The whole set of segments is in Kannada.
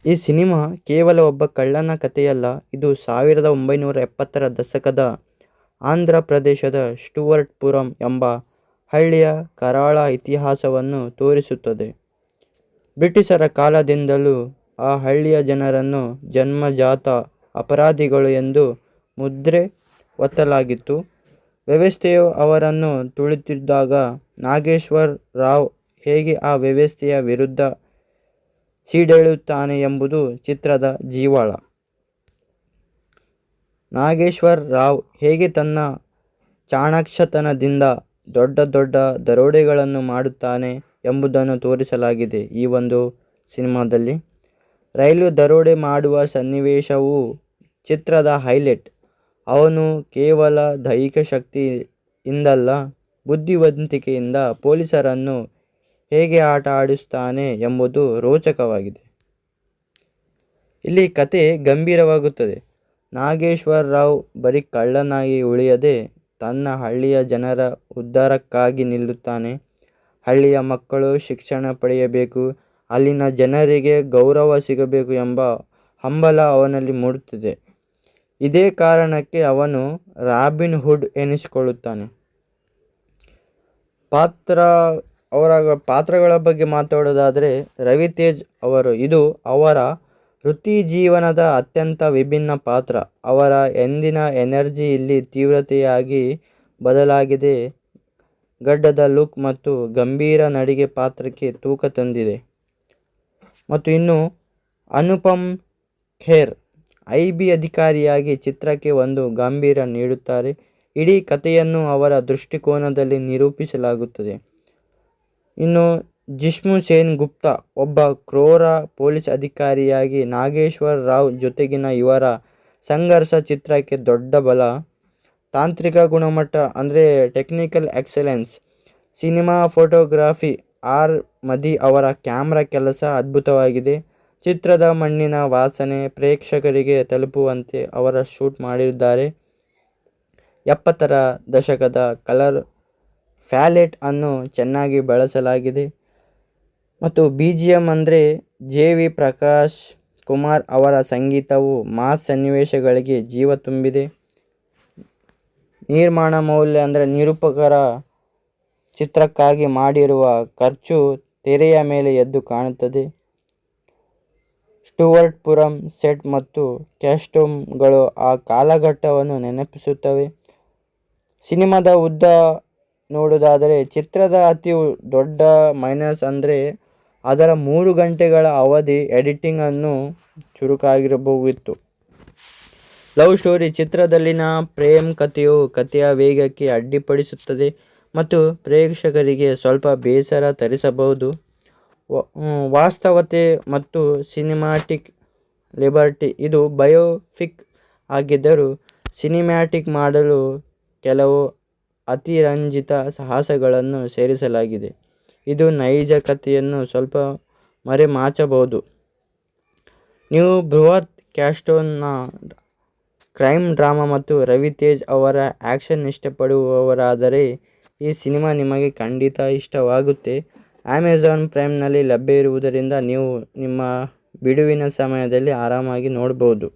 ಈ ಸಿನಿಮಾ ಕೇವಲ ಒಬ್ಬ ಕಳ್ಳನ ಕಥೆಯಲ್ಲ, ಇದು 1970ರ ದಶಕದ ಆಂಧ್ರ ಪ್ರದೇಶದ ಸ್ಟುವರ್ಟ್ ಪುರಂ ಎಂಬ ಹಳ್ಳಿಯ ಕರಾಳ ಇತಿಹಾಸವನ್ನು ತೋರಿಸುತ್ತದೆ. ಬ್ರಿಟಿಷರ ಕಾಲದಿಂದಲೂ ಆ ಹಳ್ಳಿಯ ಜನರನ್ನು ಜನ್ಮಜಾತ ಅಪರಾಧಿಗಳು ಎಂದು ಮುದ್ರೆ ಒತ್ತಲಾಗಿತ್ತು. ವ್ಯವಸ್ಥೆಯು ಅವರನ್ನು ತುಳಿದಿದ್ದಾಗ ನಾಗೇಶ್ವರ್ ರಾವ್ ಹೇಗೆ ಆ ವ್ಯವಸ್ಥೆಯ ವಿರುದ್ಧ ಸಿಡಿದೇಳುತ್ತಾನೆ ಎಂಬುದು ಚಿತ್ರದ ಜೀವಾಳ. ನಾಗೇಶ್ವರ್ ರಾವ್ ಹೇಗೆ ತನ್ನ ಚಾಣಾಕ್ಷತನದಿಂದ ದೊಡ್ಡ ದೊಡ್ಡ ದರೋಡೆಗಳನ್ನು ಮಾಡುತ್ತಾನೆ ಎಂಬುದನ್ನು ತೋರಿಸಲಾಗಿದೆ ಈ ಒಂದು ಸಿನಿಮಾದಲ್ಲಿ. ರೈಲು ದರೋಡೆ ಮಾಡುವ ಸನ್ನಿವೇಶವು ಚಿತ್ರದ ಹೈಲೈಟ್. ಅವನು ಕೇವಲ ದೈಹಿಕ ಶಕ್ತಿಯಿಂದಲ್ಲ, ಬುದ್ಧಿವಂತಿಕೆಯಿಂದ ಪೊಲೀಸರನ್ನು ಹೇಗೆ ಆಟ ಆಡಿಸುತ್ತಾನೆ ಎಂಬುದು ರೋಚಕವಾಗಿದೆ. ಇಲ್ಲಿ ಕತೆ ಗಂಭೀರವಾಗುತ್ತದೆ. ನಾಗೇಶ್ವರ್ ರಾವ್ ಬರೀ ಕಳ್ಳನಾಗಿ ಉಳಿಯದೆ ತನ್ನ ಹಳ್ಳಿಯ ಜನರ ಉದ್ಧಾರಕ್ಕಾಗಿ ನಿಲ್ಲುತ್ತಾನೆ. ಹಳ್ಳಿಯ ಮಕ್ಕಳು ಶಿಕ್ಷಣ ಪಡೆಯಬೇಕು, ಅಲ್ಲಿನ ಜನರಿಗೆ ಗೌರವ ಸಿಗಬೇಕು ಎಂಬ ಹಂಬಲ ಅವನಲ್ಲಿ ಮೂಡುತ್ತದೆ. ಇದೇ ಕಾರಣಕ್ಕೆ ಅವನು ರಾಬಿನ್ ಹುಡ್ ಎನಿಸಿಕೊಳ್ಳುತ್ತಾನೆ. ಪಾತ್ರಗಳ ಬಗ್ಗೆ ಮಾತಾಡೋದಾದರೆ ರವಿತೇಜ್ ಅವರು, ಇದು ಅವರ ವೃತ್ತಿ ಜೀವನದ ಅತ್ಯಂತ ವಿಭಿನ್ನ ಪಾತ್ರ. ಅವರ ಎಂದಿನ ಎನರ್ಜಿ ಇಲ್ಲಿ ತೀವ್ರತೆಯಾಗಿ ಬದಲಾಗಿದೆ. ಗಡ್ಡದ ಲುಕ್ ಮತ್ತು ಗಂಭೀರ ನಡಿಗೆ ಪಾತ್ರಕ್ಕೆ ತೂಕ ತಂದಿದೆ. ಮತ್ತು ಇನ್ನು ಅನುಪಮ್ ಖೇರ್ ಐಬಿ ಅಧಿಕಾರಿಯಾಗಿ ಚಿತ್ರಕ್ಕೆ ಒಂದು ಗಾಂಭೀರ್ಯ ನೀಡುತ್ತಾರೆ. ಇಡೀ ಕಥೆಯನ್ನು ಅವರ ದೃಷ್ಟಿಕೋನದಲ್ಲಿ ನಿರೂಪಿಸಲಾಗುತ್ತದೆ. ಇನ್ನು ಜಿಷ್ಣು ಸೇನ್ ಗುಪ್ತಾ ಒಬ್ಬ ಕ್ರೂರ ಪೊಲೀಸ್ ಅಧಿಕಾರಿಯಾಗಿ ನಾಗೇಶ್ವರ್ ರಾವ್ ಜೊತೆಗಿನ ಇವರ ಸಂಘರ್ಷ ಚಿತ್ರಕ್ಕೆ ದೊಡ್ಡ ಬಲ. ತಾಂತ್ರಿಕ ಗುಣಮಟ್ಟ ಅಂದರೆ technical excellence, cinema photography, R Madhi ಅವರ ಕ್ಯಾಮ್ರಾ ಕೆಲಸ ಅದ್ಭುತವಾಗಿದೆ. ಚಿತ್ರದ ಮಣ್ಣಿನ ವಾಸನೆ ಪ್ರೇಕ್ಷಕರಿಗೆ ತಲುಪುವಂತೆ ಅವರು ಶೂಟ್ ಮಾಡಿದ್ದಾರೆ. 70ರ ದಶಕದ ಕಲರ್ ಪ್ಯಾಲೆಟ್ ಅನ್ನು ಚೆನ್ನಾಗಿ ಬಳಸಲಾಗಿದೆ. ಮತ್ತು BGM ಅಂದರೆ ಜೆ.ವಿ. ಪ್ರಕಾಶ್ ಕುಮಾರ್ ಅವರ ಸಂಗೀತವು ಮಾಸ್ ಸನ್ನಿವೇಶಗಳಿಗೆ ಜೀವ ತುಂಬಿದೆ. ನಿರ್ಮಾಣ ಮೌಲ್ಯ ಅಂದರೆ ನಿರೂಪಕರ ಚಿತ್ರಕ್ಕಾಗಿ ಮಾಡಿರುವ ಖರ್ಚು ತೆರೆಯ ಮೇಲೆ ಎದ್ದು ಕಾಣುತ್ತದೆ. ಸ್ಟುವರ್ಟ್ ಪುರಂ ಸೆಟ್ ಮತ್ತು ಕಾಸ್ಟ್ಯೂಮ್ಗಳು ಆ ಕಾಲಘಟ್ಟವನ್ನು ನೆನಪಿಸುತ್ತವೆ. ಸಿನಿಮಾದ ಉದ್ದ ನೋಡೋದಾದರೆ ಚಿತ್ರದ ಅತಿ ದೊಡ್ಡ ಮೈನಸ್ ಅಂದರೆ ಅದರ 3 ಗಂಟೆಗಳ ಅವಧಿ. ಎಡಿಟಿಂಗ್ ಅನ್ನು ಚುರುಕಾಗಿರಬಹುದಿತ್ತು. ಲವ್ ಸ್ಟೋರಿ ಚಿತ್ರದಲ್ಲಿನ ಪ್ರೇಮ್ ಕಥೆಯು ಕಥೆಯ ವೇಗಕ್ಕೆ ಅಡ್ಡಿಪಡಿಸುತ್ತದೆ ಮತ್ತು ಪ್ರೇಕ್ಷಕರಿಗೆ ಸ್ವಲ್ಪ ಬೇಸರ ತರಿಸಬಹುದು. ವಾಸ್ತವತೆ ಮತ್ತು ಸಿನಿಮ್ಯಾಟಿಕ್ ಲಿಬರ್ಟಿ, ಇದು ಬಯೋಪಿಕ್ ಆಗಿದ್ದರೂ ಸಿನಿಮ್ಯಾಟಿಕ್ ಮಾಡಲು ಕೆಲವು ಅತಿರಂಜಿತ ಸಾಹಸಗಳನ್ನು ಸೇರಿಸಲಾಗಿದೆ. ಇದು ನೈಜ ಕಥೆಯನ್ನು ಸ್ವಲ್ಪ ಮರೆಮಾಚಬಹುದು. ನೀವು ಬೃಹತ್ ಕ್ಯಾಸ್ಟ್ನ ಕ್ರೈಮ್ ಡ್ರಾಮಾ ಮತ್ತು ರವಿತೇಜ್ ಅವರ ಆ್ಯಕ್ಷನ್ ಇಷ್ಟಪಡುವವರಾದರೆ ಈ ಸಿನಿಮಾ ನಿಮಗೆ ಖಂಡಿತ ಇಷ್ಟವಾಗುತ್ತೆ. ಅಮೆಜಾನ್ ಪ್ರೈಮ್ನಲ್ಲಿ ಲಭ್ಯ ಇರುವುದರಿಂದ ನೀವು ನಿಮ್ಮ ಬಿಡುವಿನ ಸಮಯದಲ್ಲಿ ಆರಾಮಾಗಿ ನೋಡಬಹುದು.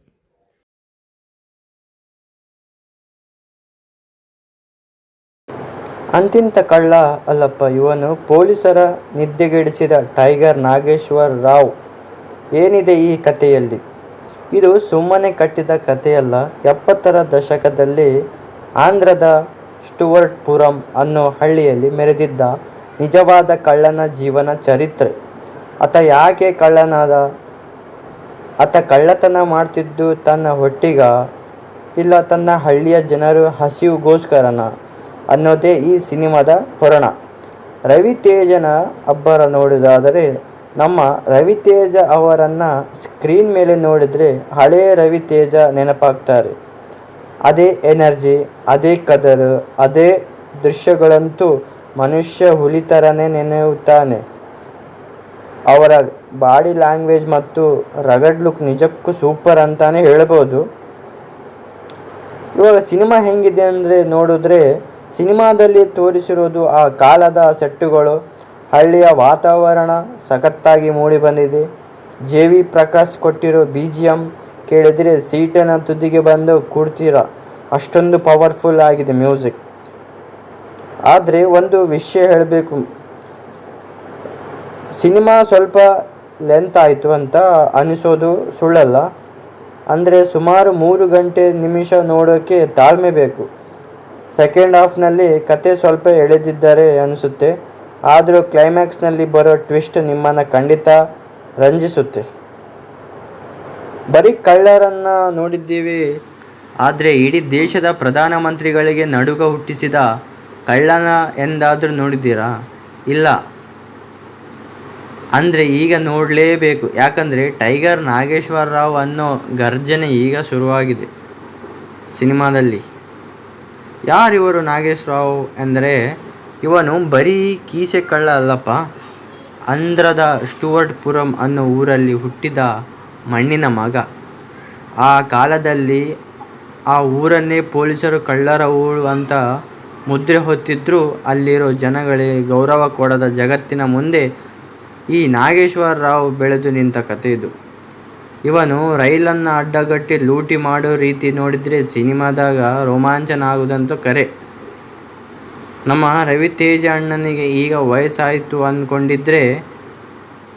ಅಂತಿಂತ ಕಳ್ಳ ಅಲ್ಲಪ್ಪ ಇವನು, ಪೊಲೀಸರ ನಿದ್ದೆಗೆಡಿಸಿದ ಟೈಗರ್ ನಾಗೇಶ್ವರ್ ರಾವ್. ಏನಿದೆ ಈ ಕಥೆಯಲ್ಲಿ? ಇದು ಸುಮ್ಮನೆ ಕಟ್ಟಿದ ಕಥೆಯಲ್ಲ. 70ರ ದಶಕದಲ್ಲಿ ಆಂಧ್ರದ ಸ್ಟುವರ್ಟ್ ಪುರಂ ಅನ್ನೋ ಹಳ್ಳಿಯಲ್ಲಿ ಮೆರೆದಿದ್ದ ನಿಜವಾದ ಕಳ್ಳನ ಜೀವನ ಚರಿತ್ರೆ. ಆತ ಯಾಕೆ ಕಳ್ಳನಾದ? ಆತ ಕಳ್ಳತನ ಮಾಡ್ತಿದ್ದು ತನ್ನ ಹೊಟ್ಟಿಗ, ಇಲ್ಲ ತನ್ನ ಹಳ್ಳಿಯ ಜನರ ಹಸಿವಿಗೋಸ್ಕರನ ಅನ್ನೋದೇ ಈ ಸಿನಿಮಾದ ಹೊರಣ. ರವಿತೇಜನ ಅಬ್ಬರ ನೋಡೋದಾದರೆ, ನಮ್ಮ ರವಿತೇಜ ಅವರನ್ನು ಸ್ಕ್ರೀನ್ ಮೇಲೆ ನೋಡಿದರೆ ಹಳೇ ರವಿತೇಜ ನೆನಪಾಗ್ತಾರೆ. ಅದೇ ಎನರ್ಜಿ, ಅದೇ ಕದರ್, ಅದೇ ದೃಶ್ಯಗಳಂತೂ ಮನುಷ್ಯ ಹುಲಿ ಥರನೇ ನೆನೆಯುತ್ತಾನೆ. ಅವರ ಬಾಡಿ ಲ್ಯಾಂಗ್ವೇಜ್ ಮತ್ತು ರಗಡ್ ಲುಕ್ ನಿಜಕ್ಕೂ ಸೂಪರ್ ಅಂತಾನೆ ಹೇಳ್ಬೋದು. ಇವಾಗ ಸಿನಿಮಾ ಹೆಂಗಿದೆ ಅಂದರೆ ನೋಡಿದ್ರೆ, ಸಿನಿಮಾದಲ್ಲಿ ತೋರಿಸಿರೋದು ಆ ಕಾಲದ ಸೆಟ್ಟುಗಳು, ಹಳ್ಳಿಯ ವಾತಾವರಣ ಸಖತ್ತಾಗಿ ಮೂಡಿ ಬಂದಿದೆ. JV ಪ್ರಕಾಶ್ ಕೊಟ್ಟಿರೋ BGM ಕೇಳಿದರೆ ಸೀಟಿನ ತುದಿಗೆ ಬಂದು ಕೂಡ್ತೀರಾ, ಅಷ್ಟೊಂದು ಪವರ್ಫುಲ್ ಆಗಿದೆ ಮ್ಯೂಸಿಕ್. ಆದರೆ ಒಂದು ವಿಷಯ ಹೇಳಬೇಕು, ಸಿನಿಮಾ ಸ್ವಲ್ಪ ಲೆಂತ್ ಆಯಿತು ಅಂತ ಅನಿಸೋದು ಸುಳ್ಳಲ್ಲ. ಅಂದರೆ ಸುಮಾರು 3 ಗಂಟೆ ನಿಮಿಷ ನೋಡೋಕ್ಕೆ ತಾಳ್ಮೆ ಬೇಕು. ಸೆಕೆಂಡ್ ಹಾಫ್ನಲ್ಲಿ ಕತೆ ಸ್ವಲ್ಪ ಎಳೆದಿದ್ದಾರೆ ಅನಿಸುತ್ತೆ, ಆದರೂ ಕ್ಲೈಮ್ಯಾಕ್ಸ್ನಲ್ಲಿ ಬರೋ ಟ್ವಿಸ್ಟ್ ನಿಮ್ಮನ್ನು ಖಂಡಿತ ರಂಜಿಸುತ್ತೆ. ಬರೀ ಕಳ್ಳರನ್ನು ನೋಡಿದ್ದೀವಿ, ಆದರೆ ಇಡೀ ದೇಶದ ಪ್ರಧಾನಮಂತ್ರಿಗಳಿಗೆ ನಡುಕ ಹುಟ್ಟಿಸಿದ ಕಳ್ಳನ ಎಂದಾದರೂ ನೋಡಿದ್ದೀರಾ? ಇಲ್ಲ. ಅಂದರೆ ಈಗ ನೋಡಲೇಬೇಕು, ಯಾಕಂದರೆ ಟೈಗರ್ ನಾಗೇಶ್ವರ ರಾವ್ ಅನ್ನೋ ಗರ್ಜನೆ ಈಗ ಶುರುವಾಗಿದೆ ಸಿನಿಮಾದಲ್ಲಿ. ಯಾರಿವರು ನಾಗೇಶ್ವರ ರಾವ್ ಎಂದರೆ, ಇವನು ಬರೀ ಕೀಸೆ ಕಳ್ಳ ಅಲ್ಲಪ್ಪ. ಆಂಧ್ರದ ಸ್ಟುವರ್ಟ್ಪುರಂ ಅನ್ನೋ ಊರಲ್ಲಿ ಹುಟ್ಟಿದ ಮಣ್ಣಿನ ಮಗ. ಆ ಕಾಲದಲ್ಲಿ ಆ ಊರನ್ನೇ ಪೊಲೀಸರು ಕಳ್ಳರ ಊರು ಅಂತ ಮುದ್ರೆ ಹೊತ್ತಿದ್ರೂ ಅಲ್ಲಿರೋ ಜನಗಳಿಗೆ ಗೌರವ ಕೊಡದ ಜಗತ್ತಿನ ಮುಂದೆ ಈ ನಾಗೇಶ್ವರ ರಾವ್ ಬೆಳೆದು ನಿಂತ ಕತೆ ಇದು. ಇವನು ರೈಲನ್ನು ಅಡ್ಡಗಟ್ಟಿ ಲೂಟಿ ಮಾಡೋ ರೀತಿ ನೋಡಿದರೆ ಸಿನಿಮಾದಾಗ ರೋಮಾಂಚನ ಆಗೋದಂತೂ ಕರೆ. ನಮ್ಮ ರವಿತೇಜ ಅಣ್ಣನಿಗೆ ಈಗ ವಯಸ್ಸಾಯಿತು ಅಂದ್ಕೊಂಡಿದ್ರೆ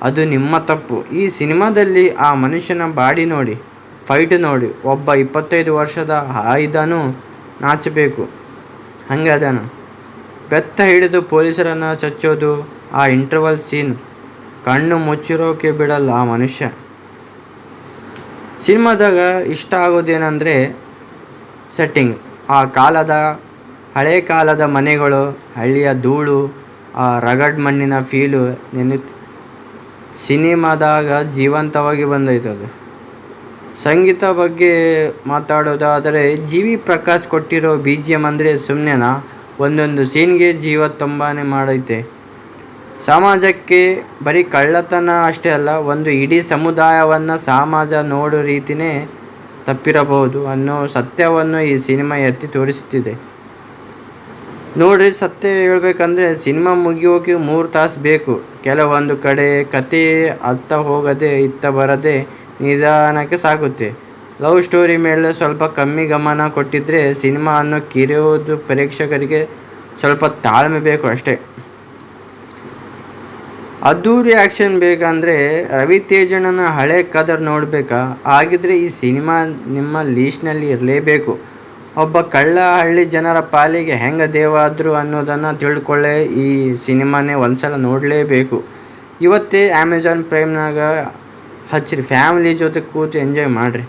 ಅದು ನಿಮ್ಮ ತಪ್ಪು. ಈ ಸಿನಿಮಾದಲ್ಲಿ ಆ ಮನುಷ್ಯನ ಬಾಡಿ ನೋಡಿ, ಫೈಟ್ ನೋಡಿ, ಒಬ್ಬ 25 ವರ್ಷದ ಆಯುಧನೂ ನಾಚಬೇಕು ಹಂಗದನು. ಬೆತ್ತ ಹಿಡಿದು ಪೊಲೀಸರನ್ನು ಚಚ್ಚೋದು, ಆ ಇಂಟರ್ವಲ್ ಸೀನ್ ಕಣ್ಣು ಮುಚ್ಚಿರೋಕೆ ಬಿಡಲ್ಲ ಆ ಮನುಷ್ಯ. ಸಿನಿಮಾದಾಗ ಇಷ್ಟ ಆಗೋದೇನೆಂದರೆ ಸೆಟ್ಟಿಂಗ್. ಆ ಕಾಲದ ಹಳೆ ಕಾಲದ ಮನೆಗಳು, ಹಳ್ಳಿಯ ಧೂಳು, ಆ ರಗಡ್ ಮಣ್ಣಿನ ಫೀಲು ಸಿನಿಮಾದಾಗ ಜೀವಂತವಾಗಿ ಬಂದೈತದು. ಸಂಗೀತ ಬಗ್ಗೆ ಮಾತಾಡೋದಾದರೆ JV ಪ್ರಕಾಶ್ ಕೊಟ್ಟಿರೋ BGM ಅಂದರೆ ಸುಮ್ಮನೆನಾ? ಒಂದೊಂದು ಸೀನ್ಗೆ ಜೀವ ತುಂಬಾನೇ ಮಾಡೈತೆ. ಸಮಾಜಕ್ಕೆ ಬರೀ ಕಳ್ಳತನ ಅಷ್ಟೇ ಅಲ್ಲ, ಒಂದು ಇಡೀ ಸಮುದಾಯವನ್ನು ಸಮಾಜ ನೋಡೋ ರೀತಿಯೇ ತಪ್ಪಿರಬಹುದು ಅನ್ನೋ ಸತ್ಯವನ್ನು ಈ ಸಿನಿಮಾ ಎತ್ತಿ ತೋರಿಸುತ್ತಿದೆ. ನೋಡ್ರಿ, ಸತ್ಯ ಹೇಳ್ಬೇಕಂದ್ರೆ ಸಿನಿಮಾ ಮುಗಿಯೋಕೆ 3 ತಾಸು ಬೇಕು. ಕೆಲವೊಂದು ಕಡೆ ಕತೆ ಅತ್ತ ಹೋಗದೆ ಇತ್ತ ಬರದೆ ನಿಧಾನಕ್ಕೆ ಸಾಗುತ್ತೆ. ಲವ್ ಸ್ಟೋರಿ ಮೇಲೆ ಸ್ವಲ್ಪ ಕಮ್ಮಿ ಗಮನ ಕೊಟ್ಟಿದ್ರೆ ಸಿನಿಮಾ ಅನ್ನೋ ಕಿರಿಯೋದು ಪ್ರೇಕ್ಷಕರಿಗೆ ಸ್ವಲ್ಪ ತಾಳ್ಮೆ ಬೇಕು ಅಷ್ಟೇ. ಅದ್ದೂರಿ ಆ್ಯಕ್ಷನ್ ಬೇಕಂದರೆ ರವಿತೇಜಣ್ಣನ ಹಳೆ ಕದರ್ ನೋಡಬೇಕಾ? ಹಾಗಿದ್ರೆ ಈ ಸಿನಿಮಾ ನಿಮ್ಮ ಲೀಸ್ಟ್ನಲ್ಲಿ ಇರಲೇಬೇಕು. ಒಬ್ಬ ಕಳ್ಳ ಹಳ್ಳಿ ಜನರ ಪಾಲಿಗೆ ಹೆಂಗೆ ದೇವಾದ್ರು ಅನ್ನೋದನ್ನು ತಿಳ್ಕೊಳ್ಳೆ ಈ ಸಿನಿಮಾನೇ ಒಂದ್ಸಲ ನೋಡಲೇಬೇಕು. ಇವತ್ತೇ ಅಮೆಜಾನ್ ಪ್ರೈಮ್ನಾಗ ಹಚ್ಚಿರಿ, ಫ್ಯಾಮಿಲಿ ಜೊತೆ ಕೂತು ಎಂಜಾಯ್ ಮಾಡಿರಿ.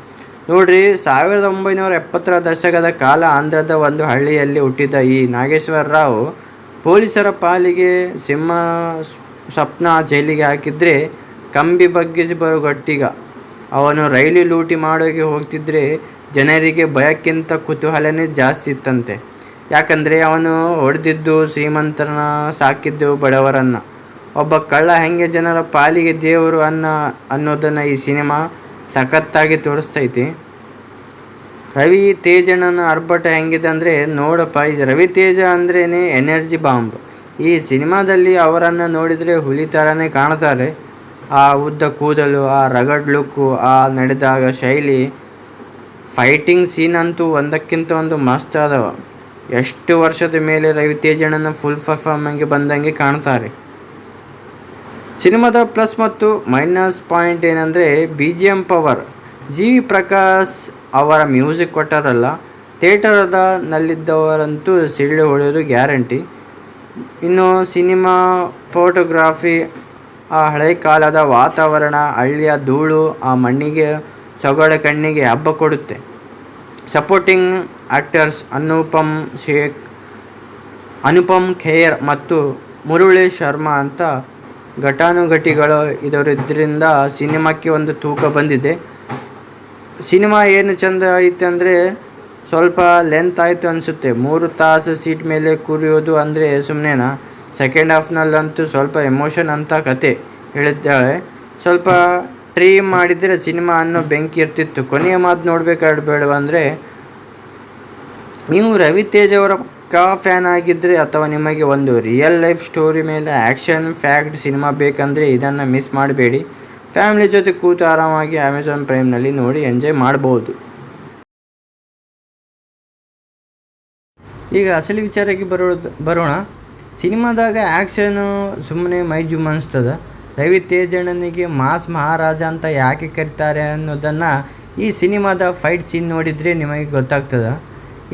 ನೋಡ್ರಿ, 1970ರ ದಶಕದ ಕಾಲ ಆಂಧ್ರದ ಒಂದು ಹಳ್ಳಿಯಲ್ಲಿ ಹುಟ್ಟಿದ ಈ ನಾಗೇಶ್ವರ ರಾವ್ ಪೊಲೀಸರ ಪಾಲಿಗೆ ಸಿಂಹ ಸ್ವಪ್ನ. ಜೈಲಿಗೆ ಹಾಕಿದ್ರೆ ಕಂಬಿ ಬಗ್ಗಿಸಿ ಬರೋ ಗಟ್ಟಿಗ. ಅವನು ರೈಲು ಲೂಟಿ ಮಾಡೋಕೆ ಹೋಗ್ತಿದ್ರೆ ಜನರಿಗೆ ಭಯಕ್ಕಿಂತ ಕುತೂಹಲನೇ ಜಾಸ್ತಿ ಇತ್ತಂತೆ. ಯಾಕಂದರೆ ಅವನು ಹೊಡೆದಿದ್ದು ಶ್ರೀಮಂತರನ್ನ, ಸಾಕಿದ್ದು ಬಡವರನ್ನು. ಒಬ್ಬ ಕಳ್ಳ ಹೆಂಗೆ ಜನರ ಪಾಲಿಗೆ ದೇವರು ಅನ್ನೋದನ್ನು ಈ ಸಿನಿಮಾ ಸಖತ್ತಾಗಿ ತೋರಿಸ್ತೈತಿ. ರವಿ ತೇಜಣ್ಣನ ಆರ್ಭಟ ಹೆಂಗಿದೆ ಅಂದರೆ ನೋಡಪ್ಪ, ರವಿತೇಜ ಅಂದ್ರೇ ಎನರ್ಜಿ ಬಾಂಬ್. ಈ ಸಿನಿಮಾದಲ್ಲಿ ಅವರನ್ನು ನೋಡಿದರೆ ಹುಲಿ ಥರನೇ ಕಾಣ್ತಾರೆ. ಆ ಉದ್ದ ಕೂದಲು, ಆ ರಗಡ್ ಲುಕ್ಕು, ಆ ನಡೆದಾಗ ಶೈಲಿ, ಫೈಟಿಂಗ್ ಸೀನ್ ಅಂತೂ ಒಂದಕ್ಕಿಂತ ಒಂದು ಮಸ್ತ್ ಅದಾವ. ಎಷ್ಟು ವರ್ಷದ ಮೇಲೆ ರವಿತೇಜಣ್ಣನ ಫುಲ್ ಪರ್ಫಾರ್ಮೆನ್ಸ್ಗೆ ಬಂದಂಗೆ ಕಾಣ್ತಾರೆ. ಸಿನಿಮಾದ ಪ್ಲಸ್ ಮತ್ತು ಮೈನಸ್ ಪಾಯಿಂಟ್ ಏನಂದರೆ BGM ಪವರ್. JV ಪ್ರಕಾಶ್ ಅವರ ಮ್ಯೂಸಿಕ್ ಕೊಟ್ಟಾರಲ್ಲ, ಥಿಯೇಟರ್ನಲ್ಲಿದ್ದವರಂತೂ ಸಿಳ್ಳೆ ಹೊಡೆಯೋದು ಗ್ಯಾರಂಟಿ. ಇನ್ನು ಸಿನಿಮಾ ಫೋಟೋಗ್ರಾಫಿ, ಆ ಹಳೆ ಕಾಲದ ವಾತಾವರಣ, ಹಳ್ಳಿಯ ಧೂಳು, ಆ ಮಣ್ಣಿಗೆ ಸೊಗಡ ಕಣ್ಣಿಗೆ ಹಬ್ಬ ಕೊಡುತ್ತೆ. ಸಪೋರ್ಟಿಂಗ್ ಆ್ಯಕ್ಟರ್ಸ್ ಅನುಪಮ್ ಖೇರ್ ಮತ್ತು ಮುರಳಿ ಶರ್ಮಾ ಅಂತ ಘಟಾನುಘಟಿಗಳು ಇದರಿಂದ ಸಿನಿಮಾಕ್ಕೆ ಒಂದು ತೂಕ ಬಂದಿದೆ. ಸಿನಿಮಾ ಏನು ಚೆಂದ ಐತೆ ಅಂದರೆ ಸ್ವಲ್ಪ ಲೆಂತ್ ಆಯಿತು ಅನಿಸುತ್ತೆ. 3 ತಾಸು ಸೀಟ್ ಮೇಲೆ ಕೂರಿಯೋದು ಅಂದರೆ ಸುಮ್ಮನೆನಾ? ಸೆಕೆಂಡ್ ಹಾಫ್ನಲ್ಲಂತೂ ಸ್ವಲ್ಪ ಎಮೋಷನ್ ಅಂತ ಕತೆ ಹೇಳಿದ್ದಾಳೆ. ಸ್ವಲ್ಪ ಟ್ರೀಮ್ ಮಾಡಿದರೆ ಸಿನಿಮಾ ಅನ್ನೋ ಬೆಂಕಿ ಇರ್ತಿತ್ತು. ಕೊನೆಯ ಮಾತು ನೋಡಬೇಕಬೇಡವಂದರೆ, ನೀವು ರವಿತೇಜ್ ಅವರ ಫ್ಯಾನ್ ಆಗಿದ್ದರೆ ಅಥವಾ ನಿಮಗೆ ಒಂದು ರಿಯಲ್ ಲೈಫ್ ಸ್ಟೋರಿ ಮೇಲೆ ಆ್ಯಕ್ಷನ್ ಪ್ಯಾಕ್ಡ್ ಸಿನಿಮಾ ಬೇಕಂದರೆ ಇದನ್ನು ಮಿಸ್ ಮಾಡಬೇಡಿ. ಫ್ಯಾಮಿಲಿ ಜೊತೆ ಕೂತು ಆರಾಮಾಗಿ ಅಮೆಝಾನ್ ಪ್ರೈಮ್ನಲ್ಲಿ ನೋಡಿ ಎಂಜಾಯ್ ಮಾಡ್ಬೋದು. ಈಗ ಅಸಲಿ ವಿಚಾರಕ್ಕೆ ಬರೋಣ. ಸಿನಿಮಾದಾಗ ಆ್ಯಕ್ಷನು ಸುಮ್ಮನೆ ಮೈ ಜುಮ್ ಅನಿಸ್ತದ. ರವಿ ತೇಜಣ್ಣನಿಗೆ ಮಾಸ್ ಮಹಾರಾಜ ಅಂತ ಯಾಕೆ ಕರೀತಾರೆ ಅನ್ನೋದನ್ನು ಈ ಸಿನಿಮಾದ ಫೈಟ್ ಸೀನ್ ನೋಡಿದರೆ ನಿಮಗೆ ಗೊತ್ತಾಗ್ತದೆ.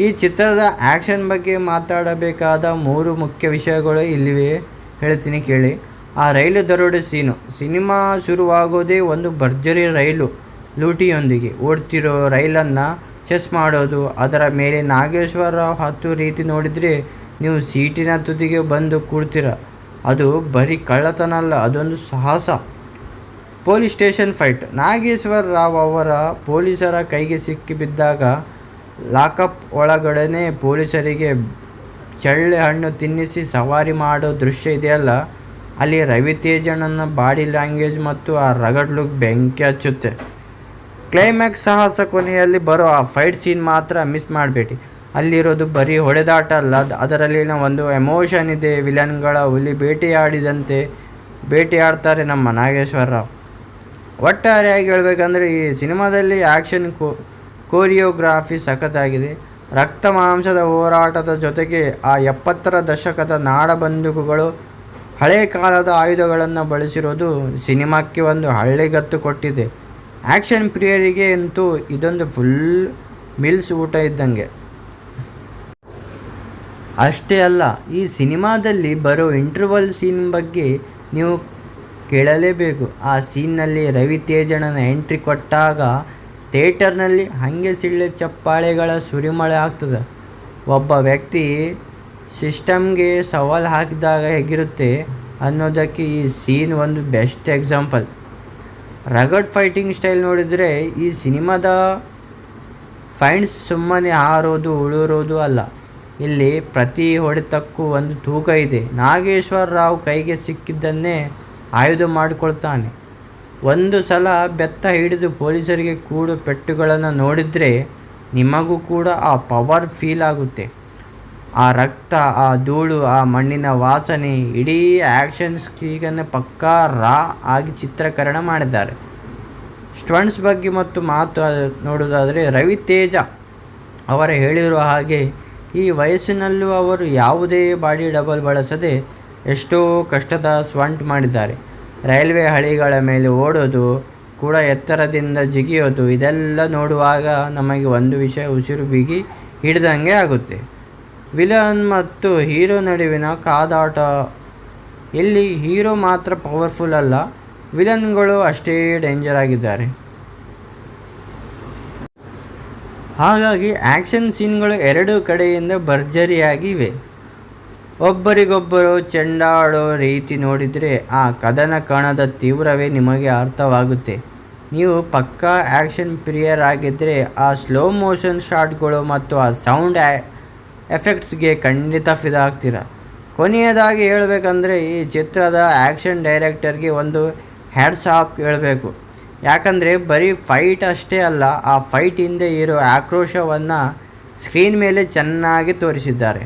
ಈ ಚಿತ್ರದ ಆ್ಯಕ್ಷನ್ ಬಗ್ಗೆ ಮಾತಾಡಬೇಕಾದ 3 ಮುಖ್ಯ ವಿಷಯಗಳು ಇಲ್ಲಿವೆ, ಹೇಳ್ತೀನಿ ಕೇಳಿ. ಆ ರೈಲು ದರೋಡೆ ಸೀನು. ಸಿನಿಮಾ ಶುರುವಾಗೋದೇ ಒಂದು ಭರ್ಜರಿ ರೈಲು ಲೂಟಿಯೊಂದಿಗೆ. ಓಡ್ತಿರೋ ರೈಲನ್ನು ಚೆಸ್ ಮಾಡೋದು, ಅದರ ಮೇಲೆ ನಾಗೇಶ್ವರ ರಾವ್ ಹತ್ತು ರೀತಿ ನೋಡಿದರೆ ನೀವು ಸೀಟಿನ ತುದಿಗೆ ಬಂದು ಕೂಡ್ತೀರ. ಅದು ಬರೀ ಕಳ್ಳತನ ಅಲ್ಲ, ಅದೊಂದು ಸಾಹಸ. Police station fight. Nageswara Rao ಅವರ ಪೊಲೀಸರ ಕೈಗೆ ಸಿಕ್ಕಿಬಿದ್ದಾಗ ಲಾಕಪ್ ಒಳಗಡೆ ಪೊಲೀಸರಿಗೆ ಚಳ್ಳೆ ಹಣ್ಣು ತಿನ್ನಿಸಿ ಸವಾರಿ ಮಾಡೋ ದೃಶ್ಯ ಇದೆಯಲ್ಲ, ಅಲ್ಲಿ ರವಿ ತೇಜಣ್ಣನ ಬಾಡಿ ಲ್ಯಾಂಗ್ವೇಜ್ ಮತ್ತು ಆ ರಗಡ್ ಲುಕ್ ಬೆಂಕಿ ಹಚ್ಚುತ್ತೆ. ಕ್ಲೈಮ್ಯಾಕ್ಸ್ ಸಾಹಸ. ಕೊನೆಯಲ್ಲಿ ಬರೋ ಆ ಫೈಟ್ ಸೀನ್ ಮಾತ್ರ ಮಿಸ್ ಮಾಡಬೇಡಿ. ಅಲ್ಲಿರೋದು ಬರೀ ಹೊಡೆದಾಟ ಅಲ್ಲ, ಅದರಲ್ಲಿನ ಒಂದು ಎಮೋಷನ್ ಇದೆ. ವಿಲನ್ಗಳ ಹುಲಿ ಬೇಟೆಯಾಡ್ತಾರೆ ನಮ್ಮ ನಾಗೇಶ್ವರ ರಾವ್. ಒಟ್ಟಾರೆಯಾಗಿ ಹೇಳ್ಬೇಕಂದ್ರೆ ಈ ಸಿನಿಮಾದಲ್ಲಿ ಆ್ಯಕ್ಷನ್ ಕೋರಿಯೋಗ್ರಾಫಿ ಸಖತ್ತಾಗಿದೆ. ರಕ್ತ ಮಾಂಸದ ಹೋರಾಟದ ಜೊತೆಗೆ ಆ 70ರ ದಶಕದ ನಾಡಬಂದೂಕುಗಳು, ಹಳೆ ಕಾಲದ ಆಯುಧಗಳನ್ನು ಬಳಸಿರೋದು ಸಿನಿಮಾಕ್ಕೆ ಒಂದು ಹಳ್ಳಿಗತ್ತು ಕೊಟ್ಟಿದೆ. ಆ್ಯಕ್ಷನ್ ಪ್ರಿಯರಿಗೆ ಅಂತೂ ಇದೊಂದು ಫುಲ್ ಮಿಲ್ಸ್ ಊಟ ಇದ್ದಂಗೆ. ಅಷ್ಟೇ ಅಲ್ಲ, ಈ ಸಿನಿಮಾದಲ್ಲಿ ಬರೋ ಇಂಟರ್ವಲ್ ಸೀನ್ ಬಗ್ಗೆ ನೀವು ಕೇಳಲೇಬೇಕು. ಆ ಸೀನ್ನಲ್ಲಿ ರವಿ ತೇಜಣ್ಣನ ಎಂಟ್ರಿ ಕೊಟ್ಟಾಗ ಥಿಯೇಟರ್ನಲ್ಲಿ ಹಾಗೆ ಸಿಳ್ಳೆ ಚಪ್ಪಾಳೆಗಳ ಸುರಿಮಳೆ ಆಗ್ತದೆ. ಒಬ್ಬ ವ್ಯಕ್ತಿ ಸಿಸ್ಟಮ್ಗೆ ಸವಾಲು ಹಾಕಿದಾಗ ಹೇಗಿರುತ್ತೆ ಅನ್ನೋದಕ್ಕೆ ಈ ಸೀನ್ ಒಂದು ಬೆಸ್ಟ್ ಎಕ್ಸಾಂಪಲ್. ರಗಡ್ ಫೈಟಿಂಗ್ ಸ್ಟೈಲ್ ನೋಡಿದರೆ ಈ ಸಿನಿಮಾದ ಫೈಟ್ಸ್ ಸುಮ್ಮನೆ ಹಾರೋದು ಉಳಿರೋದು ಅಲ್ಲ. ಇಲ್ಲಿ ಪ್ರತಿ ಹೊಡೆತಕ್ಕೂ ಒಂದು ತೂಕ ಇದೆ. ನಾಗೇಶ್ವರ ರಾವ್ ಕೈಗೆ ಸಿಕ್ಕಿದ್ದನ್ನೇ ಆಯುಧ ಮಾಡಿಕೊಳ್ತಾನೆ. ಒಂದು ಸಲ ಬೆತ್ತ ಹಿಡಿದು ಪೊಲೀಸರಿಗೆ ಕೂಡೋ ಪೆಟ್ಟುಗಳನ್ನು ನೋಡಿದರೆ ನಿಮಗೂ ಕೂಡ ಆ ಪವರ್ ಫೀಲ್ ಆಗುತ್ತೆ. ಆ ರಕ್ತ, ಆ ಧೂಳು, ಆ ಮಣ್ಣಿನ ವಾಸನೆ, ಇಡೀ ಆ್ಯಕ್ಷನ್ ಸ್ಕೀಗನ್ನು ಪಕ್ಕಾ ರಾ ಆಗಿ ಚಿತ್ರೀಕರಣ ಮಾಡಿದ್ದಾರೆ. ಸ್ಟಂಟ್ಸ್ ಬಗ್ಗೆ ಮತ್ತು ಮಾತು ನೋಡೋದಾದರೆ ರವಿ ತೇಜ ಅವರ ಹೇಳಿರುವ ಹಾಗೆ ಈ ವಯಸ್ಸಿನಲ್ಲೂ ಅವರು ಯಾವುದೇ ಬಾಡಿ ಡಬಲ್ ಬಳಸದೆ ಎಷ್ಟೋ ಕಷ್ಟದ ಸ್ವಂಟ್ ಮಾಡಿದ್ದಾರೆ. ರೈಲ್ವೆ ಹಳಿಗಳ ಮೇಲೆ ಓಡೋದು ಕೂಡ, ಎತ್ತರದಿಂದ ಜಿಗಿಯೋದು, ಇದೆಲ್ಲ ನೋಡುವಾಗ ನಮಗೆ ಒಂದು ವಿಷಯ ಉಸಿರು ಬಿಗಿ ಹಿಡ್ದಂಗೆ ಆಗುತ್ತೆ. ವಿಲನ್ ಮತ್ತು ಹೀರೋ ನಡುವಿನ ಕಾದಾಟ. ಇಲ್ಲಿ ಹೀರೋ ಮಾತ್ರ ಪವರ್ಫುಲ್ ಅಲ್ಲ, ವಿಲನ್ಗಳು ಅಷ್ಟೇ ಡೇಂಜರ್ ಆಗಿದ್ದಾರೆ. ಹಾಗಾಗಿ ಆ್ಯಕ್ಷನ್ ಸೀನ್ಗಳು ಎರಡೂ ಕಡೆಯಿಂದ ಭರ್ಜರಿಯಾಗಿವೆ. ಒಬ್ಬರಿಗೊಬ್ಬರು ಚೆಂಡಾಡೋ ರೀತಿ ನೋಡಿದರೆ ಆ ಕದನ ಕಣದ ತೀವ್ರವೇ ನಿಮಗೆ ಅರ್ಥವಾಗುತ್ತೆ. ನೀವು ಪಕ್ಕಾ ಆ್ಯಕ್ಷನ್ ಪ್ರಿಯರಾಗಿದ್ದರೆ ಆ ಸ್ಲೋ ಮೋಷನ್ ಶಾಟ್ಗಳು ಮತ್ತು ಆ ಸೌಂಡ್ ಎಫೆಕ್ಟ್ಸ್ಗೆ ಖಂಡಿತ ಫಿದಾಗ್ತೀರ. ಕೊನೆಯದಾಗಿ ಹೇಳಬೇಕಂದ್ರೆ ಈ ಚಿತ್ರದ ಆ್ಯಕ್ಷನ್ ಡೈರೆಕ್ಟರ್ಗೆ ಒಂದು ಹ್ಯಾಟ್ಸ್ ಆಫ್ ಹೇಳಬೇಕು. ಯಾಕಂದರೆ ಬರೀ ಫೈಟ್ ಅಷ್ಟೇ ಅಲ್ಲ, ಆ ಫೈಟ್ ಹಿಂದೆ ಇರೋ ಆಕ್ರೋಶವನ್ನು ಸ್ಕ್ರೀನ್ ಮೇಲೆ ಚೆನ್ನಾಗಿ ತೋರಿಸಿದ್ದಾರೆ.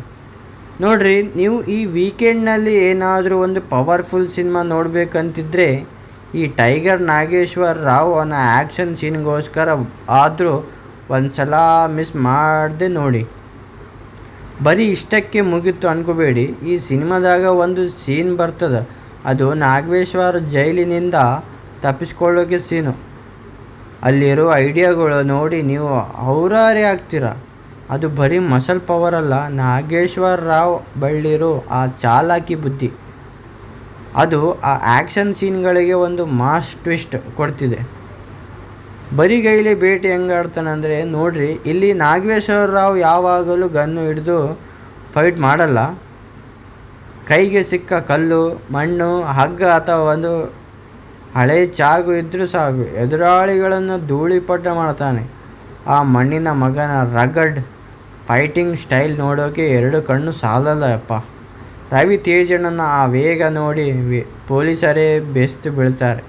ನೋಡ್ರಿ, ನೀವು ಈ ವೀಕೆಂಡ್ನಲ್ಲಿ ಏನಾದರೂ ಒಂದು ಪವರ್ಫುಲ್ ಸಿನಿಮಾ ನೋಡಬೇಕಂತಿದ್ರೆ ಈ ಟೈಗರ್ ನಾಗೇಶ್ವರ ರಾವ್ ಅವನ ಆ್ಯಕ್ಷನ್ ಸೀನ್ಗೋಸ್ಕರ ಆದರೂ ಒಂದು ಸಲ ಮಿಸ್ ಮಾಡದೆ ನೋಡಿ. ಬರೀ ಇಷ್ಟಕ್ಕೆ ಮುಗೀತು ಅನ್ಕೋಬೇಡಿ. ಈ ಸಿನಿಮಾದಾಗ ಒಂದು ಸೀನ್ ಬರ್ತದೆ, ಅದು ನಾಗೇಶ್ವರ ಜೈಲಿನಿಂದ ತಪ್ಪಿಸ್ಕೊಳ್ಳೋಕೆ ಸೀನು. ಅಲ್ಲಿರೋ ಐಡಿಯಾಗಳು ನೋಡಿ ನೀವು ಔರಾರಿ ಆಗ್ತೀರ. ಅದು ಬರೀ ಮಸಲ್ ಪವರ್ ಅಲ್ಲ, ನಾಗೇಶ್ವರ ರಾವ್ ಬಳ್ಳಿರೋ ಆ ಚಾಲಾಕಿ ಬುದ್ಧಿ, ಅದು ಆ ಆ್ಯಕ್ಷನ್ ಸೀನ್ಗಳಿಗೆ ಒಂದು ಮಾಸ್ ಟ್ವಿಸ್ಟ್ ಕೊಡ್ತಿದೆ. ಬರಿಗೈಲಿ ಭೇಟಿ ಹೆಂಗೆ ಆಡ್ತಾನಂದರೆ ನೋಡ್ರಿ, ಇಲ್ಲಿ ನಾಗೇಶ್ವರ ರಾವ್ ಯಾವಾಗಲೂ ಗನ್ನು ಹಿಡಿದು ಫೈಟ್ ಮಾಡಲ್ಲ. ಕೈಗೆ ಸಿಕ್ಕ ಕಲ್ಲು, ಮಣ್ಣು, ಹಗ್ಗ ಅಥವಾ ಒಂದು ಹಳೆ ಚಾಕು ಇದ್ದರೂ ಸಾಕು, ಎದುರಾಳಿಗಳನ್ನು ಧೂಳಿಪಟ ಮಾಡ್ತಾನೆ. ಆ ಮಣ್ಣಿನ ಮಗನ ರಗಡ್ ಫೈಟಿಂಗ್ ಸ್ಟೈಲ್ ನೋಡೋಕೆ ಎರಡು ಕಣ್ಣು ಸಾಲಲ್ಲ ಯಪ್ಪ. ರವಿ ತೇಜಣ್ಣನ ಆ ವೇಗ ನೋಡಿ ಪೊಲೀಸರೇ ಬೆಸ್ತು ಬೀಳ್ತಾರೆ.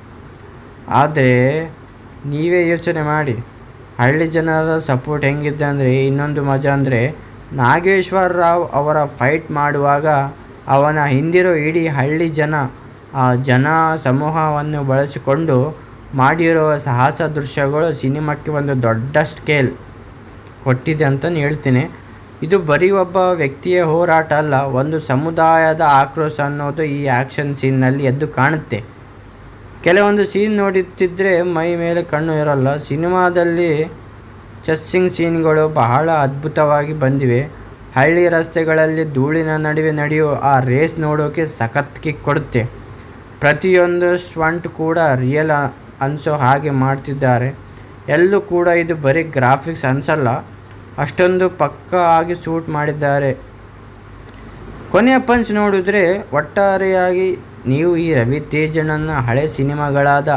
ಆದರೆ ನೀವೇ ಯೋಚನೆ ಮಾಡಿ, ಹಳ್ಳಿ ಜನರ ಸಪೋರ್ಟ್ ಹೆಂಗಿದೆ ಅಂದರೆ ಇನ್ನೊಂದು ಮಜಾ ಅಂದರೆ ನಾಗೇಶ್ವರ ರಾವ್ ಅವರ ಫೈಟ್ ಮಾಡುವಾಗ ಅವನ ಹಿಂದಿರೋ ಇಡೀ ಹಳ್ಳಿ ಜನ, ಆ ಜನ ಸಮೂಹವನ್ನು ಬಳಸಿಕೊಂಡು ಮಾಡಿರೋ ಸಾಹಸ ದೃಶ್ಯಗಳು ಸಿನಿಮಾಕ್ಕೆ ಒಂದು ದೊಡ್ಡ ಸ್ಕೇಲ್ ಕೊಟ್ಟಿದೆ ಅಂತಲೇ ಹೇಳ್ತೀನಿ. ಇದು ಬರೀ ಒಬ್ಬ ವ್ಯಕ್ತಿಯ ಹೋರಾಟ ಅಲ್ಲ, ಒಂದು ಸಮುದಾಯದ ಆಕ್ರೋಶ ಅನ್ನೋದು ಈ ಆ್ಯಕ್ಷನ್ ಸೀನ್ನಲ್ಲಿ ಎದ್ದು ಕಾಣುತ್ತೆ. ಕೆಲವೊಂದು ಸೀನ್ ನೋಡುತ್ತಿದ್ದರೆ ಮೈ ಮೇಲೆ ಕಣ್ಣು ಇರಲ್ಲ. ಸಿನಿಮಾದಲ್ಲಿ ಚಸ್ಸಿಂಗ್ ಸೀನ್ಗಳು ಬಹಳ ಅದ್ಭುತವಾಗಿ ಬಂದಿವೆ. ಹಳ್ಳಿ ರಸ್ತೆಗಳಲ್ಲಿ ಧೂಳಿನ ನಡುವೆ ನಡೆಯೋ ಆ ರೇಸ್ ನೋಡೋಕೆ ಸಖತ್ ಕಿಕ್ ಕೊಡುತ್ತೆ. ಪ್ರತಿಯೊಂದು ಸ್ಟಂಟ್ ಕೂಡ ರಿಯಲ್ ಅನಿಸೋ ಹಾಗೆ ಮಾಡ್ತಿದ್ದಾರೆ. ಎಲ್ಲೂ ಕೂಡ ಇದು ಬರೀ ಗ್ರಾಫಿಕ್ಸ್ ಅನಿಸಲ್ಲ, ಅಷ್ಟೊಂದು ಪಕ್ಕಾ ಆಗಿ ಶೂಟ್ ಮಾಡಿದ್ದಾರೆ. ಕೊನೆಯ ಪಂಚ್ ನೋಡಿದ್ರೆ ಒಟ್ಟಾರೆಯಾಗಿ ನೀವು ಈ ರವಿತೇಜನನ್ನ ಹಳೆ ಸಿನಿಮಾಗಳಾದ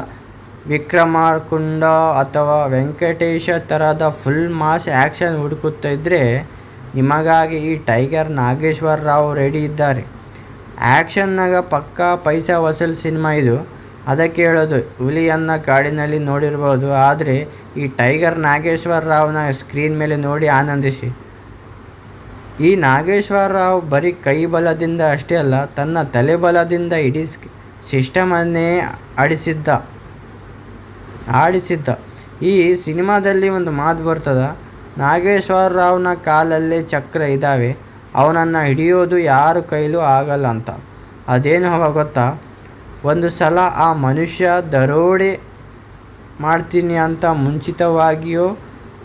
ವಿಕ್ರಮಾರ್ಕುಂಡ ಅಥವಾ ವೆಂಕಟೇಶ ಥರದ ಫುಲ್ ಮಾಸ್ ಆ್ಯಕ್ಷನ್ ಹುಡುಕುತ್ತಿದ್ದರೆ ನಿಮಗಾಗಿ ಈ ಟೈಗರ್ ನಾಗೇಶ್ವರ ರಾವ್ ರೆಡಿ ಇದ್ದಾರೆ. ಆ್ಯಕ್ಷನ್ನಾಗ ಪಕ್ಕಾ ಪೈಸಾ ವಸೂಲ್ ಸಿನಿಮಾ ಇದು. ಅದಕ್ಕೆ ಹೇಳೋದು, ಹುಲಿಯನ್ನು ಕಾಡಿನಲ್ಲಿ ನೋಡಿರ್ಬೋದು, ಆದರೆ ಈ ಟೈಗರ್ ನಾಗೇಶ್ವರ ರಾವ್ನ ಸ್ಕ್ರೀನ್ ಮೇಲೆ ನೋಡಿ ಆನಂದಿಸಿ. ಈ ನಾಗೇಶ್ವರ ರಾವ್ ಬರೀ ಕೈ ಬಲದಿಂದ ಅಷ್ಟೇ ಅಲ್ಲ, ತನ್ನ ತಲೆ ಬಲದಿಂದ ಇಡೀ ಸಿಸ್ಟಮನ್ನೇ ಆಡಿಸಿದ್ದ. ಈ ಸಿನಿಮಾದಲ್ಲಿ ಒಂದು ಮಾತು ಬರ್ತದ, ನಾಗೇಶ್ವರ ರಾವ್ನ ಕಾಲಲ್ಲೇ ಚಕ್ರ ಇದ್ದಾವೆ, ಅವನನ್ನು ಹಿಡಿಯೋದು ಯಾರ ಕೈಲೂ ಆಗಲ್ಲ ಅಂತ. ಅದೇನು ಗೊತ್ತಾ, ಒಂದು ಸಲ ಆ ಮನುಷ್ಯ ದರೋಡೆ ಮಾಡ್ತೀನಿ ಅಂತ ಮುಂಚಿತವಾಗಿಯೋ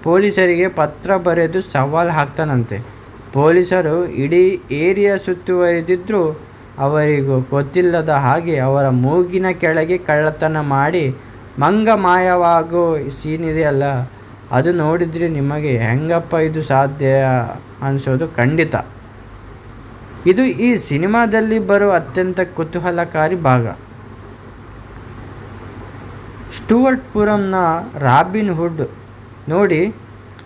ಪೊಲೀಸರಿಗೆ ಪತ್ರ ಬರೆದು ಸವಾಲು ಹಾಕ್ತಾನಂತೆ. ಪೊಲೀಸರು ಇಡೀ ಏರಿಯಾ ಸುತ್ತುವರಿದಿದ್ದರೂ ಅವರಿಗೂ ಗೊತ್ತಿಲ್ಲದ ಹಾಗೆ ಅವರ ಮೂಗಿನ ಕೆಳಗೆ ಕಳ್ಳತನ ಮಾಡಿ ಮಂಗ ಮಾಯವಾಗೋ ಸೀನ್ ಇದೆಯಲ್ಲ, ಅದು ನೋಡಿದರೆ ನಿಮಗೆ ಹೆಂಗಪ್ಪ ಇದು ಸಾಧ್ಯ ಅನಿಸೋದು ಖಂಡಿತ. ಇದು ಈ ಸಿನಿಮಾದಲ್ಲಿ ಬರೋ ಅತ್ಯಂತ ಕುತೂಹಲಕಾರಿ ಭಾಗ. ಸ್ಟುವರ್ಟ್ ಪುರಂನ ರಾಬಿನ್ ಹುಡ್ ನೋಡಿ,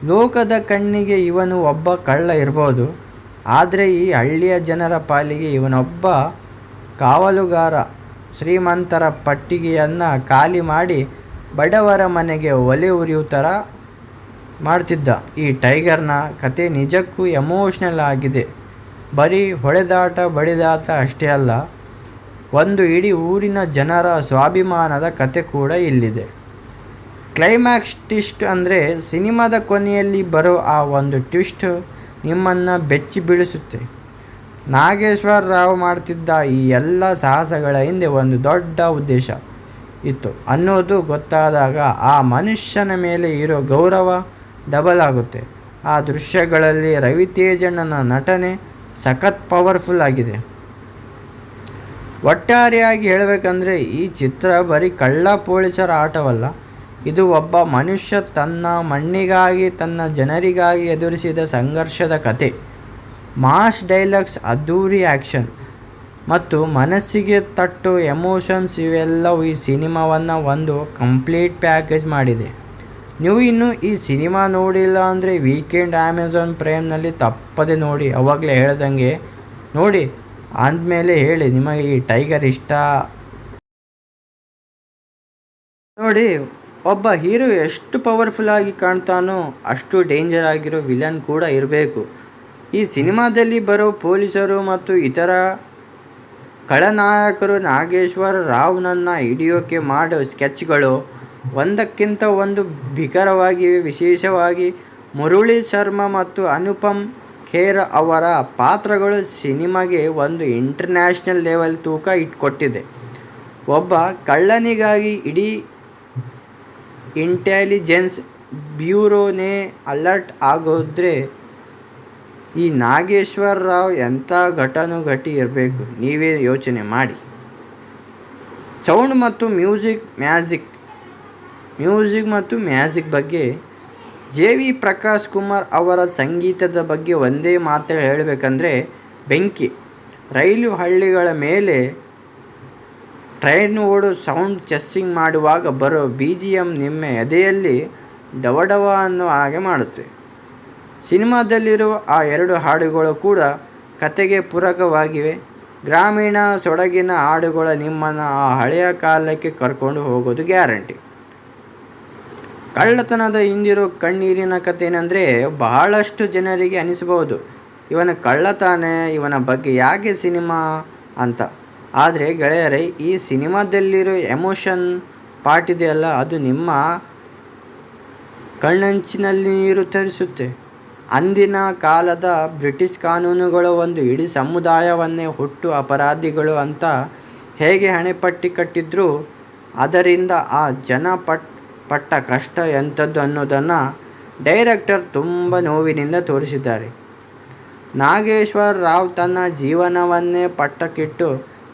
ಲೋಕದ ಕಣ್ಣಿಗೆ ಇವನು ಒಬ್ಬ ಕಳ್ಳ ಇರ್ಬೋದು, ಆದರೆ ಈ ಹಳ್ಳಿಯ ಜನರ ಪಾಲಿಗೆ ಇವನೊಬ್ಬ ಕಾವಲುಗಾರ. ಶ್ರೀಮಂತರ ಪಟ್ಟಿಗೆಯನ್ನು ಖಾಲಿ ಮಾಡಿ ಬಡವರ ಮನೆಗೆ ಒಲೆ ಉರಿಯೋ ಥರ ಮಾಡ್ತಿದ್ದ. ಈ ಟೈಗರ್ನ ಕತೆ ನಿಜಕ್ಕೂ ಎಮೋಷ್ನಲ್ ಆಗಿದೆ. ಬರೀ ಹೊಡೆದಾಟ ಬಡಿದಾಟ ಅಷ್ಟೇ ಅಲ್ಲ, ಒಂದು ಇಡೀ ಊರಿನ ಜನರ ಸ್ವಾಭಿಮಾನದ ಕತೆ ಕೂಡ ಇಲ್ಲಿದೆ. ಕ್ಲೈಮ್ಯಾಕ್ಸ್ ಟ್ವಿಸ್ಟ್ ಅಂದರೆ ಸಿನಿಮಾದ ಕೊನೆಯಲ್ಲಿ ಬರೋ ಆ ಒಂದು ಟ್ವಿಸ್ಟ್ ನಿಮ್ಮನ್ನು ಬೆಚ್ಚಿ ಬೀಳಿಸುತ್ತೆ. ನಾಗೇಶ್ವರ ರಾವ್ ಮಾಡ್ತಿದ್ದ ಈ ಎಲ್ಲ ಸಾಹಸಗಳ ಹಿಂದೆ ಒಂದು ದೊಡ್ಡ ಉದ್ದೇಶ ಇತ್ತು ಅನ್ನೋದು ಗೊತ್ತಾದಾಗ ಆ ಮನುಷ್ಯನ ಮೇಲೆ ಇರೋ ಗೌರವ ಡಬಲ್ ಆಗುತ್ತೆ. ಆ ದೃಶ್ಯಗಳಲ್ಲಿ ರವಿತೇಜಣ್ಣನ ನಟನೆ ಸಖತ್ ಪವರ್ಫುಲ್ ಆಗಿದೆ. ಒಟ್ಟಾರೆಯಾಗಿ ಹೇಳಬೇಕಂದ್ರೆ ಈ ಚಿತ್ರ ಬರೀ ಕಳ್ಳ ಪೊಲೀಸರ ಆಟವಲ್ಲ, ಇದು ಒಬ್ಬ ಮನುಷ್ಯ ತನ್ನ ಮಣ್ಣಿಗಾಗಿ ತನ್ನ ಜನರಿಗಾಗಿ ಎದುರಿಸಿದ ಸಂಘರ್ಷದ ಕತೆ. ಮಾಸ್ ಡೈಲಾಗ್ಸ್, ಅದ್ಧೂರಿ ಆ್ಯಕ್ಷನ್ ಮತ್ತು ಮನಸ್ಸಿಗೆ ತಟ್ಟೋ ಎಮೋಷನ್ಸ್ ಇವೆಲ್ಲವೂ ಈ ಸಿನಿಮಾವನ್ನು ಒಂದು ಕಂಪ್ಲೀಟ್ ಪ್ಯಾಕೇಜ್ ಮಾಡಿದೆ. ನೀವು ಇನ್ನೂ ಈ ಸಿನಿಮಾ ನೋಡಿಲ್ಲ ಅಂದರೆ ವೀಕೆಂಡ್ ಅಮೆಝಾನ್ ಪ್ರೈಮ್ನಲ್ಲಿ ತಪ್ಪದೆ ನೋಡಿ. ಅವಾಗಲೇ ಹೇಳ್ದಂಗೆ ನೋಡಿ, ಅಂದಮೇಲೆ ಹೇಳಿ ನಿಮಗೆ ಈ ಟೈಗರ್ ಇಷ್ಟ. ನೋಡಿ, ಒಬ್ಬ ಹೀರೋ ಎಷ್ಟು ಪವರ್ಫುಲ್ ಆಗಿ ಕಾಣ್ತಾನೋ ಅಷ್ಟು ಡೇಂಜರ್ ಆಗಿರೋ ವಿಲನ್ ಕೂಡ ಇರಬೇಕು. ಈ ಸಿನಿಮಾದಲ್ಲಿ ಬರೋ ಪೊಲೀಸರು ಮತ್ತು ಇತರ ಖಳನಾಯಕರು ನಾಗೇಶ್ವರ ರಾವ್ನನ್ನು ಹಿಡಿಯೋಕೆ ಮಾಡೋ ಸ್ಕೆಚ್ಗಳು ಒಂದಕ್ಕಿಂತ ಒಂದು ಭೀಕರವಾಗಿವೆ. ವಿಶೇಷವಾಗಿ ಮುರಳಿ ಶರ್ಮಾ ಮತ್ತು ಅನುಪಮ್ ಖೇರ್ ಅವರ ಪಾತ್ರಗಳು ಸಿನಿಮಾಗೆ ಒಂದು ಇಂಟರ್ನ್ಯಾಷನಲ್ ಲೆವೆಲ್ ತೂಕ ಇಟ್ಕೊಟ್ಟಿದೆ. ಒಬ್ಬ ಕಳ್ಳನಿಗಾಗಿ ಇಡೀ ಇಂಟೆಲಿಜೆನ್ಸ್ ಬ್ಯೂರೋನೇ ಅಲರ್ಟ್ ಆಗೋದ್ರೆ ಈ ನಾಗೇಶ್ವರ ರಾವ್ ಎಂಥ ಘಟಾನುಘಟಿ ಇರಬೇಕು, ನೀವೇ ಯೋಚನೆ ಮಾಡಿ. ಸೌಂಡ್ ಮತ್ತು ಮ್ಯೂಸಿಕ್ ಬಗ್ಗೆ ಜೆ.ವಿ. ಪ್ರಕಾಶ್ ಕುಮಾರ್ ಅವರ ಸಂಗೀತದ ಬಗ್ಗೆ ಒಂದೇ ಮಾತು ಹೇಳಬೇಕಂದ್ರೆ ಬೆಂಕಿ. ರೈಲು ಹಳಿಗಳ ಮೇಲೆ ಟ್ರೈನ್ ಓಡೋ ಸೌಂಡ್, ಚೆಸ್ಸಿಂಗ್ ಮಾಡುವಾಗ ಬರೋ BGM ನಿಮ್ಮ ಎದೆಯಲ್ಲಿ ಡವಡವ ಅನ್ನೋ ಹಾಗೆ ಮಾಡುತ್ತೆ. ಸಿನಿಮಾದಲ್ಲಿರುವ ಆ 2 ಹಾಡುಗಳು ಕೂಡ ಕತೆಗೆ ಪೂರಕವಾಗಿವೆ. ಗ್ರಾಮೀಣ ಸೊಗಡಿನ ಹಾಡುಗಳು ನಿಮ್ಮನ್ನು ಆ ಹಳೆಯ ಕಾಲಕ್ಕೆ ಕರ್ಕೊಂಡು ಹೋಗೋದು ಗ್ಯಾರಂಟಿ. ಕಳ್ಳತನದ ಹಿಂದಿರೋ ಕಣ್ಣೀರಿನ ಕತೆ ಏನಂದರೆ ಬಹಳಷ್ಟು ಜನರಿಗೆ ಅನಿಸಬಹುದು, ಇವನ ಕಳ್ಳತಾನೆ, ಇವನ ಬಗ್ಗೆ ಯಾಕೆ ಸಿನಿಮಾ ಅಂತ. ಆದರೆ ಗೆಳೆಯರೇ, ಈ ಸಿನಿಮಾದಲ್ಲಿರೋ ಎಮೋಷನ್ ಪಾರ್ಟ್ ಇದೆಯಲ್ಲ, ಅದು ನಿಮ್ಮ ಕಣ್ಣಂಚಿನಲ್ಲಿ ನೀರು ತರಿಸುತ್ತೆ. ಅಂದಿನ ಕಾಲದ ಬ್ರಿಟಿಷ್ ಕಾನೂನುಗಳು ಒಂದು ಇಡೀ ಸಮುದಾಯವನ್ನೇ ಹುಟ್ಟು ಅಪರಾಧಿಗಳು ಅಂತ ಹೇಗೆ ಹಣೆಪಟ್ಟಿ ಕಟ್ಟಿದ್ರು, ಅದರಿಂದ ಆ ಜನ ಪಟ್ಟ ಕಷ್ಟ ಎಂಥದ್ದು ಅನ್ನೋದನ್ನು ಡೈರೆಕ್ಟರ್ ತುಂಬ ನೋವಿನಿಂದ ತೋರಿಸಿದ್ದಾರೆ. ನಾಗೇಶ್ವರ ರಾವ್ ತನ್ನ ಜೀವನವನ್ನೇ ಪಟ್ಟಕ್ಕಿಟ್ಟು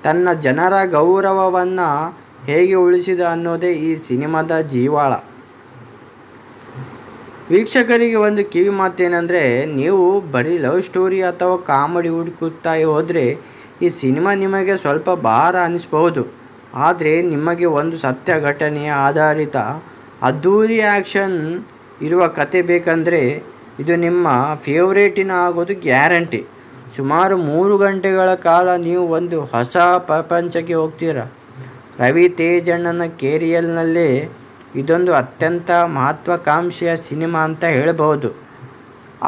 ತನ್ನ ಜನರ ಗೌರವವನ್ನು ಹೇಗೆ ಉಳಿಸಿದ ಅನ್ನೋದೇ ಈ ಸಿನಿಮಾದ ಜೀವಾಳ. ವೀಕ್ಷಕರಿಗೆ ಒಂದು ಕಿವಿ ಮಾತೇನೆಂದರೆ, ನೀವು ಬರೀ ಲವ್ ಸ್ಟೋರಿ ಅಥವಾ ಕಾಮಿಡಿ ಹುಡುಕುತ್ತಾ ಹೋದರೆ ಈ ಸಿನಿಮಾ ನಿಮಗೆ ಸ್ವಲ್ಪ ಭಾರ ಅನ್ನಿಸ್ಬಹುದು. ಆದರೆ ನಿಮಗೆ ಒಂದು ಸತ್ಯ ಘಟನೆಯ ಆಧಾರಿತ ಅದ್ಧೂರಿ ಆ್ಯಕ್ಷನ್ ಇರುವ ಕತೆ ಬೇಕಂದರೆ ಇದು ನಿಮ್ಮ ಫೇವ್ರೇಟಿನ ಆಗೋದು ಗ್ಯಾರಂಟಿ. ಸುಮಾರು 3 ಗಂಟೆಗಳ ಕಾಲ ನೀವು ಒಂದು ಹೊಸ ಪ್ರಪಂಚಕ್ಕೆ ಹೋಗ್ತೀರ. ರವಿ ತೇಜಣ್ಣನ ಕೆರಿಯರ್ನಲ್ಲೇ ಇದೊಂದು ಅತ್ಯಂತ ಮಹತ್ವಾಕಾಂಕ್ಷೆಯ ಸಿನಿಮಾ ಅಂತ ಹೇಳಬಹುದು.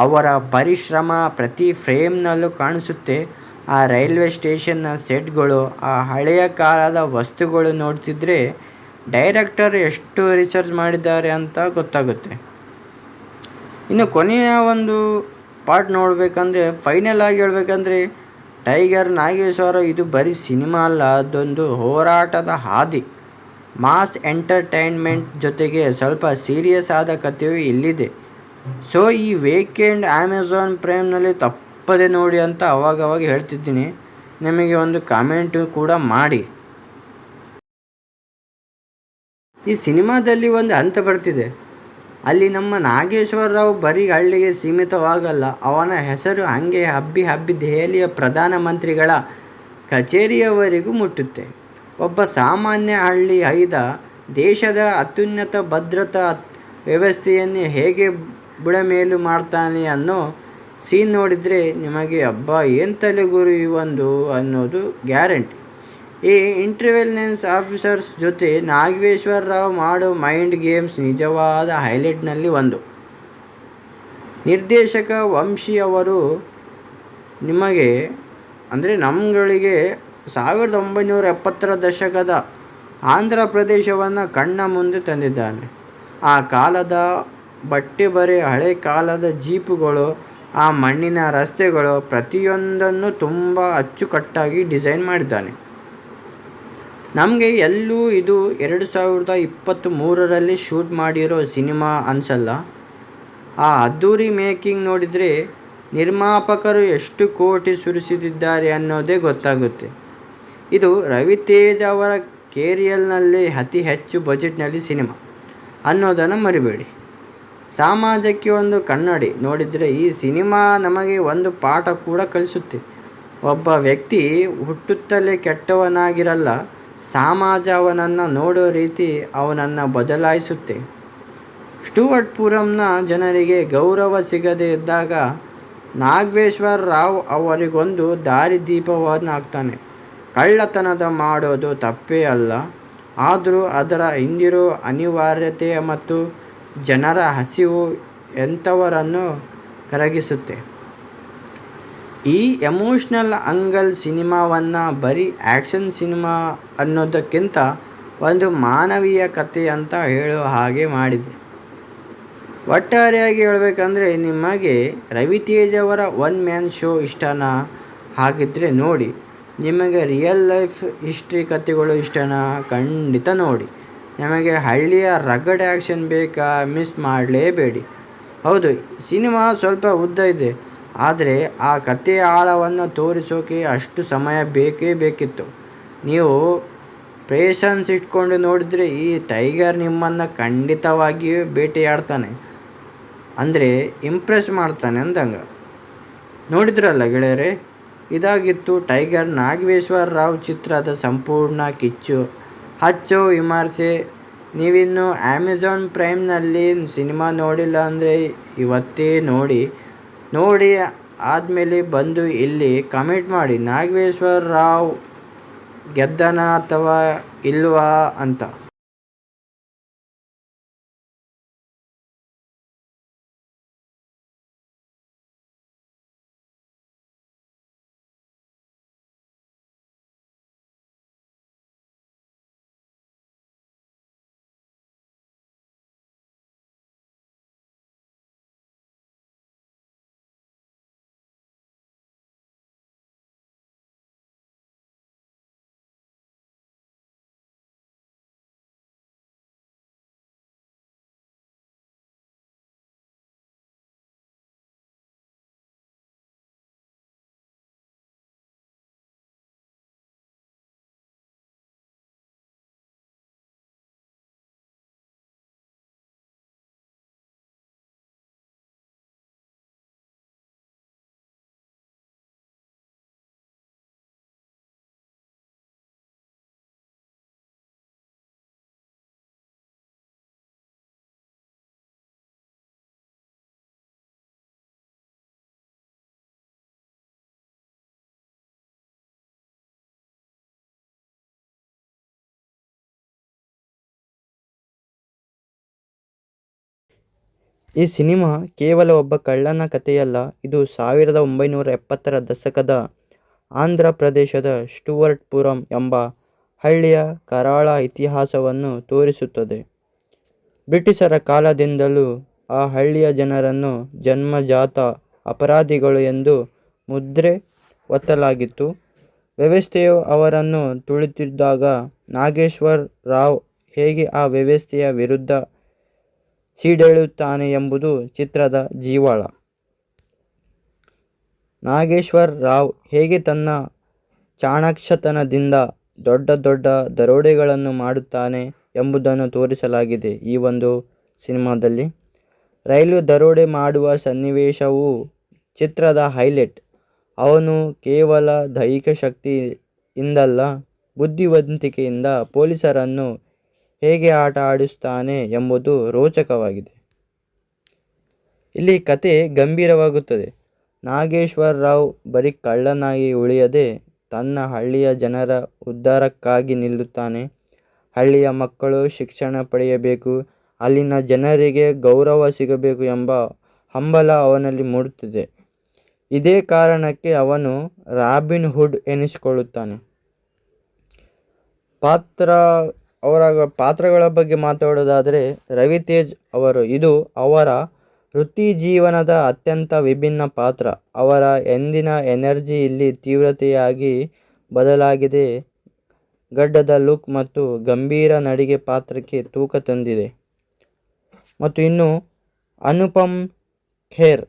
ಅವರ ಪರಿಶ್ರಮ ಪ್ರತಿ ಫ್ರೇಮ್ನಲ್ಲೂ ಕಾಣಿಸುತ್ತೆ. ಆ ರೈಲ್ವೆ ಸ್ಟೇಷನ್ನ ಸೆಟ್ಗಳು, ಆ ಹಳೆಯ ಕಾಲದ ವಸ್ತುಗಳು ನೋಡ್ತಿದ್ರೆ ಡೈರೆಕ್ಟರ್ ಎಷ್ಟು ರಿಸರ್ಚ್ ಮಾಡಿದ್ದಾರೆ ಅಂತ ಗೊತ್ತಾಗುತ್ತೆ. ಇನ್ನು ಕೊನೆಯ ಒಂದು ಪಾರ್ಟ್ ನೋಡಬೇಕಂದ್ರೆ, ಫೈನಲ್ ಆಗಿ ಹೇಳಬೇಕಂದ್ರೆ, ಟೈಗರ್ ನಾಗೇಶ್ವರ ಇದು ಬರೀ ಸಿನಿಮಾ ಅಲ್ಲ, ಅದೊಂದು ಹೋರಾಟದ ಹಾದಿ. ಮಾಸ್ ಎಂಟರ್ಟೈನ್ಮೆಂಟ್ ಜೊತೆಗೆ ಸ್ವಲ್ಪ ಸೀರಿಯಸ್ ಆದ ಕಥೆಯೂ ಇಲ್ಲಿದೆ. ಸೊ ಈ ವೀಕೆಂಡ್ ಅಮೆಝಾನ್ ಪ್ರೈಮ್ನಲ್ಲಿ ತಪ್ಪದೆ ನೋಡಿ ಅಂತ ಅವಾಗವಾಗ ಹೇಳ್ತಿದ್ದೀನಿ. ನಿಮಗೆ ಒಂದು ಕಾಮೆಂಟು ಕೂಡ ಮಾಡಿ. ಈ ಸಿನಿಮಾದಲ್ಲಿ ಒಂದು ಹಂತ ಬರ್ತಿದೆ, ಅಲ್ಲಿ ನಮ್ಮ ನಾಗೇಶ್ವರ ರಾವ್ ಬರೀ ಹಳ್ಳಿಗೆ ಸೀಮಿತವಾಗಲ್ಲ, ಅವನ ಹೆಸರು ಹಾಗೆ ಹಬ್ಬಿ ದೆಹಲಿಯ ಪ್ರಧಾನಮಂತ್ರಿಗಳ ಕಚೇರಿಯವರೆಗೂ ಮುಟ್ಟುತ್ತೆ. ಒಬ್ಬ ಸಾಮಾನ್ಯ ಹಳ್ಳಿ ಹೈದ ದೇಶದ ಅತ್ಯುನ್ನತ ಭದ್ರತಾ ವ್ಯವಸ್ಥೆಯನ್ನು ಹೇಗೆ ಬುಡಮೇಲು ಮಾಡ್ತಾನೆ ಅನ್ನೋ ಸೀನ್ ನೋಡಿದರೆ ನಿಮಗೆ ಅಬ್ಬಾ ಏನು ತಲೆಗುರು ಒಂದು ಅನ್ನೋದು ಗ್ಯಾರಂಟಿ. ಈ ಇಂಟೆಲಿಜೆನ್ಸ್ ಆಫೀಸರ್ಸ್ ಜೊತೆ ನಾಗೇಶ್ವರ ರಾವ್ ಮಾಡೋ ಮೈಂಡ್ ಗೇಮ್ಸ್ ನಿಜವಾದ ಹೈಲೈಟ್ನಲ್ಲಿ ಒಂದು. ನಿರ್ದೇಶಕ ವಂಶಿ ಅವರು ನಮಗೆ 1970ರ ದಶಕದ ಆಂಧ್ರ ಪ್ರದೇಶವನ್ನು ಕಣ್ಣ ಮುಂದೆ ತಂದಿದ್ದಾನೆ. ಆ ಕಾಲದ ಬಟ್ಟೆ ಬರೆ, ಹಳೆ ಕಾಲದ ಜೀಪುಗಳು, ಆ ಮಣ್ಣಿನ ರಸ್ತೆಗಳು, ಪ್ರತಿಯೊಂದನ್ನು ತುಂಬ ಅಚ್ಚುಕಟ್ಟಾಗಿ ಡಿಸೈನ್ ಮಾಡಿದ್ದಾನೆ. ನಮಗೆ ಎಲ್ಲೂ ಇದು 2023ರಲ್ಲಿ ಶೂಟ್ ಮಾಡಿರೋ ಸಿನಿಮಾ ಅನಿಸಲ್ಲ. ಆ ಅದ್ಧೂರಿ ಮೇಕಿಂಗ್ ನೋಡಿದರೆ ನಿರ್ಮಾಪಕರು ಎಷ್ಟು ಕೋಟಿ ಸುರಿಸಿದ್ದಾರೆ ಅನ್ನೋದೇ ಗೊತ್ತಾಗುತ್ತೆ. ಇದು ರವಿ ತೇಜ್ ಅವರ ಕೆರಿಯರ್ನಲ್ಲೇ ಅತಿ ಹೆಚ್ಚು ಬಜೆಟ್ನಲ್ಲಿ ಸಿನಿಮಾ ಅನ್ನೋದನ್ನು ಮರಿಬೇಡಿ. ಸಮಾಜಕ್ಕೆ ಒಂದು ಕನ್ನಡಿ ನೋಡಿದರೆ ಈ ಸಿನಿಮಾ ನಮಗೆ ಒಂದು ಪಾಠ ಕೂಡ ಕಲಿಸುತ್ತೆ. ಒಬ್ಬ ವ್ಯಕ್ತಿ ಹುಟ್ಟುತ್ತಲೇ ಕೆಟ್ಟವನಾಗಿರಲ್ಲ, ಸಮಾಜ ಅವನನ್ನು ನೋಡೋ ರೀತಿ ಅವನನ್ನು ಬದಲಾಯಿಸುತ್ತೆ. ಸ್ಟುವರ್ಟ್ ಪುರಂನ ಜನರಿಗೆ ಗೌರವ ಸಿಗದೇ ಇದ್ದಾಗ ನಾಗೇಶ್ವರ ರಾವ್ ಅವರಿಗೊಂದು ದಾರಿದೀಪವನ್ನಾಗ್ತಾನೆ. ಕಳ್ಳತನದ ಮಾಡೋದು ತಪ್ಪೇ ಅಲ್ಲ, ಆದರೂ ಅದರ ಹಿಂದಿರೋ ಅನಿವಾರ್ಯತೆ ಮತ್ತು ಜನರ ಹಸಿವು ಎಂಥವರನ್ನು ಕರಗಿಸುತ್ತೆ. ಈ ಎಮೋಷ್ನಲ್ ಆಂಗಲ್ ಸಿನಿಮಾವನ್ನು ಬರೀ ಆ್ಯಕ್ಷನ್ ಸಿನಿಮಾ ಅನ್ನೋದಕ್ಕಿಂತ ಒಂದು ಮಾನವೀಯ ಕಥೆ ಅಂತ ಹೇಳೋ ಹಾಗೆ ಮಾಡಿದೆ. ಒಟ್ಟಾರೆಯಾಗಿ ಹೇಳಬೇಕಂದ್ರೆ, ನಿಮಗೆ ರವಿ ತೇಜ್ ಅವರ ಒನ್ ಮ್ಯಾನ್ ಶೋ ಇಷ್ಟನಾ? ಹಾಗಿದ್ದರೆ ನೋಡಿ. ನಿಮಗೆ ರಿಯಲ್ ಲೈಫ್ ಹಿಸ್ಟ್ರಿ ಕಥೆಗಳು ಇಷ್ಟನಾ? ಖಂಡಿತ ನೋಡಿ. ನಿಮಗೆ ಹಳ್ಳಿಯ ರಗಡ್ ಆ್ಯಕ್ಷನ್ ಬೇಕಾ? ಮಿಸ್ ಮಾಡಲೇಬೇಡಿ. ಹೌದು, ಸಿನಿಮಾ ಸ್ವಲ್ಪ ಉದ್ದ ಇದೆ, ಆದರೆ ಆ ಕಥೆಯ ಆಳವನ್ನು ತೋರಿಸೋಕೆ ಅಷ್ಟು ಸಮಯ ಬೇಕಿತ್ತು. ನೀವು ಪೇಷನ್ಸ್ ಇಟ್ಕೊಂಡು ನೋಡಿದರೆ ಈ ಟೈಗರ್ ನಿಮ್ಮನ್ನು ಖಂಡಿತವಾಗಿಯೂ ಬೇಟೆಯಾಡ್ತಾನೆ, ಅಂದರೆ ಇಂಪ್ರೆಸ್ ಮಾಡ್ತಾನೆ ಅಂದಂಗೆ. ನೋಡಿದ್ರಲ್ಲ ಗೆಳೆಯರೆ, ಇದಾಗಿತ್ತು ಟೈಗರ್ ನಾಗೇಶ್ವರ ರಾವ್ ಚಿತ್ರದ ಸಂಪೂರ್ಣ ಕಿಚ್ಚು ಹಚ್ಚೋ ವಿಮರ್ಶೆ. ನೀವಿನ್ನೂ ಅಮೆಝಾನ್ ಪ್ರೈಮ್ನಲ್ಲಿ ಸಿನಿಮಾ ನೋಡಿಲ್ಲ ಅಂದರೆ ಇವತ್ತೇ ನೋಡಿ ಆದಮೇಲೆ ಬಂದು ಇಲ್ಲಿ ಕಮೆಂಟ್ ಮಾಡಿ, ನಾಗೇಶ್ವರ ರಾವ್ ಗೆದ್ದನಾ ಅಥವಾ ಇಲ್ವಾ ಅಂತ. ಈ ಸಿನಿಮಾ ಕೇವಲ ಒಬ್ಬ ಕಳ್ಳನ ಕಥೆಯಲ್ಲ, ಇದು 1970ರ ದಶಕದ ಆಂಧ್ರ ಪ್ರದೇಶದ ಸ್ಟುವರ್ಟ್ಪುರಂ ಎಂಬ ಹಳ್ಳಿಯ ಕರಾಳ ಇತಿಹಾಸವನ್ನು ತೋರಿಸುತ್ತದೆ. ಬ್ರಿಟಿಷರ ಕಾಲದಿಂದಲೂ ಆ ಹಳ್ಳಿಯ ಜನರನ್ನು ಜನ್ಮಜಾತ ಅಪರಾಧಿಗಳು ಎಂದು ಮುದ್ರೆ ಒತ್ತಲಾಗಿತ್ತು. ವ್ಯವಸ್ಥೆಯು ಅವರನ್ನು ತುಳಿದಿದ್ದಾಗ ನಾಗೇಶ್ವರ್ ರಾವ್ ಹೇಗೆ ಆ ವ್ಯವಸ್ಥೆಯ ವಿರುದ್ಧ ಸಿಡಿದೇಳುತ್ತಾನೆ ಎಂಬುದು ಚಿತ್ರದ ಜೀವಾಳ. ನಾಗೇಶ್ವರ್ ರಾವ್ ಹೇಗೆ ತನ್ನ ಚಾಣಾಕ್ಷತನದಿಂದ ದೊಡ್ಡ ದೊಡ್ಡ ದರೋಡೆಗಳನ್ನು ಮಾಡುತ್ತಾನೆ ಎಂಬುದನ್ನು ತೋರಿಸಲಾಗಿದೆ ಈ ಒಂದು ಸಿನಿಮಾದಲ್ಲಿ. ರೈಲು ದರೋಡೆ ಮಾಡುವ ಸನ್ನಿವೇಶವು ಚಿತ್ರದ ಹೈಲೈಟ್. ಅವನು ಕೇವಲ ದೈಹಿಕ ಶಕ್ತಿಯಿಂದಲ್ಲ, ಬುದ್ಧಿವಂತಿಕೆಯಿಂದ ಪೊಲೀಸರನ್ನು ಹೇಗೆ ಆಟ ಆಡಿಸುತ್ತಾನೆ ಎಂಬುದು ರೋಚಕವಾಗಿದೆ. ಇಲ್ಲಿ ಕತೆ ಗಂಭೀರವಾಗುತ್ತದೆ. ನಾಗೇಶ್ವರ್ ರಾವ್ ಬರೀ ಕಳ್ಳನಾಗಿ ಉಳಿಯದೆ ತನ್ನ ಹಳ್ಳಿಯ ಜನರ ಉದ್ಧಾರಕ್ಕಾಗಿ ನಿಲ್ಲುತ್ತಾನೆ. ಹಳ್ಳಿಯ ಮಕ್ಕಳು ಶಿಕ್ಷಣ ಪಡೆಯಬೇಕು, ಅಲ್ಲಿನ ಜನರಿಗೆ ಗೌರವ ಸಿಗಬೇಕು ಎಂಬ ಹಂಬಲ ಅವನಲ್ಲಿ ಮೂಡುತ್ತದೆ. ಇದೇ ಕಾರಣಕ್ಕೆ ಅವನು ರಾಬಿನ್ ಹುಡ್ ಎನಿಸಿಕೊಳ್ಳುತ್ತಾನೆ. ಪಾತ್ರಗಳ ಬಗ್ಗೆ ಮಾತಾಡೋದಾದರೆ ರವಿತೇಜ್ ಅವರು, ಇದು ಅವರ ವೃತ್ತಿಜೀವನದ ಅತ್ಯಂತ ವಿಭಿನ್ನ ಪಾತ್ರ. ಅವರ ಎಂದಿನ ಎನರ್ಜಿ ಇಲ್ಲಿ ತೀವ್ರತೆಯಾಗಿ ಬದಲಾಗಿದೆ. ಗಡ್ಡದ ಲುಕ್ ಮತ್ತು ಗಂಭೀರ ನಡಿಗೆ ಪಾತ್ರಕ್ಕೆ ತೂಕ ತಂದಿದೆ. ಮತ್ತು ಇನ್ನು ಅನುಪಮ್ ಖೇರ್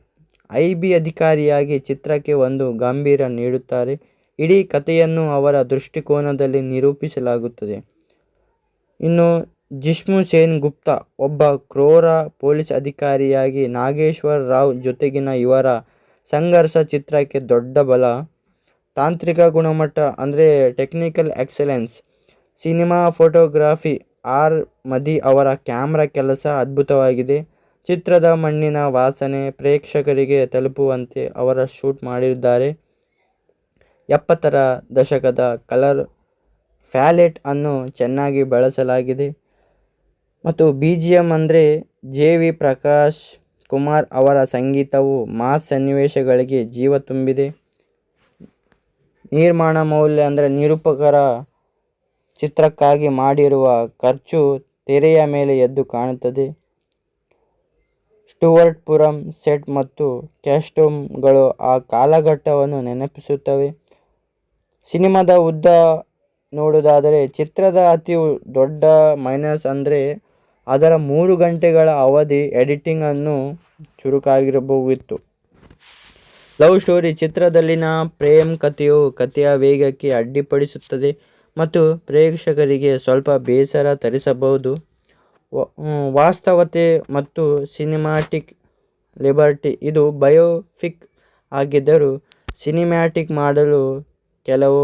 ಐಬಿ ಅಧಿಕಾರಿಯಾಗಿ ಚಿತ್ರಕ್ಕೆ ಒಂದು ಗಾಂಭೀರ್ಯ ನೀಡುತ್ತಾರೆ. ಇಡೀ ಕಥೆಯನ್ನು ಅವರ ದೃಷ್ಟಿಕೋನದಲ್ಲಿ ನಿರೂಪಿಸಲಾಗುತ್ತದೆ. ಇನ್ನು ಜಿಷ್ಣು ಸೇನ್ ಗುಪ್ತಾ ಒಬ್ಬ ಕ್ರೂರ ಪೊಲೀಸ್ ಅಧಿಕಾರಿಯಾಗಿ ನಾಗೇಶ್ವರ್ ರಾವ್ ಜೊತೆಗಿನ ಇವರ ಸಂಘರ್ಷ ಚಿತ್ರಕ್ಕೆ ದೊಡ್ಡ ಬಲ. ತಾಂತ್ರಿಕ ಗುಣಮಟ್ಟ ಅಂದರೆ technical excellence, cinema photography, R Madhi ಅವರ ಕ್ಯಾಮ್ರಾ ಕೆಲಸ ಅದ್ಭುತವಾಗಿದೆ. ಚಿತ್ರದ ಮಣ್ಣಿನ ವಾಸನೆ ಪ್ರೇಕ್ಷಕರಿಗೆ ತಲುಪುವಂತೆ ಅವರು ಶೂಟ್ ಮಾಡಿದ್ದಾರೆ. 70ರ ದಶಕದ ಕಲರ್ ಪ್ಯಾಲೆಟ್ ಅನ್ನು ಚೆನ್ನಾಗಿ ಬಳಸಲಾಗಿದೆ. ಮತ್ತು BGM ಅಂದರೆ ಜೆ.ವಿ. ಪ್ರಕಾಶ್ ಕುಮಾರ್ ಅವರ ಸಂಗೀತವು ಮಾಸ್ ಸನ್ನಿವೇಶಗಳಿಗೆ ಜೀವ ತುಂಬಿದೆ. ನಿರ್ಮಾಣ ಮೌಲ್ಯ ಅಂದರೆ ನಿರೂಪಕರ ಚಿತ್ರಕ್ಕಾಗಿ ಮಾಡಿರುವ ಖರ್ಚು ತೆರೆಯ ಮೇಲೆ ಎದ್ದು ಕಾಣುತ್ತದೆ. ಸ್ಟುವರ್ಟ್ಪುರಂ ಸೆಟ್ ಮತ್ತು ಕಾಸ್ಟ್ಯೂಮ್ಗಳು ಆ ಕಾಲಘಟ್ಟವನ್ನು ನೆನಪಿಸುತ್ತವೆ. ಸಿನಿಮಾದ ಉದ್ದ ನೋಡುವುದಾದರೆ ಚಿತ್ರದ ಅತಿ ದೊಡ್ಡ ಮೈನಸ್ ಅಂದರೆ ಅದರ 3 ಗಂಟೆಗಳ ಅವಧಿ. ಎಡಿಟಿಂಗ್ ಅನ್ನು ಚುರುಕಾಗಿರಬಹುದಿತ್ತು. ಲವ್ ಸ್ಟೋರಿ ಚಿತ್ರದಲ್ಲಿನ ಪ್ರೇಮ್ ಕಥೆಯು ಕಥೆಯ ವೇಗಕ್ಕೆ ಅಡ್ಡಿಪಡಿಸುತ್ತದೆ ಮತ್ತು ಪ್ರೇಕ್ಷಕರಿಗೆ ಸ್ವಲ್ಪ ಬೇಸರ ತರಿಸಬಹುದು. ವಾಸ್ತವತೆ ಮತ್ತು ಸಿನಿಮ್ಯಾಟಿಕ್ ಲಿಬರ್ಟಿ, ಇದು ಬಯೋಪಿಕ್ ಆಗಿದ್ದರೂ ಸಿನಿಮ್ಯಾಟಿಕ್ ಮಾಡಲು ಕೆಲವು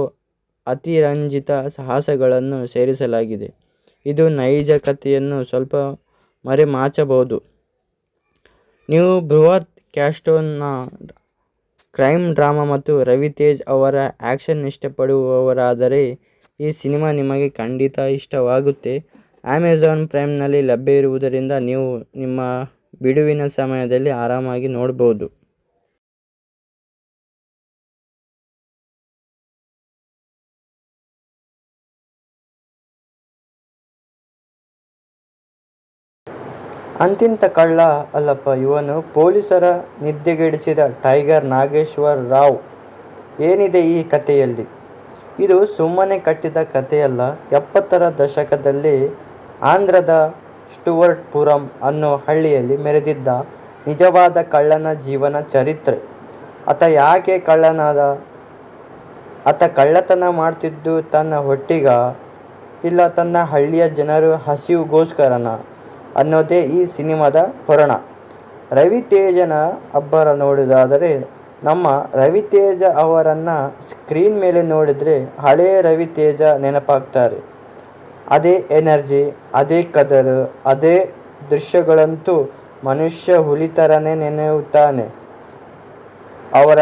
ಅತಿರಂಜಿತ ಸಾಹಸಗಳನ್ನು ಸೇರಿಸಲಾಗಿದೆ. ಇದು ನೈಜ ಕಥೆಯನ್ನು ಸ್ವಲ್ಪ ಮರೆಮಾಚಬಹುದು. ನೀವು ಬೃಹತ್ ಕ್ಯಾಸ್ಟ್ನ ಕ್ರೈಮ್ ಡ್ರಾಮಾ ಮತ್ತು ರವಿತೇಜ್ ಅವರ ಆ್ಯಕ್ಷನ್ ಇಷ್ಟಪಡುವವರಾದರೆ ಈ ಸಿನಿಮಾ ನಿಮಗೆ ಖಂಡಿತ ಇಷ್ಟವಾಗುತ್ತೆ. ಅಮೆಜಾನ್ ಪ್ರೈಮ್ನಲ್ಲಿ ಲಭ್ಯ ಇರುವುದರಿಂದ ನೀವು ನಿಮ್ಮ ಬಿಡುವಿನ ಸಮಯದಲ್ಲಿ ಆರಾಮಾಗಿ ನೋಡಬಹುದು. ಅಂತಿಂತ ಕಳ್ಳ ಅಲ್ಲಪ್ಪ ಇವನು, ಪೊಲೀಸರ ನಿದ್ದೆಗೆಡಿಸಿದ ಟೈಗರ್ ನಾಗೇಶ್ವರ್ ರಾವ್. ಏನಿದೆ ಈ ಕಥೆಯಲ್ಲಿ? ಇದು ಸುಮ್ಮನೆ ಕಟ್ಟಿದ ಕಥೆಯಲ್ಲ. 70ರ ದಶಕದಲ್ಲಿ ಆಂಧ್ರದ ಸ್ಟುವರ್ಟ್ಪುರಂ ಅನ್ನೋ ಹಳ್ಳಿಯಲ್ಲಿ ಮೆರೆದಿದ್ದ ನಿಜವಾದ ಕಳ್ಳನ ಜೀವನ ಚರಿತ್ರೆ. ಆತ ಯಾಕೆ ಕಳ್ಳನಾದ? ಆತ ಕಳ್ಳತನ ಮಾಡ್ತಿದ್ದು ತನ್ನ ಹೊಟ್ಟಿಗ, ಇಲ್ಲ ತನ್ನ ಹಳ್ಳಿಯ ಜನರ ಹಸಿವಿಗೋಸ್ಕರನ ಅನ್ನೋದೇ ಈ ಸಿನಿಮಾದ ಹೊರಣ. ರವಿತೇಜನ ಅಬ್ಬರ ನೋಡುವುದಾದರೆ, ನಮ್ಮ ರವಿತೇಜ ಅವರನ್ನು ಸ್ಕ್ರೀನ್ ಮೇಲೆ ನೋಡಿದರೆ ಹಳೇ ರವಿತೇಜ ನೆನಪಾಗ್ತಾರೆ. ಅದೇ ಎನರ್ಜಿ, ಅದೇ ಕದರ್, ಅದೇ ದೃಶ್ಯಗಳಂತೂ ಮನುಷ್ಯ ಹುಲಿ ಥರನೇ ನೆನೆಯುತ್ತಾನೆ. ಅವರ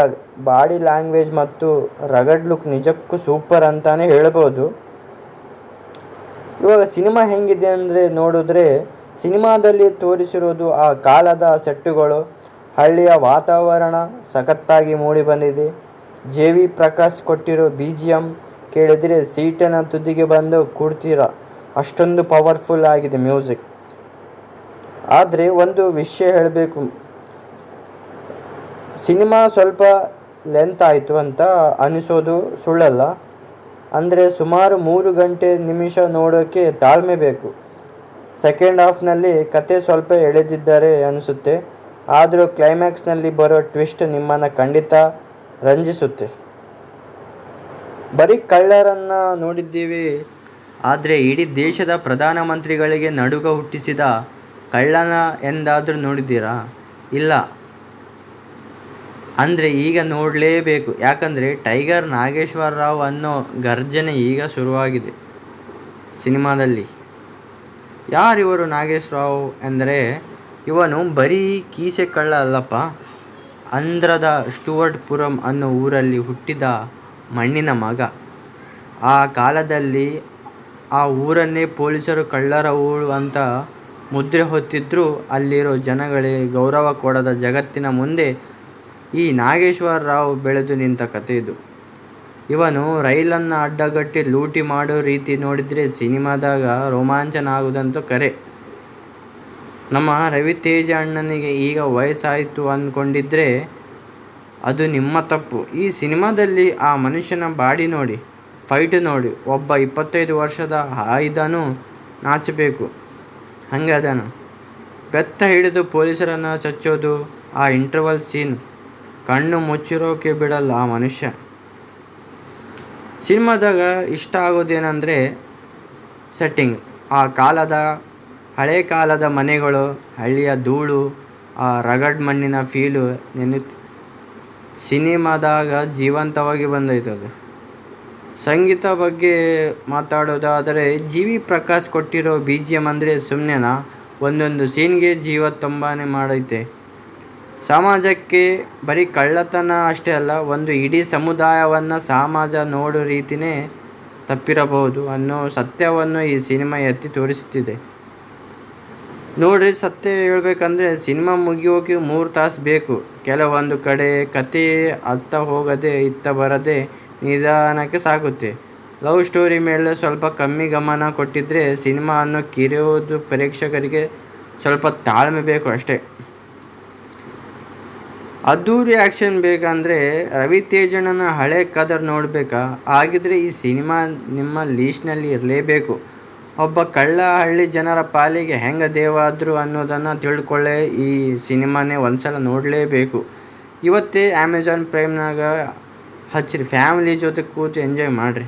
ಬಾಡಿ ಲ್ಯಾಂಗ್ವೇಜ್ ಮತ್ತು ರಗಡ್ ಲುಕ್ ನಿಜಕ್ಕೂ ಸೂಪರ್ ಅಂತಾನೆ ಹೇಳ್ಬೋದು. ಇವಾಗ ಸಿನಿಮಾ ಹೆಂಗಿದೆ ಅಂದರೆ ನೋಡಿದ್ರೆ ಸಿನಿಮಾದಲ್ಲಿ ತೋರಿಸಿರೋದು ಆ ಕಾಲದ ಸೆಟ್ಟುಗಳು, ಹಳ್ಳಿಯ ವಾತಾವರಣ ಸಖತ್ತಾಗಿ ಮೂಡಿಬಂದಿದೆ. ಜೆ.ವಿ. ಪ್ರಕಾಶ್ ಕೊಟ್ಟಿರೋ BGM ಕೇಳಿದರೆ ಸೀಟಿನ ತುದಿಗೆ ಬಂದು ಕೂಡ್ತೀರಾ, ಅಷ್ಟೊಂದು ಪವರ್ಫುಲ್ ಆಗಿದೆ ಮ್ಯೂಸಿಕ್. ಆದರೆ ಒಂದು ವಿಷಯ ಹೇಳಬೇಕು, ಸಿನಿಮಾ ಸ್ವಲ್ಪ ಲೆಂತ್ ಆಯಿತು ಅಂತ ಅನಿಸೋದು ಸುಳ್ಳಲ್ಲ. ಅಂದರೆ ಸುಮಾರು 3 ಗಂಟೆ ನಿಮಿಷ ನೋಡೋಕ್ಕೆ ತಾಳ್ಮೆ ಬೇಕು. ಸೆಕೆಂಡ್ ಹಾಫ್ನಲ್ಲಿ ಕತೆ ಸ್ವಲ್ಪ ಎಳೆದಿದ್ದಾರೆ ಅನಿಸುತ್ತೆ. ಆದರೂ ಕ್ಲೈಮ್ಯಾಕ್ಸ್ನಲ್ಲಿ ಬರೋ ಟ್ವಿಸ್ಟ್ ನಿಮ್ಮನ್ನು ಖಂಡಿತ ರಂಜಿಸುತ್ತೆ. ಬರೀ ಕಳ್ಳರನ್ನು ನೋಡಿದ್ದೀವಿ, ಆದರೆ ಇಡೀ ದೇಶದ ಪ್ರಧಾನಮಂತ್ರಿಗಳಿಗೆ ನಡುಕ ಹುಟ್ಟಿಸಿದ ಕಳ್ಳನ ಎಂದಾದರೂ ನೋಡಿದ್ದೀರಾ? ಇಲ್ಲ. ಅಂದರೆ ಈಗ ನೋಡಲೇಬೇಕು. ಯಾಕಂದರೆ ಟೈಗರ್ ನಾಗೇಶ್ವರ ರಾವ್ ಅನ್ನೋ ಗರ್ಜನೆ ಈಗ ಶುರುವಾಗಿದೆ ಸಿನಿಮಾದಲ್ಲಿ. ಯಾರಿವರು ನಾಗೇಶ್ ರಾವ್ ಎಂದರೆ, ಇವನು ಬರೀ ಕೀಸೆ ಕಳ್ಳ ಅಲ್ಲಪ್ಪ. ಆಂಧ್ರದ ಸ್ಟುವರ್ಟ್ಪುರಂ ಅನ್ನೋ ಊರಲ್ಲಿ ಹುಟ್ಟಿದ ಮಣ್ಣಿನ ಮಗ. ಆ ಕಾಲದಲ್ಲಿ ಆ ಊರನ್ನೇ ಪೊಲೀಸರು ಕಳ್ಳರ ಊರು ಅಂತ ಮುದ್ರೆ ಹೊತ್ತಿದ್ರೂ ಅಲ್ಲಿರೋ ಜನಗಳಿಗೆ ಗೌರವ ಕೊಡದ ಜಗತ್ತಿನ ಮುಂದೆ ಈ ನಾಗೇಶ್ವರ ರಾವ್ ಬೆಳೆದು ನಿಂತ ಕತೆ ಇದು. ಇವನು ರೈಲನ್ನು ಅಡ್ಡಗಟ್ಟಿ ಲೂಟಿ ಮಾಡೋ ರೀತಿ ನೋಡಿದರೆ ಸಿನಿಮಾದಾಗ ರೋಮಾಂಚನ ಆಗೋದಂತೂ ಕರೆ. ನಮ್ಮ ರವಿತೇಜ ಅಣ್ಣನಿಗೆ ಈಗ ವಯಸ್ಸಾಯಿತು ಅಂದ್ಕೊಂಡಿದ್ರೆ ಅದು ನಿಮ್ಮ ತಪ್ಪು. ಈ ಸಿನಿಮಾದಲ್ಲಿ ಆ ಮನುಷ್ಯನ ಬಾಡಿ ನೋಡಿ, ಫೈಟ್ ನೋಡಿ, ಒಬ್ಬ 25 ವರ್ಷದ ಆಯುಧನೂ ನಾಚಬೇಕು ಹಂಗೆ ಅದನು. ಬೆತ್ತ ಹಿಡಿದು ಪೊಲೀಸರನ್ನು ಚಚ್ಚೋದು, ಆ ಇಂಟರ್ವಲ್ ಸೀನ್ ಕಣ್ಣು ಮುಚ್ಚಿರೋಕೆ ಬಿಡಲ್ಲ ಆ ಮನುಷ್ಯ. ಸಿನಿಮಾದಾಗ ಇಷ್ಟ ಆಗೋದೇನೆಂದರೆ ಸೆಟ್ಟಿಂಗ್, ಆ ಕಾಲದ ಹಳೆ ಕಾಲದ ಮನೆಗಳು, ಹಳ್ಳಿಯ ಧೂಳು, ಆ ರಗಡ್ ಮಣ್ಣಿನ ಫೀಲು ಸಿನಿಮಾದಾಗ ಜೀವಂತವಾಗಿ ಬಂದೈತದು. ಸಂಗೀತ ಬಗ್ಗೆ ಮಾತಾಡೋದಾದರೆ ಜಿ.ವಿ. ಪ್ರಕಾಶ್ ಕೊಟ್ಟಿರೋ BGM ಅಂದರೆ ಸುಮ್ಮನೆನಾ? ಒಂದೊಂದು ಸೀನ್ಗೆ ಜೀವ ತುಂಬಾನೇ ಮಾಡೈತೆ. ಸಮಾಜಕ್ಕೆ ಬರೀ ಕಳ್ಳತನ ಅಷ್ಟೇ ಅಲ್ಲ, ಒಂದು ಇಡೀ ಸಮುದಾಯವನ್ನು ಸಮಾಜ ನೋಡೋ ರೀತಿನೇ ತಪ್ಪಿರಬಹುದು ಅನ್ನೋ ಸತ್ಯವನ್ನು ಈ ಸಿನಿಮಾ ಎತ್ತಿ ತೋರಿಸುತ್ತಿದೆ. ನೋಡ್ರಿ, ಸತ್ಯ ಹೇಳ್ಬೇಕಂದ್ರೆ ಸಿನಿಮಾ ಮುಗಿಯೋಕೆ 3 ತಾಸು ಬೇಕು. ಕೆಲವೊಂದು ಕಡೆ ಕತೆ ಅತ್ತ ಹೋಗದೆ ಇತ್ತ ಬರದೆ ನಿಧಾನಕ್ಕೆ ಸಾಗುತ್ತೆ. ಲವ್ ಸ್ಟೋರಿ ಮೇಲೆ ಸ್ವಲ್ಪ ಕಮ್ಮಿ ಗಮನ ಕೊಟ್ಟಿದ್ರೆ ಸಿನಿಮಾ ಅನ್ನೋ ಕಿರಿಯೋದು ಪ್ರೇಕ್ಷಕರಿಗೆ ಸ್ವಲ್ಪ ತಾಳ್ಮೆ ಬೇಕು ಅಷ್ಟೇ. ಅದ್ದೂರಿ ಆ್ಯಕ್ಷನ್ ಬೇಕಂದರೆ ರವಿತೇಜಣ್ಣನ ಹಳೆ ಕದರ್ ನೋಡಬೇಕಾ? ಹಾಗಿದ್ರೆ ಈ ಸಿನಿಮಾ ನಿಮ್ಮ ಲೀಸ್ಟ್ನಲ್ಲಿ ಇರಲೇಬೇಕು. ಒಬ್ಬ ಕಳ್ಳ ಹಳ್ಳಿ ಜನರ ಪಾಲಿಗೆ ಹೆಂಗೆ ದೇವಾದ್ರು ಅನ್ನೋದನ್ನು ತಿಳ್ಕೊಳ್ಳೆ ಈ ಸಿನಿಮಾನೇ ಒಂದ್ಸಲ ನೋಡಲೇಬೇಕು. ಇವತ್ತೇ ಅಮೆಜಾನ್ ಪ್ರೈಮ್ನಾಗ ಹಚ್ಚಿರಿ, ಫ್ಯಾಮಿಲಿ ಜೊತೆ ಕೂತು ಎಂಜಾಯ್ ಮಾಡಿರಿ.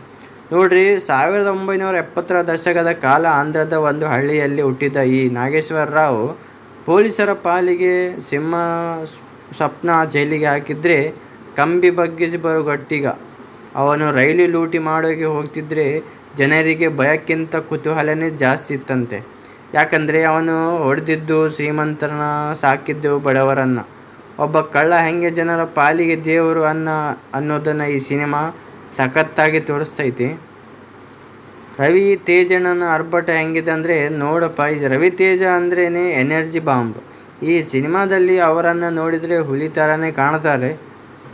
ನೋಡ್ರಿ, 1970ರ ದಶಕದ ಕಾಲ ಆಂಧ್ರದ ಒಂದು ಹಳ್ಳಿಯಲ್ಲಿ ಹುಟ್ಟಿದ ಈ ನಾಗೇಶ್ವರ ರಾವ್ ಪೊಲೀಸರ ಪಾಲಿಗೆ ಸಿಂಹ ಸ್ವಪ್ನ ಜೈಲಿಗೆ ಹಾಕಿದ್ರೆ ಕಂಬಿ ಬಗ್ಗಿಸಿ ಬರೋ ಗಟ್ಟಿಗ. ಅವನು ರೈಲು ಲೂಟಿ ಮಾಡೋಕೆ ಹೋಗ್ತಿದ್ರೆ ಜನರಿಗೆ ಭಯಕ್ಕಿಂತ ಕುತೂಹಲನೇ ಜಾಸ್ತಿ ಇತ್ತಂತೆ. ಯಾಕಂದರೆ ಅವನು ಹೊಡೆದಿದ್ದು ಶ್ರೀಮಂತರನ್ನ, ಸಾಕಿದ್ದು ಬಡವರನ್ನು. ಒಬ್ಬ ಕಳ್ಳ ಹೆಂಗೆ ಜನರ ಪಾಲಿಗೆ ದೇವರು ಅನ್ನೋದನ್ನು ಈ ಸಿನಿಮಾ ಸಖತ್ತಾಗಿ ತೋರಿಸ್ತೈತಿ. ರವಿ ತೇಜಣ್ಣನ ಆರ್ಭಟ ಹೆಂಗಿದೆ ಅಂದರೆ ನೋಡಪ್ಪ, ಈ ರವಿತೇಜ ಅಂದ್ರೇ ಎನರ್ಜಿ ಬಾಂಬ್. ಈ ಸಿನಿಮಾದಲ್ಲಿ ಅವರನ್ನು ನೋಡಿದರೆ ಹುಲಿ ಥರನೇ ಕಾಣ್ತಾರೆ.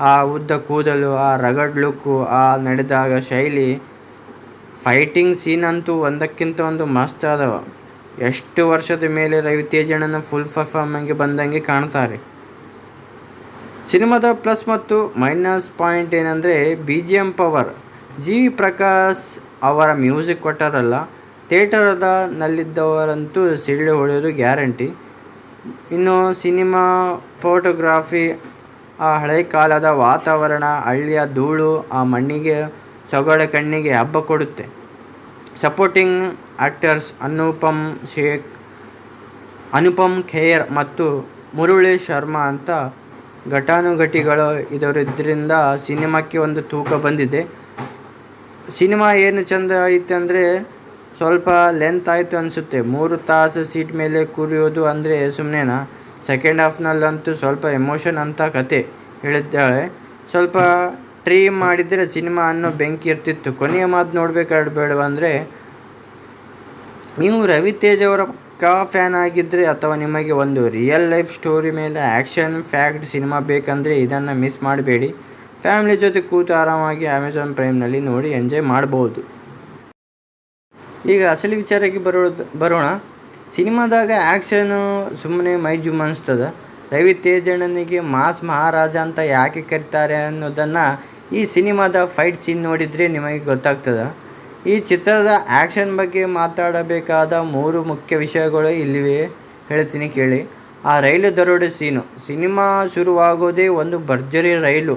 ಆ ಉದ್ದ ಕೂದಲು, ಆ ರಗಡ್ ಲುಕ್ಕು, ಆ ನಡೆದಾಗ ಶೈಲಿ, ಫೈಟಿಂಗ್ ಸೀನ್ ಅಂತೂ ಒಂದಕ್ಕಿಂತ ಒಂದು ಮಸ್ತ್ ಅದಾವ. ಎಷ್ಟು ವರ್ಷದ ಮೇಲೆ ರವಿತೇಜಣ್ಣನ ಫುಲ್ ಪರ್ಫಾರ್ಮೆನ್ಸ್ಗೆ ಬಂದಂಗೆ ಕಾಣ್ತಾರೆ. ಸಿನಿಮಾದ ಪ್ಲಸ್ ಮತ್ತು ಮೈನಸ್ ಪಾಯಿಂಟ್ ಏನಂದರೆ BGM ಪವರ್. ಜಿ.ವಿ. ಪ್ರಕಾಶ್ ಅವರ ಮ್ಯೂಸಿಕ್ ಕೊಟ್ಟಾರಲ್ಲ, ಥಿಯೇಟರದ ನಲ್ಲಿದ್ದವರಂತೂ ಸಿಳ್ಳೆ ಹೊಡೆಯೋದು ಗ್ಯಾರಂಟಿ. ಇನ್ನು ಸಿನಿಮಾ ಫೋಟೋಗ್ರಾಫಿ, ಆ ಹಳೆ ಕಾಲದ ವಾತಾವರಣ, ಹಳ್ಳಿಯ ಧೂಳು, ಆ ಮಣ್ಣಿಗೆ ಸೊಗಡ ಕಣ್ಣಿಗೆ ಹಬ್ಬ ಕೊಡುತ್ತೆ. ಸಪೋರ್ಟಿಂಗ್ ಆ್ಯಕ್ಟರ್ಸ್ ಅನುಪಮ್ ಖೇರ್ ಮತ್ತು ಮುರಳಿ ಶರ್ಮಾ ಅಂತ ಘಟಾನುಘಟಿಗಳು ಇದರಿಂದ ಸಿನಿಮಾಕ್ಕೆ ಒಂದು ತೂಕ ಬಂದಿದೆ. ಸಿನಿಮಾ ಏನು ಚೆಂದ ಐತೆ ಅಂದರೆ ಸ್ವಲ್ಪ ಲೆಂತ್ ಆಯಿತು ಅನಿಸುತ್ತೆ. 3 ತಾಸು ಸೀಟ್ ಮೇಲೆ ಕೂರಿಯೋದು ಅಂದರೆ ಸುಮ್ಮನೆನಾ? ಸೆಕೆಂಡ್ ಹಾಫ್ನಲ್ಲಂತೂ ಸ್ವಲ್ಪ ಎಮೋಷನ್ ಅಂತ ಕತೆ ಹೇಳಿದ್ದಾಳೆ. ಸ್ವಲ್ಪ ಟ್ರೀಮ್ ಮಾಡಿದರೆ ಸಿನಿಮಾ ಅನ್ನೋ ಬೆಂಕಿ ಇರ್ತಿತ್ತು. ಕೊನೆಯ ಮಾತು ನೋಡಬೇಕಾದ್ರೆ ಬೇಡವಂದರೆ, ನೀವು ರವಿತೇಜ್ ಅವರ ಪಕ್ಕಾ ಫ್ಯಾನ್ ಆಗಿದ್ದರೆ ಅಥವಾ ನಿಮಗೆ ಒಂದು ರಿಯಲ್ ಲೈಫ್ ಸ್ಟೋರಿ ಮೇಲೆ ಆ್ಯಕ್ಷನ್ ಫ್ಯಾಕ್ಟ್ ಸಿನಿಮಾ ಬೇಕಂದರೆ ಇದನ್ನು ಮಿಸ್ ಮಾಡಬೇಡಿ. ಫ್ಯಾಮಿಲಿ ಜೊತೆ ಕೂತು ಆರಾಮಾಗಿ ಅಮೆಜಾನ್ ಪ್ರೈಮ್ನಲ್ಲಿ ನೋಡಿ ಎಂಜಾಯ್ ಮಾಡ್ಬೋದು. ಈಗ ಅಸಲಿ ವಿಚಾರಕ್ಕೆ ಬರೋಣ. ಸಿನಿಮಾದಾಗ ಆ್ಯಕ್ಷನು ಸುಮ್ಮನೆ ಮೈ ಜುಮ್ ಅನಿಸ್ತದೆ. ರವಿ ತೇಜಣ್ಣನಿಗೆ ಮಾಸ್ ಮಹಾರಾಜ ಅಂತ ಯಾಕೆ ಕರೀತಾರೆ ಅನ್ನೋದನ್ನು ಈ ಸಿನಿಮಾದ ಫೈಟ್ ಸೀನ್ ನೋಡಿದರೆ ನಿಮಗೆ ಗೊತ್ತಾಗ್ತದೆ. ಈ ಚಿತ್ರದ ಆ್ಯಕ್ಷನ್ ಬಗ್ಗೆ ಮಾತಾಡಬೇಕಾದ 3 ಮುಖ್ಯ ವಿಷಯಗಳು ಇಲ್ಲಿವೆ, ಹೇಳ್ತೀನಿ ಕೇಳಿ. ಆ ರೈಲು ದರೋಡೆ ಸೀನು. ಸಿನಿಮಾ ಶುರುವಾಗೋದೇ ಒಂದು ಭರ್ಜರಿ ರೈಲು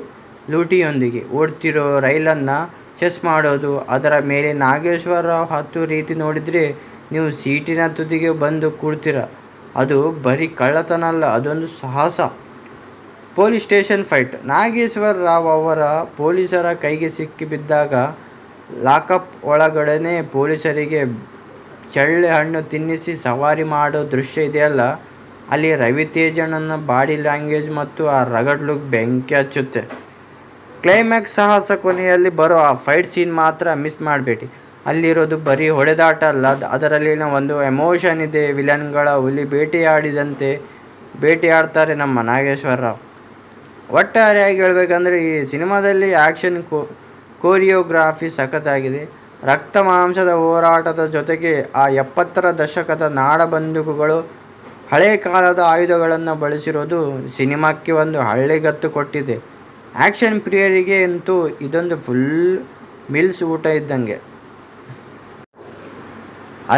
ಲೂಟಿಯೊಂದಿಗೆ. ಓಡ್ತಿರೋ ರೈಲನ್ನು ಚೆಸ್ ಮಾಡೋದು, ಅದರ ಮೇಲೆ ನಾಗೇಶ್ವರ ರಾವ್ ಹತ್ತೋ ರೀತಿ ನೋಡಿದರೆ ನೀವು ಸೀಟಿನ ತುದಿಗೆ ಬಂದು ಕೂಡ್ತೀರ. ಅದು ಬರೀ ಕಳ್ಳತನ ಅಲ್ಲ, ಅದೊಂದು ಸಾಹಸ. Police station fight. Nageswara Rao ಅವರ ಪೊಲೀಸರ ಕೈಗೆ ಸಿಕ್ಕಿಬಿದ್ದಾಗ ಲಾಕಪ್ ಒಳಗಡೆ ಪೊಲೀಸರಿಗೆ ಚಳ್ಳೆ ಹಣ್ಣು ತಿನ್ನಿಸಿ ಸವಾರಿ ಮಾಡೋ ದೃಶ್ಯ ಇದೆಯಲ್ಲ, ಅಲ್ಲಿ ರವಿ ತೇಜಣ್ಣನ ಬಾಡಿ ಲ್ಯಾಂಗ್ವೇಜ್ ಮತ್ತು ಆ ರಗಡ್ ಲುಕ್ ಬೆಂಕಿ ಹಚ್ಚುತ್ತೆ. ಕ್ಲೈಮ್ಯಾಕ್ಸ್ ಸಾಹಸ. ಕೊನೆಯಲ್ಲಿ ಬರೋ ಆ ಫೈಟ್ ಸೀನ್ ಮಾತ್ರ ಮಿಸ್ ಮಾಡಬೇಡಿ. ಅಲ್ಲಿರೋದು ಬರೀ ಹೊಡೆದಾಟ ಅಲ್ಲ, ಅದರಲ್ಲಿನ ಒಂದು ಎಮೋಷನ್ ಇದೆ. ವಿಲನ್ಗಳ ಹುಲಿ ಬೇಟೆಯಾಡ್ತಾರೆ ನಮ್ಮ ನಾಗೇಶ್ವರ ರಾವ್. ಒಟ್ಟಾರೆಯಾಗಿ ಹೇಳ್ಬೇಕಂದ್ರೆ ಈ ಸಿನಿಮಾದಲ್ಲಿ ಆ್ಯಕ್ಷನ್ ಕೋರಿಯೋಗ್ರಾಫಿ ಸಖತ್ತಾಗಿದೆ. ರಕ್ತ ಮಾಂಸದ ಹೋರಾಟದ ಜೊತೆಗೆ ಆ 70ರ ದಶಕದ ನಾಡಬಂದೂಕುಗಳು, ಹಳೆ ಕಾಲದ ಆಯುಧಗಳನ್ನು ಬಳಸಿರೋದು ಸಿನಿಮಾಕ್ಕೆ ಒಂದು ಹಳ್ಳಿಗತ್ತು ಕೊಟ್ಟಿದೆ. ಆ್ಯಕ್ಷನ್ ಪ್ರಿಯರಿಗೆ ಅಂತೂ ಇದೊಂದು ಫುಲ್ ಮೀಲ್ಸ್ ಊಟ ಇದ್ದಂಗೆ.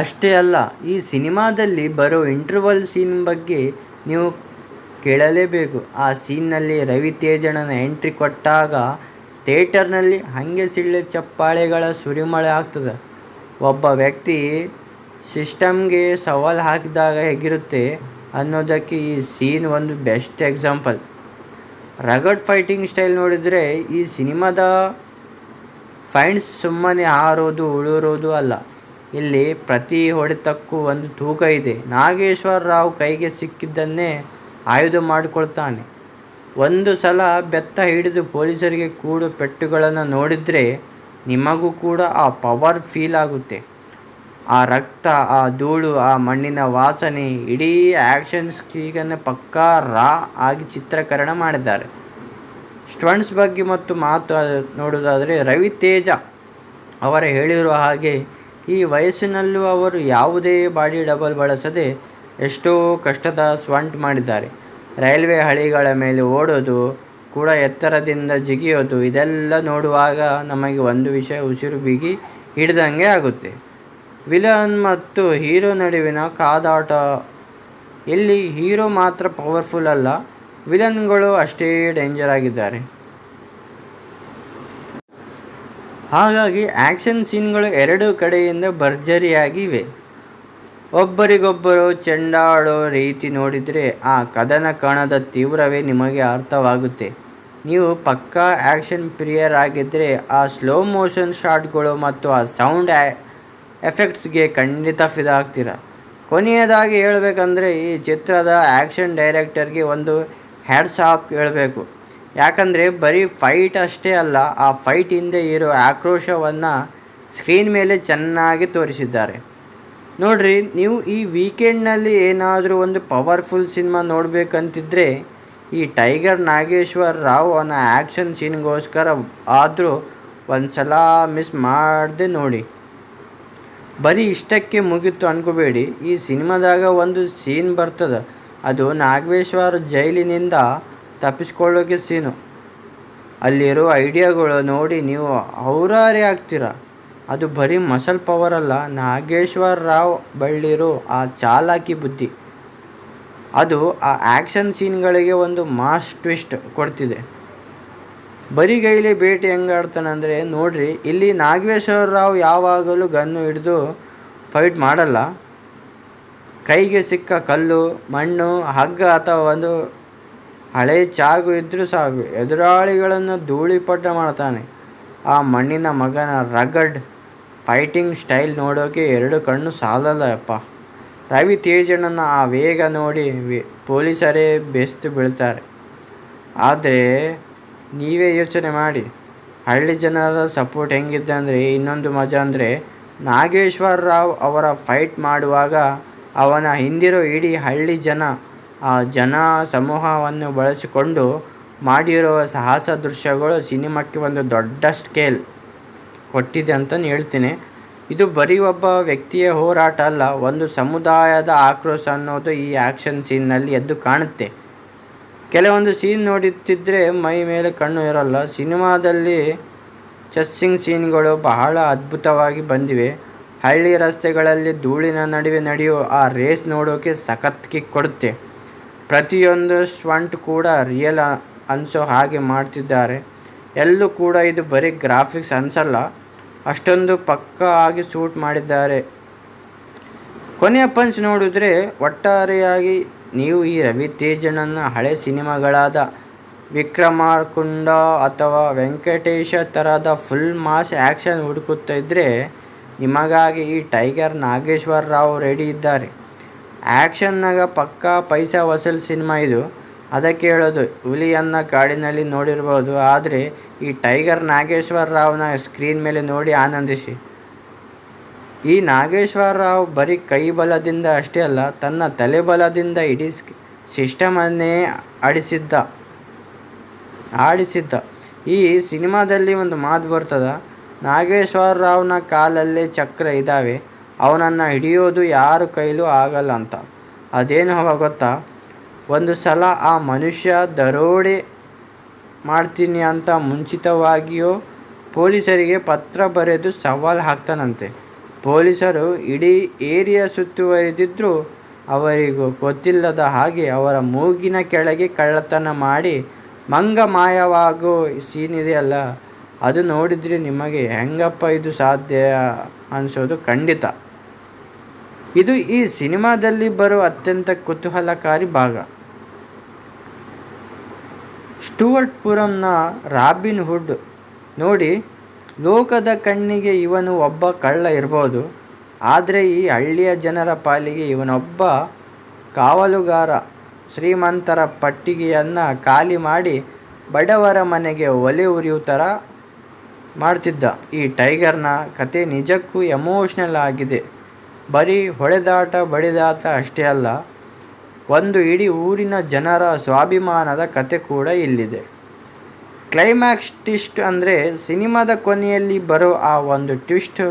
ಅಷ್ಟೇ ಅಲ್ಲ, ಈ ಸಿನಿಮಾದಲ್ಲಿ ಬರೋ ಇಂಟರ್ವಲ್ ಸೀನ್ ಬಗ್ಗೆ ನೀವು ಕೇಳಲೇಬೇಕು. ಆ ಸೀನ್ನಲ್ಲಿ ರವಿ ತೇಜಣ್ಣನ ಎಂಟ್ರಿ ಕೊಟ್ಟಾಗ ಥಿಯೇಟರ್ನಲ್ಲಿ ಹಾಗೆ ಸಿಳ್ಳೆ ಚಪ್ಪಾಳೆಗಳ ಸುರಿಮಳೆ ಆಗ್ತದೆ. ಒಬ್ಬ ವ್ಯಕ್ತಿ ಸಿಸ್ಟಮ್ಗೆ ಸವಾಲು ಹಾಕಿದಾಗ ಹೇಗಿರುತ್ತೆ ಅನ್ನೋದಕ್ಕೆ ಈ ಸೀನ್ ಒಂದು ಬೆಸ್ಟ್ ಎಕ್ಸಾಂಪಲ್. ರಗಡ್ ಫೈಟಿಂಗ್ ಸ್ಟೈಲ್ ನೋಡಿದರೆ ಈ ಸಿನಿಮಾದ ಫೈಟ್ಸ್ ಸುಮ್ಮನೆ ಹಾರೋದು ಉಳಿರೋದು ಅಲ್ಲ. ಇಲ್ಲಿ ಪ್ರತಿ ಹೊಡೆತಕ್ಕೂ ಒಂದು ತೂಕ ಇದೆ. ನಾಗೇಶ್ವರ ರಾವ್ ಕೈಗೆ ಸಿಕ್ಕಿದ್ದನ್ನೇ ಆಯುಧ ಮಾಡಿಕೊಳ್ತಾನೆ. ಒಂದು ಸಲ ಬೆತ್ತ ಹಿಡಿದು ಪೊಲೀಸರಿಗೆ ಕೂಡೋ ಪೆಟ್ಟುಗಳನ್ನು ನೋಡಿದರೆ ನಿಮಗೂ ಕೂಡ ಆ ಪವರ್ ಫೀಲ್ ಆಗುತ್ತೆ. ಆ ರಕ್ತ, ಆ ಧೂಳು, ಆ ಮಣ್ಣಿನ ವಾಸನೆ, ಇಡೀ ಆ್ಯಕ್ಷನ್ ಸ್ಕೀಗನ್ನು ಪಕ್ಕಾ ರಾ ಆಗಿ ಚಿತ್ರೀಕರಣ ಮಾಡಿದ್ದಾರೆ. ಸ್ಟಂಟ್ಸ್ ಬಗ್ಗೆ ಮತ್ತು ಮಾತು ನೋಡೋದಾದರೆ ರವಿ ತೇಜ ಅವರ ಹೇಳಿರುವ ಹಾಗೆ ಈ ವಯಸ್ಸಿನಲ್ಲೂ ಅವರು ಯಾವುದೇ ಬಾಡಿ ಡಬಲ್ ಬಳಸದೆ ಎಷ್ಟೋ ಕಷ್ಟದ ಸ್ಟಂಟ್ ಮಾಡಿದ್ದಾರೆ. ರೈಲ್ವೆ ಹಳಿಗಳ ಮೇಲೆ ಓಡೋದು ಕೂಡ, ಎತ್ತರದಿಂದ ಜಿಗಿಯೋದು, ಇದೆಲ್ಲ ನೋಡುವಾಗ ನಮಗೆ ಒಂದು ವಿಷಯ ಉಸಿರು ಬಿಗಿ ಹಿಡ್ದಂಗೆ ಆಗುತ್ತೆ. ವಿಲನ್ ಮತ್ತು ಹೀರೋ ನಡುವಿನ ಕಾದಾಟ. ಇಲ್ಲಿ ಹೀರೋ ಮಾತ್ರ ಪವರ್ಫುಲ್ ಅಲ್ಲ, ವಿಲನ್ಗಳು ಅಷ್ಟೇ ಡೇಂಜರ್ ಆಗಿದ್ದಾರೆ. ಹಾಗಾಗಿ ಆ್ಯಕ್ಷನ್ ಸೀನ್ಗಳು ಎರಡೂ ಕಡೆಯಿಂದ ಭರ್ಜರಿಯಾಗಿವೆ. ಒಬ್ಬರಿಗೊಬ್ಬರು ಚೆಂಡಾಡೋ ರೀತಿ ನೋಡಿದರೆ ಆ ಕದನ ಕಣದ ತೀವ್ರವೇ ನಿಮಗೆ ಅರ್ಥವಾಗುತ್ತೆ. ನೀವು ಪಕ್ಕಾ ಆ್ಯಕ್ಷನ್ ಪ್ರಿಯರಾಗಿದ್ದರೆ ಆ ಸ್ಲೋ ಮೋಷನ್ ಶಾಟ್ಗಳು ಮತ್ತು ಆ ಸೌಂಡ್ ಎಫೆಕ್ಟ್ಸ್ಗೆ ಖಂಡಿತ ಫಿದಾ ಆಗ್ತೀರ. ಕೊನೆಯದಾಗಿ ಹೇಳಬೇಕಂದ್ರೆ ಈ ಚಿತ್ರದ ಆ್ಯಕ್ಷನ್ ಡೈರೆಕ್ಟರ್ಗೆ ಒಂದು ಹ್ಯಾಟ್ಸ್ ಆಫ್ ಹೇಳಬೇಕು. ಯಾಕಂದರೆ ಬರೀ ಫೈಟ್ ಅಷ್ಟೇ ಅಲ್ಲ, ಆ ಫೈಟ್ ಹಿಂದೆ ಇರೋ ಆಕ್ರೋಶವನ್ನು ಸ್ಕ್ರೀನ್ ಮೇಲೆ ಚೆನ್ನಾಗಿ ತೋರಿಸಿದ್ದಾರೆ. ನೋಡ್ರಿ, ನೀವು ಈ ವೀಕೆಂಡ್ನಲ್ಲಿ ಏನಾದರೂ ಒಂದು ಪವರ್ಫುಲ್ ಸಿನಿಮಾ ನೋಡಬೇಕಂತಿದ್ರೆ ಈ ಟೈಗರ್ ನಾಗೇಶ್ವರ ರಾವ್ ಅವನ ಆ್ಯಕ್ಷನ್ ಸೀನ್ಗೋಸ್ಕರ ಆದರೂ ಒಂದು ಸಲ ಮಿಸ್ ಮಾಡದೆ ನೋಡಿ. ಬರೀ ಇಷ್ಟಕ್ಕೆ ಮುಗೀತು ಅನ್ಕೋಬೇಡಿ. ಈ ಸಿನಿಮಾದಾಗ ಒಂದು ಸೀನ್ ಬರ್ತದೆ, ಅದು ನಾಗೇಶ್ವರ ಜೈಲಿನಿಂದ ತಪ್ಪಿಸ್ಕೊಳ್ಳೋಕೆ ಸೀನು. ಅಲ್ಲಿರೋ ಐಡಿಯಾಗಳು ನೋಡಿ ನೀವು ಔರಾರಿ ಆಗ್ತೀರ. ಅದು ಬರೀ ಮಸಲ್ ಪವರ್ ಅಲ್ಲ, ನಾಗೇಶ್ವರ ರಾವ್ ಬಳ್ಳಿರೋ ಆ ಚಾಲಾಕಿ ಬುದ್ಧಿ, ಅದು ಆ ಆ್ಯಕ್ಷನ್ ಸೀನ್ಗಳಿಗೆ ಒಂದು ಮಾಸ್ ಟ್ವಿಸ್ಟ್ ಕೊಡ್ತಿದೆ. ಬರಿಗೈಲಿ ಬೇಟೆ ಹೆಂಗೆ ಆಡ್ತಾನಂದರೆ ನೋಡ್ರಿ, ಇಲ್ಲಿ ನಾಗೇಶ್ವರ ರಾವ್ ಯಾವಾಗಲೂ ಗನ್ನು ಹಿಡಿದು ಫೈಟ್ ಮಾಡಲ್ಲ. ಕೈಗೆ ಸಿಕ್ಕ ಕಲ್ಲು, ಮಣ್ಣು, ಹಗ್ಗ ಅಥವಾ ಒಂದು ಹಳೆ ಚಾಕು ಇದ್ದರೂ ಸಾಕು, ಎದುರಾಳಿಗಳನ್ನು ಧೂಳಿಪಟ ಮಾಡ್ತಾನೆ. ಆ ಮಣ್ಣಿನ ಮಗನ ರಗಡ್ ಫೈಟಿಂಗ್ ಸ್ಟೈಲ್ ನೋಡೋಕೆ 2 ಕಣ್ಣು ಸಾಲಲ್ಲ ಯಪ್ಪ. ರವಿ ತೇಜಣ್ಣನ ಆ ವೇಗ ನೋಡಿ ಪೊಲೀಸರೇ ಬೆಸ್ತು ಬೀಳ್ತಾರೆ. ಆದರೆ ನೀವೇ ಯೋಚನೆ ಮಾಡಿ, ಹಳ್ಳಿ ಜನರ ಸಪೋರ್ಟ್ ಹೆಂಗಿದೆ ಅಂದರೆ ಇನ್ನೊಂದು ಮಜಾ ಅಂದರೆ ನಾಗೇಶ್ವರ ರಾವ್ ಅವರ ಫೈಟ್ ಮಾಡುವಾಗ ಅವನ ಹಿಂದಿರೋ ಇಡೀ ಹಳ್ಳಿ ಜನ, ಆ ಜನ ಸಮೂಹವನ್ನು ಬಳಸಿಕೊಂಡು ಮಾಡಿರೋ ಸಾಹಸ ದೃಶ್ಯಗಳು ಸಿನಿಮಾಕ್ಕೆ ಒಂದು ದೊಡ್ಡ ಸ್ಕೇಲ್ ಕೊಟ್ಟಿದೆ ಅಂತಲೇ ಹೇಳ್ತೀನಿ. ಇದು ಬರೀ ಒಬ್ಬ ವ್ಯಕ್ತಿಯ ಹೋರಾಟ ಅಲ್ಲ, ಒಂದು ಸಮುದಾಯದ ಆಕ್ರೋಶ ಅನ್ನೋದು ಈ ಆ್ಯಕ್ಷನ್ ಸೀನ್ನಲ್ಲಿ ಎದ್ದು ಕಾಣುತ್ತೆ. ಕೆಲವೊಂದು ಸೀನ್ ನೋಡುತ್ತಿದ್ದರೆ ಮೈ ಮೇಲೆ ಕಣ್ಣು ಇರಲ್ಲ. ಸಿನಿಮಾದಲ್ಲಿ ಚಸ್ಸಿಂಗ್ ಸೀನ್ಗಳು ಬಹಳ ಅದ್ಭುತವಾಗಿ ಬಂದಿವೆ. ಹಳ್ಳಿ ರಸ್ತೆಗಳಲ್ಲಿ ಧೂಳಿನ ನಡುವೆ ನಡೆಯೋ ಆ ರೇಸ್ ನೋಡೋಕೆ ಸಖತ್ ಕಿಕ್ ಕೊಡುತ್ತೆ. ಪ್ರತಿಯೊಂದು ಸ್ಟಂಟ್ ಕೂಡ ರಿಯಲ್ ಅನಿಸೋ ಹಾಗೆ ಮಾಡ್ತಿದ್ದಾರೆ. ಎಲ್ಲೂ ಕೂಡ ಇದು ಬರೀ ಗ್ರಾಫಿಕ್ಸ್ ಅನಿಸಲ್ಲ, ಅಷ್ಟೊಂದು ಪಕ್ಕಾ ಆಗಿ ಶೂಟ್ ಮಾಡಿದ್ದಾರೆ. ಕೊನೆಯ ಪಂಚ್ ನೋಡಿದ್ರೆ ಒಟ್ಟಾರೆಯಾಗಿ ನೀವು ಈ ರವಿತೇಜಣ್ನ ಹಳೆ ಸಿನಿಮಾಗಳಾದ ವಿಕ್ರಮಾರ್ಕುಂಡ ಅಥವಾ ವೆಂಕಟೇಶ ಥರದ ಫುಲ್ ಮಾಸ್ ಆ್ಯಕ್ಷನ್ ಹುಡುಕುತ್ತಾ ಇದ್ದರೆ ನಿಮಗಾಗಿ ಈ ಟೈಗರ್ ನಾಗೇಶ್ವರ ರಾವ್ ರೆಡಿ ಇದ್ದಾರೆ. ಆ್ಯಕ್ಷನ್ನಾಗ ಪಕ್ಕಾ ಪೈಸಾ ವಸೂಲ್ ಸಿನಿಮಾ ಇದು. ಅದಕ್ಕೆ ಹೇಳೋದು, ಹುಲಿಯನ್ನು ಕಾಡಿನಲ್ಲಿ ನೋಡಿರ್ಬೋದು, ಆದರೆ ಈ ಟೈಗರ್ ನಾಗೇಶ್ವರ ರಾವ್ನ ಸ್ಕ್ರೀನ್ ಮೇಲೆ ನೋಡಿ ಆನಂದಿಸಿ. ಈ ನಾಗೇಶ್ವರ ರಾವ್ ಬರೀ ಕೈ ಬಲದಿಂದ ಅಷ್ಟೇ ಅಲ್ಲ, ತನ್ನ ತಲೆಬಲದಿಂದ ಇಡೀ ಸಿಸ್ಟಮನ್ನೇ ಆಡಿಸಿದ್ದ. ಈ ಸಿನಿಮಾದಲ್ಲಿ ಒಂದು ಮಾತು ಬರ್ತದ, ನಾಗೇಶ್ವರ ರಾವ್ನ ಕಾಲಲ್ಲೇ ಚಕ್ರ ಇದ್ದಾವೆ, ಅವನನ್ನು ಹಿಡಿಯೋದು ಯಾರ ಕೈಲೂ ಆಗಲ್ಲ ಅಂತ. ಅದೇನು ಗೊತ್ತಾ, ಒಂದು ಸಲ ಆ ಮನುಷ್ಯ ದರೋಡೆ ಮಾಡ್ತೀನಿ ಅಂತ ಮುಂಚಿತವಾಗಿಯೋ ಪೊಲೀಸರಿಗೆ ಪತ್ರ ಬರೆದು ಸವಾಲು ಹಾಕ್ತಾನಂತೆ. ಪೊಲೀಸರು ಇಡೀ ಏರಿಯಾ ಸುತ್ತುವರಿದಿದ್ದರೂ ಅವರಿಗೂ ಗೊತ್ತಿಲ್ಲದ ಹಾಗೆ ಅವರ ಮೂಗಿನ ಕೆಳಗೆ ಕಳ್ಳತನ ಮಾಡಿ ಮಂಗ ಮಾಯವಾಗೋ ಸೀನ್ ಇದೆಯಲ್ಲ, ಅದು ನೋಡಿದರೆ ನಿಮಗೆ ಹೆಂಗಪ್ಪ ಇದು ಸಾಧ್ಯ ಅನಿಸೋದು ಖಂಡಿತ. ಇದು ಈ ಸಿನಿಮಾದಲ್ಲಿ ಬರೋ ಅತ್ಯಂತ ಕುತೂಹಲಕಾರಿ ಭಾಗ. ಸ್ಟುವರ್ಟ್ ಪುರಂನ ರಾಬಿನ್ ಹುಡ್ ನೋಡಿ, ಲೋಕದ ಕಣ್ಣಿಗೆ ಇವನು ಒಬ್ಬ ಕಳ್ಳ ಇರ್ಬೋದು, ಆದರೆ ಈ ಹಳ್ಳಿಯ ಜನರ ಪಾಲಿಗೆ ಇವನೊಬ್ಬ ಕಾವಲುಗಾರ. ಶ್ರೀಮಂತರ ಪಟ್ಟಿಗೆಯನ್ನು ಖಾಲಿ ಮಾಡಿ ಬಡವರ ಮನೆಗೆ ಒಲೆ ಉರಿಯೋ ಥರ ಮಾಡ್ತಿದ್ದ. ಈ ಟೈಗರ್ನ ಕತೆ ನಿಜಕ್ಕೂ ಎಮೋಷ್ನಲ್ ಆಗಿದೆ. ಬರೀ ಹೊಡೆದಾಟ ಬಡಿದಾಟ ಅಷ್ಟೇ ಅಲ್ಲ, ಒಂದು ಇಡೀ ಊರಿನ ಜನರ ಸ್ವಾಭಿಮಾನದ ಕತೆ ಕೂಡ ಇಲ್ಲಿದೆ. ಕ್ಲೈಮ್ಯಾಕ್ಸ್ ಟ್ವಿಸ್ಟ್ ಅಂದರೆ ಸಿನಿಮಾದ ಕೊನೆಯಲ್ಲಿ ಬರೋ ಆ ಒಂದು ಟ್ವಿಸ್ಟ್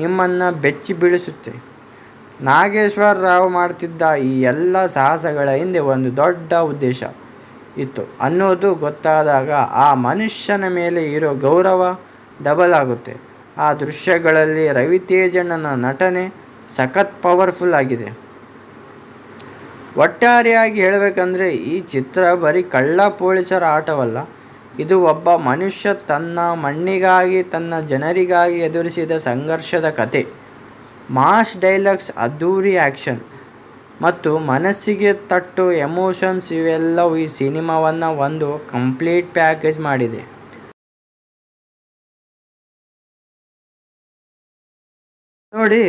ನಿಮ್ಮನ್ನು ಬೆಚ್ಚಿ ಬೀಳಿಸುತ್ತೆ. ನಾಗೇಶ್ವರ ರಾವ್ ಮಾಡ್ತಿದ್ದ ಈ ಎಲ್ಲ ಸಾಹಸಗಳ ಹಿಂದೆ ಒಂದು ದೊಡ್ಡ ಉದ್ದೇಶ ಇತ್ತು ಅನ್ನೋದು ಗೊತ್ತಾದಾಗ ಆ ಮನುಷ್ಯನ ಮೇಲೆ ಇರೋ ಗೌರವ ಡಬಲ್ ಆಗುತ್ತೆ. ಆ ದೃಶ್ಯಗಳಲ್ಲಿ ರವಿತೇಜಣ್ಣನ ನಟನೆ ಸಖತ್ ಪವರ್ಫುಲ್ ಆಗಿದೆ. ಒಟ್ಟಾರೆಯಾಗಿ ಹೇಳಬೇಕಂದ್ರೆ ಈ ಚಿತ್ರ ಬರೀ ಕಳ್ಳ ಪೊಲೀಸರ ಆಟವಲ್ಲ, ಇದು ಒಬ್ಬ ಮನುಷ್ಯ ತನ್ನ ಮಣ್ಣಿಗಾಗಿ, ತನ್ನ ಜನರಿಗಾಗಿ ಎದುರಿಸಿದ ಸಂಘರ್ಷದ ಕತೆ. ಮಾಸ್ ಡೈಲಾಗ್ಸ್, ಅದ್ಧೂರಿ ಆ್ಯಕ್ಷನ್ ಮತ್ತು ಮನಸ್ಸಿಗೆ ತಟ್ಟೋ ಎಮೋಷನ್ಸ್ ಇವೆಲ್ಲವೂ ಈ ಸಿನಿಮಾವನ್ನು ಒಂದು ಕಂಪ್ಲೀಟ್ ಪ್ಯಾಕೇಜ್ ಮಾಡಿದೆ. ನೋಡಿ,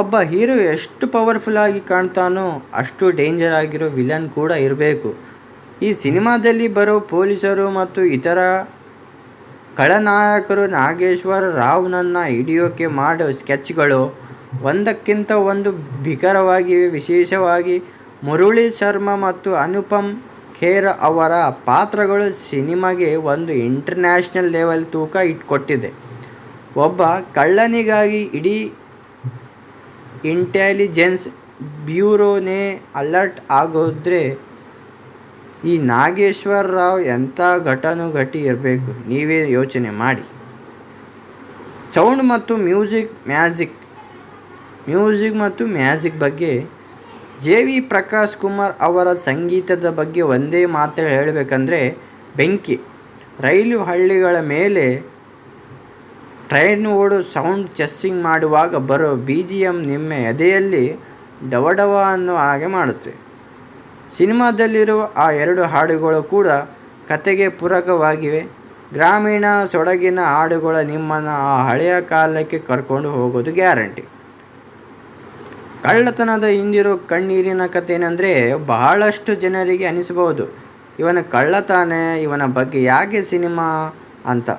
ಒಬ್ಬ ಹೀರೋ ಎಷ್ಟು ಪವರ್ಫುಲ್ ಆಗಿ ಕಾಣ್ತಾನೋ ಅಷ್ಟು ಡೇಂಜರ್ ಆಗಿರೋ ವಿಲನ್ ಕೂಡ ಇರಬೇಕು. ಈ ಸಿನಿಮಾದಲ್ಲಿ ಬರೋ ಪೊಲೀಸರು ಮತ್ತು ಇತರ ಖಳನಾಯಕರು ನಾಗೇಶ್ವರ ರಾವ್ನನ್ನು ಹಿಡಿಯೋಕೆ ಮಾಡೋ ಸ್ಕೆಚ್ಗಳು ಒಂದಕ್ಕಿಂತ ಒಂದು ಭೀಕರವಾಗಿವೆ. ವಿಶೇಷವಾಗಿ ಮುರಳಿ ಶರ್ಮಾ ಮತ್ತು ಅನುಪಮ್ ಖೇರ್ ಅವರ ಪಾತ್ರಗಳು ಸಿನಿಮಾಗೆ ಒಂದು ಇಂಟರ್ನ್ಯಾಷನಲ್ ಲೆವೆಲ್ ತೂಕ ಇಟ್ಕೊಟ್ಟಿದೆ. ಒಬ್ಬ ಕಳ್ಳನಿಗಾಗಿ ಇಡೀ ಇಂಟೆಲಿಜೆನ್ಸ್ ಬ್ಯೂರೋನೇ ಅಲರ್ಟ್ ಆಗೋದ್ರೆ ಈ ನಾಗೇಶ್ವರ ರಾವ್ ಎಂಥ ಘಟಾನುಘಟಿ ಇರಬೇಕು, ನೀವೇ ಯೋಚನೆ ಮಾಡಿ. ಸೌಂಡ್ ಮತ್ತು ಮ್ಯೂಸಿಕ್ ಬಗ್ಗೆ ಜೆ.ವಿ. ಪ್ರಕಾಶ್ ಕುಮಾರ್ ಅವರ ಸಂಗೀತದ ಬಗ್ಗೆ ಒಂದೇ ಮಾತು ಹೇಳಬೇಕಂದ್ರೆ ಬೆಂಕಿ. ರೈಲು ಹಳಿಗಳ ಮೇಲೆ ಟ್ರೈನ್ ಓಡೋ ಸೌಂಡ್, ಚೆಸ್ಸಿಂಗ್ ಮಾಡುವಾಗ ಬರೋ BGM ನಿಮ್ಮ ಎದೆಯಲ್ಲಿ ಡವಡವ ಅನ್ನೋ ಹಾಗೆ ಮಾಡುತ್ತೆ. ಸಿನಿಮಾದಲ್ಲಿರುವ ಆ 2 ಹಾಡುಗಳು ಕೂಡ ಕತೆಗೆ ಪೂರಕವಾಗಿವೆ. ಗ್ರಾಮೀಣ ಸೊಗಡಿನ ಹಾಡುಗಳು ನಿಮ್ಮನ್ನು ಆ ಹಳೆಯ ಕಾಲಕ್ಕೆ ಕರ್ಕೊಂಡು ಹೋಗೋದು ಗ್ಯಾರಂಟಿ. ಕಳ್ಳತನದ ಹಿಂದಿರೋ ಕಣ್ಣೀರಿನ ಕತೆ ಏನಂದರೆ ಬಹಳಷ್ಟು ಜನರಿಗೆ ಅನಿಸಬಹುದು, ಇವನ ಕಳ್ಳತಾನೆ, ಇವನ ಬಗ್ಗೆ ಯಾಕೆ ಸಿನಿಮಾ ಅಂತ.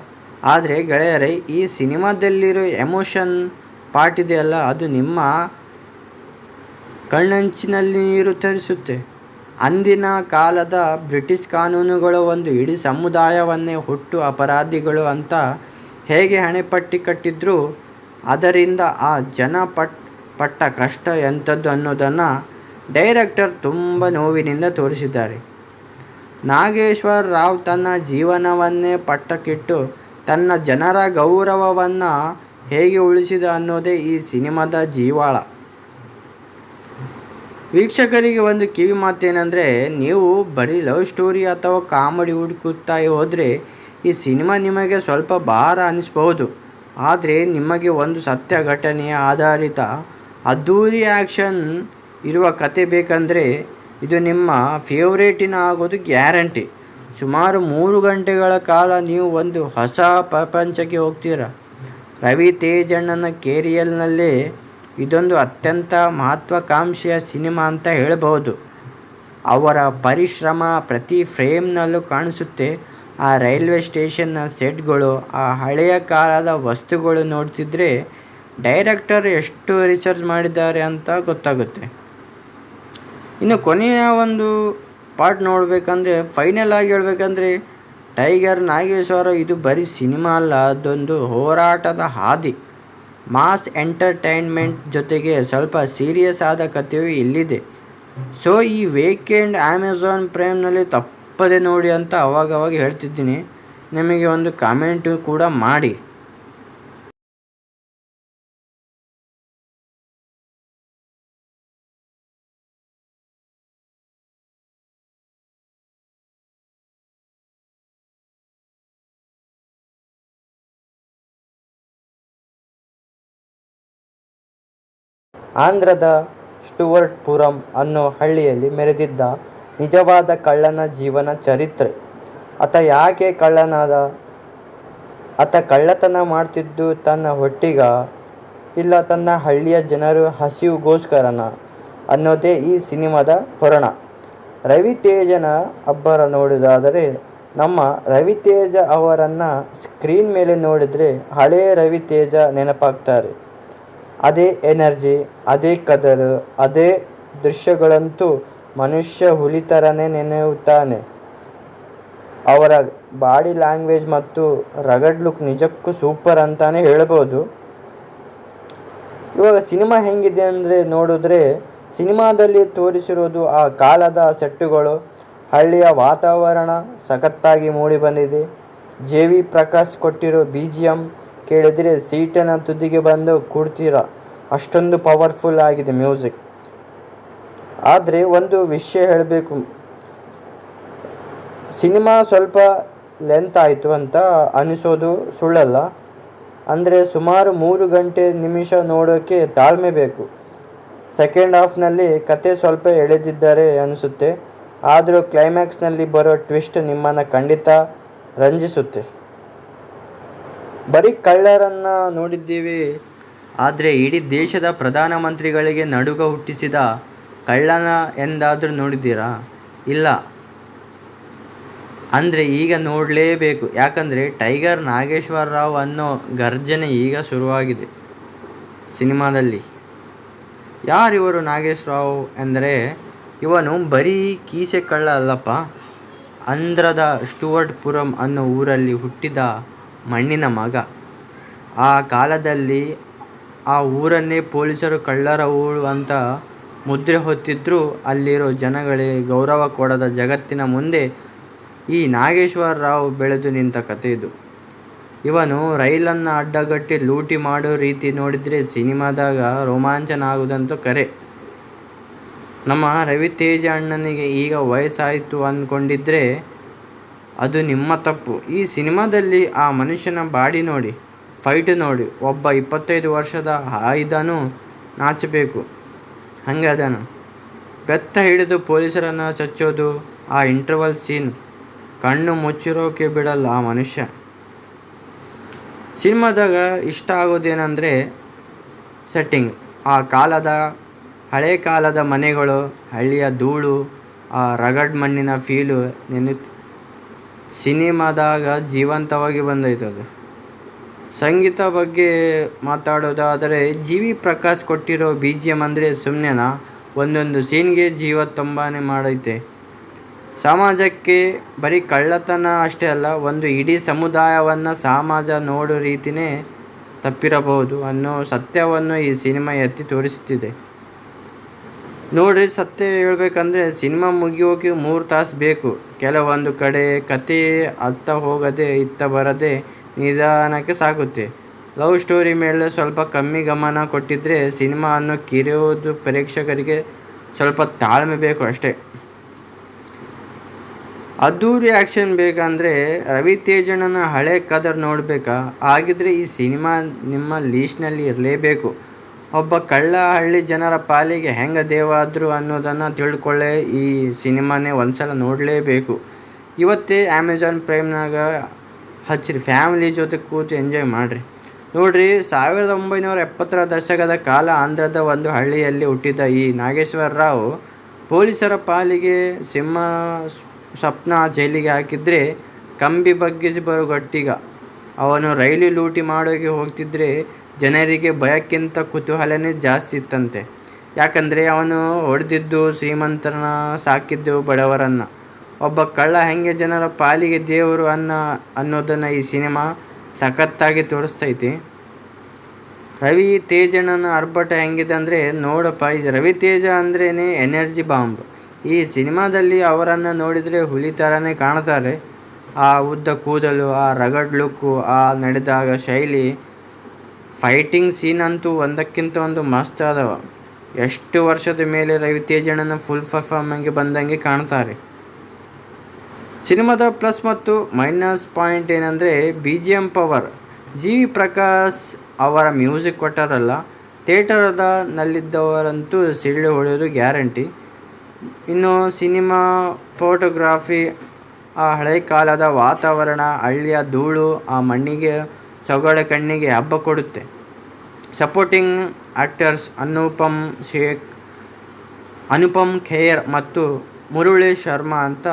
ಆದರೆ ಗೆಳೆಯರೇ, ಈ ಸಿನಿಮಾದಲ್ಲಿರೋ ಎಮೋಷನ್ ಪಾರ್ಟ್ ಇದೆಯಲ್ಲ, ಅದು ನಿಮ್ಮ ಕಣ್ಣಂಚಿನಲ್ಲಿ ನೀರು ತರಿಸುತ್ತೆ. ಅಂದಿನ ಕಾಲದ ಬ್ರಿಟಿಷ್ ಕಾನೂನುಗಳು ಒಂದು ಇಡೀ ಸಮುದಾಯವನ್ನೇ ಹುಟ್ಟು ಅಪರಾಧಿಗಳು ಅಂತ ಹೇಗೆ ಹಣೆಪಟ್ಟಿ ಕಟ್ಟಿದ್ರು, ಅದರಿಂದ ಆ ಜನ ಪಟ್ಟ ಕಷ್ಟ ಎಂಥದ್ದು ಅನ್ನೋದನ್ನು ಡೈರೆಕ್ಟರ್ ತುಂಬ ನೋವಿನಿಂದ ತೋರಿಸಿದ್ದಾರೆ. ನಾಗೇಶ್ವರ ರಾವ್ ತನ್ನ ಜೀವನವನ್ನೇ ಪಟ್ಟಕ್ಕಿಟ್ಟು ತನ್ನ ಜನರ ಗೌರವವನ್ನು ಹೇಗೆ ಉಳಿಸಿದ ಅನ್ನೋದೇ ಈ ಸಿನಿಮಾದ ಜೀವಾಳ. ವೀಕ್ಷಕರಿಗೆ ಒಂದು ಕಿವಿ ಮಾತೇನೆಂದರೆ, ನೀವು ಬರೀ ಲವ್ ಸ್ಟೋರಿ ಅಥವಾ ಕಾಮಿಡಿ ಹುಡುಕುತ್ತಾ ಹೋದರೆ ಈ ಸಿನಿಮಾ ನಿಮಗೆ ಸ್ವಲ್ಪ ಭಾರ ಅನ್ನಿಸ್ಬಹುದು. ಆದರೆ ನಿಮಗೆ ಒಂದು ಸತ್ಯ ಘಟನೆಯ ಆಧಾರಿತ ಅದ್ಧೂರಿ ಆ್ಯಕ್ಷನ್ ಇರುವ ಕತೆ ಬೇಕಂದರೆ ಇದು ನಿಮ್ಮ ಫೇವ್ರೇಟಿನ ಆಗೋದು ಗ್ಯಾರಂಟಿ. ಸುಮಾರು 3 ಗಂಟೆಗಳ ಕಾಲ ನೀವು ಒಂದು ಹೊಸ ಪ್ರಪಂಚಕ್ಕೆ ಹೋಗ್ತೀರ. ರವಿ ತೇಜಣ್ಣನ ಕೆರಿಯರ್ನಲ್ಲೇ ಇದೊಂದು ಅತ್ಯಂತ ಮಹತ್ವಾಕಾಂಕ್ಷೆಯ ಸಿನಿಮಾ ಅಂತ ಹೇಳಬಹುದು. ಅವರ ಪರಿಶ್ರಮ ಪ್ರತಿ ಫ್ರೇಮ್ನಲ್ಲೂ ಕಾಣಿಸುತ್ತೆ. ಆ ರೈಲ್ವೆ ಸ್ಟೇಷನ್ನ ಸೆಟ್ಗಳು, ಆ ಹಳೆಯ ಕಾಲದ ವಸ್ತುಗಳು ನೋಡ್ತಿದ್ರೆ ಡೈರೆಕ್ಟರ್ ಎಷ್ಟು ರಿಸರ್ಚ್ ಮಾಡಿದ್ದಾರೆ ಅಂತ ಗೊತ್ತಾಗುತ್ತೆ. ಇನ್ನು ಕೊನೆಯ ಒಂದು ಪಾರ್ಟ್ ನೋಡಬೇಕಂದ್ರೆ, ಫೈನಲ್ ಆಗಿ ಹೇಳಬೇಕಂದ್ರೆ, ಟೈಗರ್ ನಾಗೇಶ್ವರ ಇದು ಬರೀ ಸಿನಿಮಾ ಅಲ್ಲ, ಅದೊಂದು ಹೋರಾಟದ ಹಾದಿ. ಮಾಸ್ ಎಂಟರ್ಟೈನ್ಮೆಂಟ್ ಜೊತೆಗೆ ಸ್ವಲ್ಪ ಸೀರಿಯಸ್ ಆದ ಕಥೆಯೂ ಇಲ್ಲಿದೆ. ಸೊ ಈ ವೀಕೆಂಡ್ ಅಮೆಝಾನ್ ಪ್ರೈಮ್ನಲ್ಲಿ ತಪ್ಪದೆ ನೋಡಿ ಅಂತ ಅವಾಗವಾಗ ಹೇಳ್ತಿದ್ದೀನಿ. ನಿಮಗೆ ಒಂದು ಕಾಮೆಂಟು ಕೂಡ ಮಾಡಿ. ಆಂಧ್ರದ ಸ್ಟುವರ್ಟ್ ಪುರಂ ಅನ್ನೋ ಹಳ್ಳಿಯಲ್ಲಿ ಮೆರೆದಿದ್ದ ನಿಜವಾದ ಕಳ್ಳನ ಜೀವನ ಚರಿತ್ರೆ. ಆತ ಯಾಕೆ ಕಳ್ಳನಾದ? ಆತ ಕಳ್ಳತನ ಮಾಡ್ತಿದ್ದು ತನ್ನ ಹೊಟ್ಟಿಗ, ಇಲ್ಲ ತನ್ನ ಹಳ್ಳಿಯ ಜನರು ಹಸಿವುಗೋಸ್ಕರನ ಅನ್ನೋದೇ ಈ ಸಿನಿಮಾದ ಹೊರಣ. ರವಿತೇಜನ ಅಬ್ಬರ ನೋಡೋದಾದರೆ, ನಮ್ಮ ರವಿತೇಜ ಅವರನ್ನು ಸ್ಕ್ರೀನ್ ಮೇಲೆ ನೋಡಿದರೆ ಹಳೆಯ ರವಿತೇಜ ನೆನಪಾಗ್ತಾರೆ. ಅದೇ ಎನರ್ಜಿ, ಅದೇ ಕದರ್, ಅದೇ ದೃಶ್ಯಗಳಂತೂ ಮನುಷ್ಯ ಹುಲಿ ಥರನೇ ನೆನೆಯುತ್ತಾನೆ. ಅವರ ಬಾಡಿ ಲ್ಯಾಂಗ್ವೇಜ್ ಮತ್ತು ರಗಡ್ ಲುಕ್ ನಿಜಕ್ಕೂ ಸೂಪರ್ ಅಂತಾನೆ ಹೇಳ್ಬೋದು. ಇವಾಗ ಸಿನಿಮಾ ಹೆಂಗಿದೆ ಅಂದರೆ ನೋಡಿದ್ರೆ, ಸಿನಿಮಾದಲ್ಲಿ ತೋರಿಸಿರೋದು ಆ ಕಾಲದ ಸೆಟ್ಟುಗಳು, ಹಳ್ಳಿಯ ವಾತಾವರಣ ಸಖತ್ತಾಗಿ ಮೂಡಿ ಬಂದಿದೆ. ಜೆ.ವಿ. ಪ್ರಕಾಶ್ ಕೊಟ್ಟಿರೋ BGM ಕೇಳಿದರೆ ಸೀಟಿನ ತುದಿಗೆ ಬಂದು ಕೂಡ್ತೀರ, ಅಷ್ಟೊಂದು ಪವರ್ಫುಲ್ ಆಗಿದೆ ಮ್ಯೂಸಿಕ್. ಆದರೆ ಒಂದು ವಿಷಯ ಹೇಳಬೇಕು, ಸಿನಿಮಾ ಸ್ವಲ್ಪ ಲೆಂತ್ ಆಯಿತು ಅಂತ ಅನಿಸೋದು ಸುಳ್ಳಲ್ಲ. ಅಂದರೆ ಸುಮಾರು 3 ಗಂಟೆ ನಿಮಿಷ ನೋಡೋಕ್ಕೆ ತಾಳ್ಮೆ ಬೇಕು. ಸೆಕೆಂಡ್ ಹಾಫ್ನಲ್ಲಿ ಕತೆ ಸ್ವಲ್ಪ ಎಳೆದಿದ್ದಾರೆ ಅನಿಸುತ್ತೆ. ಆದರೂ ಕ್ಲೈಮ್ಯಾಕ್ಸ್ನಲ್ಲಿ ಬರೋ ಟ್ವಿಸ್ಟ್ ನಿಮ್ಮನ್ನು ಖಂಡಿತ ರಂಜಿಸುತ್ತೆ. ಬರೀ ಕಳ್ಳರನ್ನು ನೋಡಿದ್ದೀವಿ, ಆದರೆ ಇಡೀ ದೇಶದ ಪ್ರಧಾನಮಂತ್ರಿಗಳಿಗೆ ನಡುಕ ಹುಟ್ಟಿಸಿದ ಕಳ್ಳನ ಎಂದಾದರೂ ನೋಡಿದ್ದೀರಾ? ಇಲ್ಲ. ಅಂದರೆ ಈಗ ನೋಡಲೇಬೇಕು. ಯಾಕಂದರೆ ಟೈಗರ್ ನಾಗೇಶ್ವರ ರಾವ್ ಅನ್ನೋ ಗರ್ಜನೆ ಈಗ ಶುರುವಾಗಿದೆ ಸಿನಿಮಾದಲ್ಲಿ. ಯಾರಿವರು ನಾಗೇಶ್ ರಾವ್ ಎಂದರೆ, ಇವನು ಬರೀ ಕೀಸೆ ಕಳ್ಳ ಅಲ್ಲಪ್ಪ. ಆಂಧ್ರದ ಸ್ಟುವರ್ಟ್ ಪುರಂ ಅನ್ನೋ ಊರಲ್ಲಿ ಹುಟ್ಟಿದ ಮಣ್ಣಿನ ಮಗ. ಆ ಕಾಲದಲ್ಲಿ ಆ ಊರನ್ನೇ ಪೊಲೀಸರು ಕಳ್ಳರ ಊರು ಅಂತ ಮುದ್ರೆ ಹೊತ್ತಿದ್ರೂ ಅಲ್ಲಿರೋ ಜನಗಳಿಗೆ ಗೌರವ ಕೊಡದ ಜಗತ್ತಿನ ಮುಂದೆ ಈ ನಾಗೇಶ್ವರ ರಾವ್ ಬೆಳೆದು ನಿಂತ ಕಥೆ ಇದು. ಇವನು ರೈಲನ್ನು ಅಡ್ಡಗಟ್ಟಿ ಲೂಟಿ ಮಾಡೋ ರೀತಿ ನೋಡಿದರೆ ಸಿನಿಮಾದಾಗ ರೋಮಾಂಚನ ಆಗೋದಂತೂ ಕರೆ. ನಮ್ಮ ರವಿತೇಜ ಅಣ್ಣನಿಗೆ ಈಗ ವಯಸ್ಸಾಯಿತು ಅಂದ್ಕೊಂಡಿದ್ರೆ ಅದು ನಿಮ್ಮ ತಪ್ಪು. ಈ ಸಿನಿಮಾದಲ್ಲಿ ಆ ಮನುಷ್ಯನ ಬಾಡಿ ನೋಡಿ, ಫೈಟ್ ನೋಡಿ, ಒಬ್ಬ 25 ವರ್ಷದ ಆಯುಧನೂ ನಾಚಬೇಕು ಹಂಗೆ ಅದನು. ಬೆತ್ತ ಹಿಡಿದು ಪೊಲೀಸರನ್ನು ಚಚ್ಚೋದು, ಆ ಇಂಟರ್ವಲ್ ಸೀನ್ ಕಣ್ಣು ಮುಚ್ಚಿರೋಕೆ ಬಿಡಲ್ಲ ಆ ಮನುಷ್ಯ. ಸಿನಿಮಾದಾಗ ಇಷ್ಟ ಆಗೋದೇನೆಂದರೆ ಸೆಟ್ಟಿಂಗ್, ಆ ಕಾಲದ ಹಳೆ ಕಾಲದ ಮನೆಗಳು, ಹಳ್ಳಿಯ ಧೂಳು, ಆ ರಗಡ್ ಮಣ್ಣಿನ ಫೀಲು ಸಿನಿಮಾದಾಗ ಜೀವಂತವಾಗಿ ಬಂದೈತದು. ಸಂಗೀತ ಬಗ್ಗೆ ಮಾತಾಡೋದಾದರೆ, ಜಿ.ವಿ. ಪ್ರಕಾಶ್ ಕೊಟ್ಟಿರೋ BGM ಅಂದರೆ ಸುಮ್ಮನೆನಾ? ಒಂದೊಂದು ಸೀನ್ಗೆ ಜೀವ ತುಂಬಾನೇ ಮಾಡೈತೆ. ಸಮಾಜಕ್ಕೆ ಬರೀ ಕಳ್ಳತನ ಅಷ್ಟೇ ಅಲ್ಲ, ಒಂದು ಇಡೀ ಸಮುದಾಯವನ್ನು ಸಮಾಜ ನೋಡೋ ರೀತಿನೇ ತಪ್ಪಿರಬಹುದು ಅನ್ನೋ ಸತ್ಯವನ್ನು ಈ ಸಿನಿಮಾ ಎತ್ತಿ ತೋರಿಸುತ್ತಿದೆ. ನೋಡ್ರಿ, ಸತ್ಯ ಹೇಳ್ಬೇಕಂದ್ರೆ ಸಿನಿಮಾ ಮುಗಿಯೋಕೆ 3 ತಾಸು ಬೇಕು. ಕೆಲವೊಂದು ಕಡೆ ಕತೆ ಅತ್ತ ಹೋಗದೆ ಇತ್ತ ಬರದೆ ನಿಧಾನಕ್ಕೆ ಸಾಗುತ್ತೆ. ಲವ್ ಸ್ಟೋರಿ ಮೇಲೆ ಸ್ವಲ್ಪ ಕಮ್ಮಿ ಗಮನ ಕೊಟ್ಟಿದ್ರೆ ಸಿನಿಮಾ ಅನ್ನು ಕಿರಿಯೋದು ಪ್ರೇಕ್ಷಕರಿಗೆ ಸ್ವಲ್ಪ ತಾಳ್ಮೆ ಬೇಕು ಅಷ್ಟೇ. ಅದ್ದೂರಿ ಆ್ಯಕ್ಷನ್ ಬೇಕಂದ್ರೆ ರವಿತೇಜಣ್ಣನ ಹಳೆ ಕದರ್ ನೋಡಬೇಕಾ? ಹಾಗಿದ್ರೆ ಈ ಸಿನಿಮಾ ನಿಮ್ಮ ಲೀಸ್ಟ್ನಲ್ಲಿ ಇರಲೇಬೇಕು. ಒಬ್ಬ ಕಳ್ಳ ಹಳ್ಳಿ ಜನರ ಪಾಲಿಗೆ ಹೆಂಗೆ ದೇವಾದ್ರು ಅನ್ನೋದನ್ನು ತಿಳ್ಕೊಳ್ಳೆ ಈ ಸಿನಿಮಾನೇ ಒಂದ್ಸಲ ನೋಡಲೇಬೇಕು. ಇವತ್ತೇ ಅಮೆಜಾನ್ ಪ್ರೈಮ್ನಾಗ ಹಚ್ಚಿರಿ, ಫ್ಯಾಮಿಲಿ ಜೊತೆ ಕೂತು ಎಂಜಾಯ್ ಮಾಡಿರಿ. ನೋಡ್ರಿ, 1970ರ ದಶಕದ ಕಾಲ ಆಂಧ್ರದ ಒಂದು ಹಳ್ಳಿಯಲ್ಲಿ ಹುಟ್ಟಿದ ಈ ನಾಗೇಶ್ವರ ರಾವ್ ಪೊಲೀಸರ ಪಾಲಿಗೆ ಸಿಂಹ ಸ್ವಪ್ನ ಜೈಲಿಗೆ ಹಾಕಿದ್ರೆ ಕಂಬಿ ಬಗ್ಗಿಸಿ ಬರೋ ಗಟ್ಟಿಗ. ಅವನು ರೈಲು ಲೂಟಿ ಮಾಡೋಕೆ ಹೋಗ್ತಿದ್ರೆ ಜನರಿಗೆ ಭಯಕ್ಕಿಂತ ಕುತೂಹಲನೇ ಜಾಸ್ತಿ ಇತ್ತಂತೆ. ಯಾಕಂದರೆ ಅವನು ಹೊಡೆದಿದ್ದು ಶ್ರೀಮಂತರನ್ನ, ಸಾಕಿದ್ದು ಬಡವರನ್ನು. ಒಬ್ಬ ಕಳ್ಳ ಹೆಂಗೆ ಜನರ ಪಾಲಿಗೆ ದೇವರು ಅನ್ನೋದನ್ನು ಈ ಸಿನಿಮಾ ಸಖತ್ತಾಗಿ ತೋರಿಸ್ತೈತಿ. ರವಿ ತೇಜಣ್ಣನ ಆರ್ಭಟ ಹೆಂಗಿದೆ ಅಂದರೆ ನೋಡಪ್ಪ, ಈ ರವಿತೇಜ ಅಂದ್ರೇ ಎನರ್ಜಿ ಬಾಂಬ್. ಈ ಸಿನಿಮಾದಲ್ಲಿ ಅವರನ್ನು ನೋಡಿದರೆ ಹುಲಿ ಥರನೇ ಕಾಣ್ತಾರೆ. ಆ ಉದ್ದ ಕೂದಲು, ಆ ರಗಡ್ ಲುಕ್ಕು, ಆ ನಡೆದಾಗ ಶೈಲಿ, ಫೈಟಿಂಗ್ ಸೀನ್ ಅಂತೂ ಒಂದಕ್ಕಿಂತ ಒಂದು ಮಸ್ತ್ ಅದಾವ. ಎಷ್ಟು ವರ್ಷದ ಮೇಲೆ ರವಿತೇಜಣ್ಣನ ಫುಲ್ ಪರ್ಫಾರ್ಮೆನ್ಸ್ಗೆ ಬಂದಂಗೆ ಕಾಣ್ತಾರೆ. ಸಿನಿಮಾದ ಪ್ಲಸ್ ಮತ್ತು ಮೈನಸ್ ಪಾಯಿಂಟ್ ಏನಂದರೆ BGM power. G V Prakash ಅವರ ಮ್ಯೂಸಿಕ್ ಕೊಟ್ಟಾರಲ್ಲ, ಥಿಯೇಟರ್ನಲ್ಲಿದ್ದವರಂತೂ ಸಿಳ್ಳೆ ಹೊಡೆಯೋದು ಗ್ಯಾರಂಟಿ. ಇನ್ನು ಸಿನಿಮಾ ಫೋಟೋಗ್ರಾಫಿ, ಆ ಹಳೆ ಕಾಲದ ವಾತಾವರಣ, ಹಳ್ಳಿಯ ಧೂಳು, ಆ ಮಣ್ಣಿಗೆ ಸೊಗಡೆ ಕಣ್ಣಿಗೆ ಹಬ್ಬ ಕೊಡುತ್ತೆ. ಸಪೋರ್ಟಿಂಗ್ ಆ್ಯಕ್ಟರ್ಸ್ ಅನುಪಮ್ ಖೇರ್ ಮತ್ತು ಮುರಳಿ ಶರ್ಮಾ ಅಂತ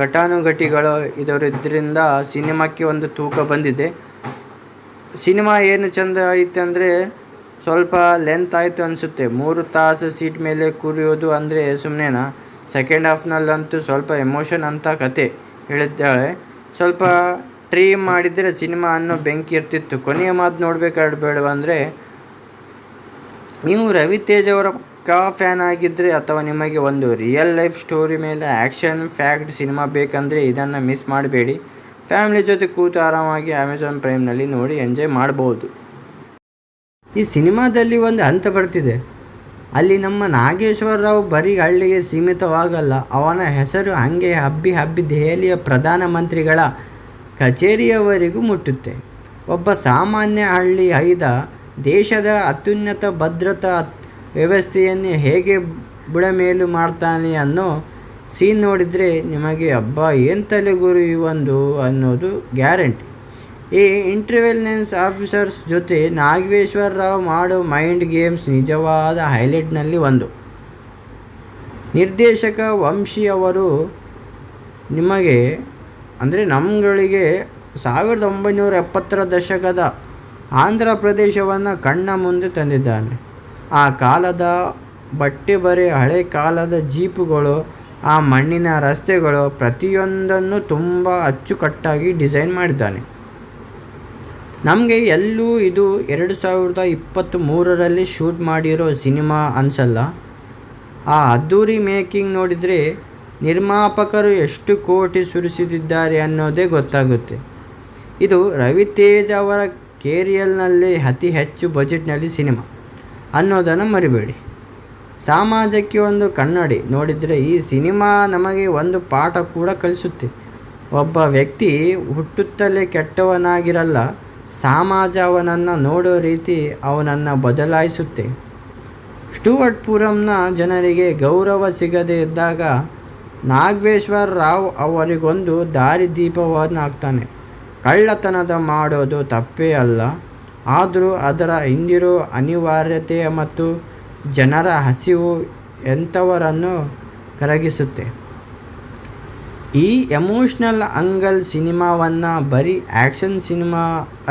ಘಟಾನುಘಟಿಗಳು ಇದರಿಂದ ಸಿನಿಮಾಕ್ಕೆ ಒಂದು ತೂಕ ಬಂದಿದೆ. ಸಿನಿಮಾ ಏನು ಚೆಂದ ಐತೆ ಅಂದರೆ ಸ್ವಲ್ಪ ಲೆಂತ್ ಆಯಿತು ಅನಿಸುತ್ತೆ. 3 ತಾಸು ಸೀಟ್ ಮೇಲೆ ಕೂರಿಯೋದು ಅಂದರೆ ಸುಮ್ಮನೆನಾ? ಸೆಕೆಂಡ್ ಹಾಫ್ನಲ್ಲಂತೂ ಸ್ವಲ್ಪ ಎಮೋಷನ್ ಅಂತ ಕತೆ ಹೇಳಿದ್ದಾಳೆ. ಸ್ವಲ್ಪ ಟ್ರೀಮ್ ಮಾಡಿದರೆ ಸಿನಿಮಾ ಅನ್ನೋ ಬೆಂಕಿ ಇರ್ತಿತ್ತು. ಕೊನೆಯ ಮಾತು ನೋಡಬೇಕಂದ್ರೆ ನೀವು ರವಿತೇಜ್ ಅವರ ಫ್ಯಾನ್ ಆಗಿದ್ದರೆ ಅಥವಾ ನಿಮಗೆ ಒಂದು ರಿಯಲ್ ಲೈಫ್ ಸ್ಟೋರಿ ಮೇಲೆ ಆ್ಯಕ್ಷನ್ ಫ್ಯಾಕ್ಟ್ ಸಿನಿಮಾ ಬೇಕಂದರೆ ಇದನ್ನು ಮಿಸ್ ಮಾಡಬೇಡಿ. ಫ್ಯಾಮಿಲಿ ಜೊತೆ ಕೂತು ಆರಾಮಾಗಿ ಅಮೆಜಾನ್ ಪ್ರೈಮ್ನಲ್ಲಿ ನೋಡಿ ಎಂಜಾಯ್ ಮಾಡ್ಬೋದು. ಈ ಸಿನಿಮಾದಲ್ಲಿ ಒಂದು ಹಂತ ಬರ್ತಿದೆ, ಅಲ್ಲಿ ನಮ್ಮ ನಾಗೇಶ್ವರ ರಾವ್ ಬರೀ ಹಳ್ಳಿಗೆ ಸೀಮಿತವಾಗಲ್ಲ, ಅವನ ಹೆಸರು ಹಾಗೆ ಹಬ್ಬಿ ದೆಹಲಿಯ ಪ್ರಧಾನಮಂತ್ರಿಗಳ ಕಚೇರಿಯವರೆಗೂ ಮುಟ್ಟುತ್ತೆ. ಒಬ್ಬ ಸಾಮಾನ್ಯ ಹಳ್ಳಿ ಹೈದ ದೇಶದ ಅತ್ಯುನ್ನತ ಭದ್ರತಾ ವ್ಯವಸ್ಥೆಯನ್ನು ಹೇಗೆ ಬುಡಮೇಲು ಮಾಡ್ತಾನೆ ಅನ್ನೋ ಸೀನ್ ನೋಡಿದರೆ ನಿಮಗೆ ಹಬ್ಬ ಏನು ತಲೆಗುರು ಇವೊಂದು ಅನ್ನೋದು ಗ್ಯಾರಂಟಿ. ಈ ಇಂಟೆಲಿಜೆನ್ಸ್ ಆಫೀಸರ್ಸ್ ಜೊತೆ ನಾಗೇಶ್ವರ ರಾವ್ ಮಾಡೋ ಮೈಂಡ್ ಗೇಮ್ಸ್ ನಿಜವಾದ ಹೈಲೈಟ್ನಲ್ಲಿ ಒಂದು. ನಿರ್ದೇಶಕ ವಂಶಿ ಅವರು ನಮ್ಮಗಳಿಗೆ 1970ರ ದಶಕದ ಆಂಧ್ರ ಪ್ರದೇಶವನ್ನು ಕಣ್ಣ ಮುಂದೆ ತಂದಿದ್ದಾನೆ. ಆ ಕಾಲದ ಬಟ್ಟೆ ಬರೆ, ಹಳೆ ಕಾಲದ ಜೀಪುಗಳು, ಆ ಮಣ್ಣಿನ ರಸ್ತೆಗಳು, ಪ್ರತಿಯೊಂದನ್ನು ತುಂಬ ಅಚ್ಚುಕಟ್ಟಾಗಿ ಡಿಸೈನ್ ಮಾಡಿದ್ದಾನೆ. ನಮಗೆ ಎಲ್ಲೂ ಇದು 2023ರಲ್ಲಿ ಶೂಟ್ ಮಾಡಿರೋ ಸಿನಿಮಾ ಅನಿಸಲ್ಲ. ಆ ಅದ್ದೂರಿ ಮೇಕಿಂಗ್ ನೋಡಿದರೆ ನಿರ್ಮಾಪಕರು ಎಷ್ಟು ಕೋಟಿ ಸುರಿಸಿದ್ದಾರೆ ಅನ್ನೋದೇ ಗೊತ್ತಾಗುತ್ತೆ. ಇದು ರವಿತೇಜ್ ಅವರ ಕೇರಿಯರ್ನಲ್ಲಿ ಅತಿ ಹೆಚ್ಚು ಬಜೆಟ್ನಲ್ಲಿ ಸಿನಿಮಾ ಅನ್ನೋದನ್ನು ಮರಿಬೇಡಿ. ಸಮಾಜಕ್ಕೆ ಒಂದು ಕನ್ನಡಿ ನೋಡಿದರೆ ಈ ಸಿನಿಮಾ ನಮಗೆ ಒಂದು ಪಾಠ ಕೂಡ ಕಲಿಸುತ್ತೆ. ಒಬ್ಬ ವ್ಯಕ್ತಿ ಹುಟ್ಟುತ್ತಲೇ ಕೆಟ್ಟವನಾಗಿರಲ್ಲ, ಸಮಾಜ ಅವನನ್ನು ನೋಡೋ ರೀತಿ ಅವನನ್ನು ಬದಲಾಯಿಸುತ್ತೆ. ಸ್ಟುವರ್ಟ್ ಪುರಂನ ಜನರಿಗೆ ಗೌರವ ಸಿಗದೇ ಇದ್ದಾಗ ನಾಗೇಶ್ವರ ರಾವ್ ಅವರಿಗೊಂದು ದಾರಿದೀಪವನ್ನಾಗ್ತಾನೆ. ಕಳ್ಳತನದ ಮಾಡೋದು ತಪ್ಪೇ ಅಲ್ಲ, ಆದರೂ ಅದರ ಹಿಂದಿರೋ ಅನಿವಾರ್ಯತೆ ಮತ್ತು ಜನರ ಹಸಿವು ಎಂಥವರನ್ನು ಕರಗಿಸುತ್ತೆ. ಈ ಎಮೋಷ್ನಲ್ ಆಂಗಲ್ ಸಿನಿಮಾವನ್ನು ಬರೀ ಆ್ಯಕ್ಷನ್ ಸಿನಿಮಾ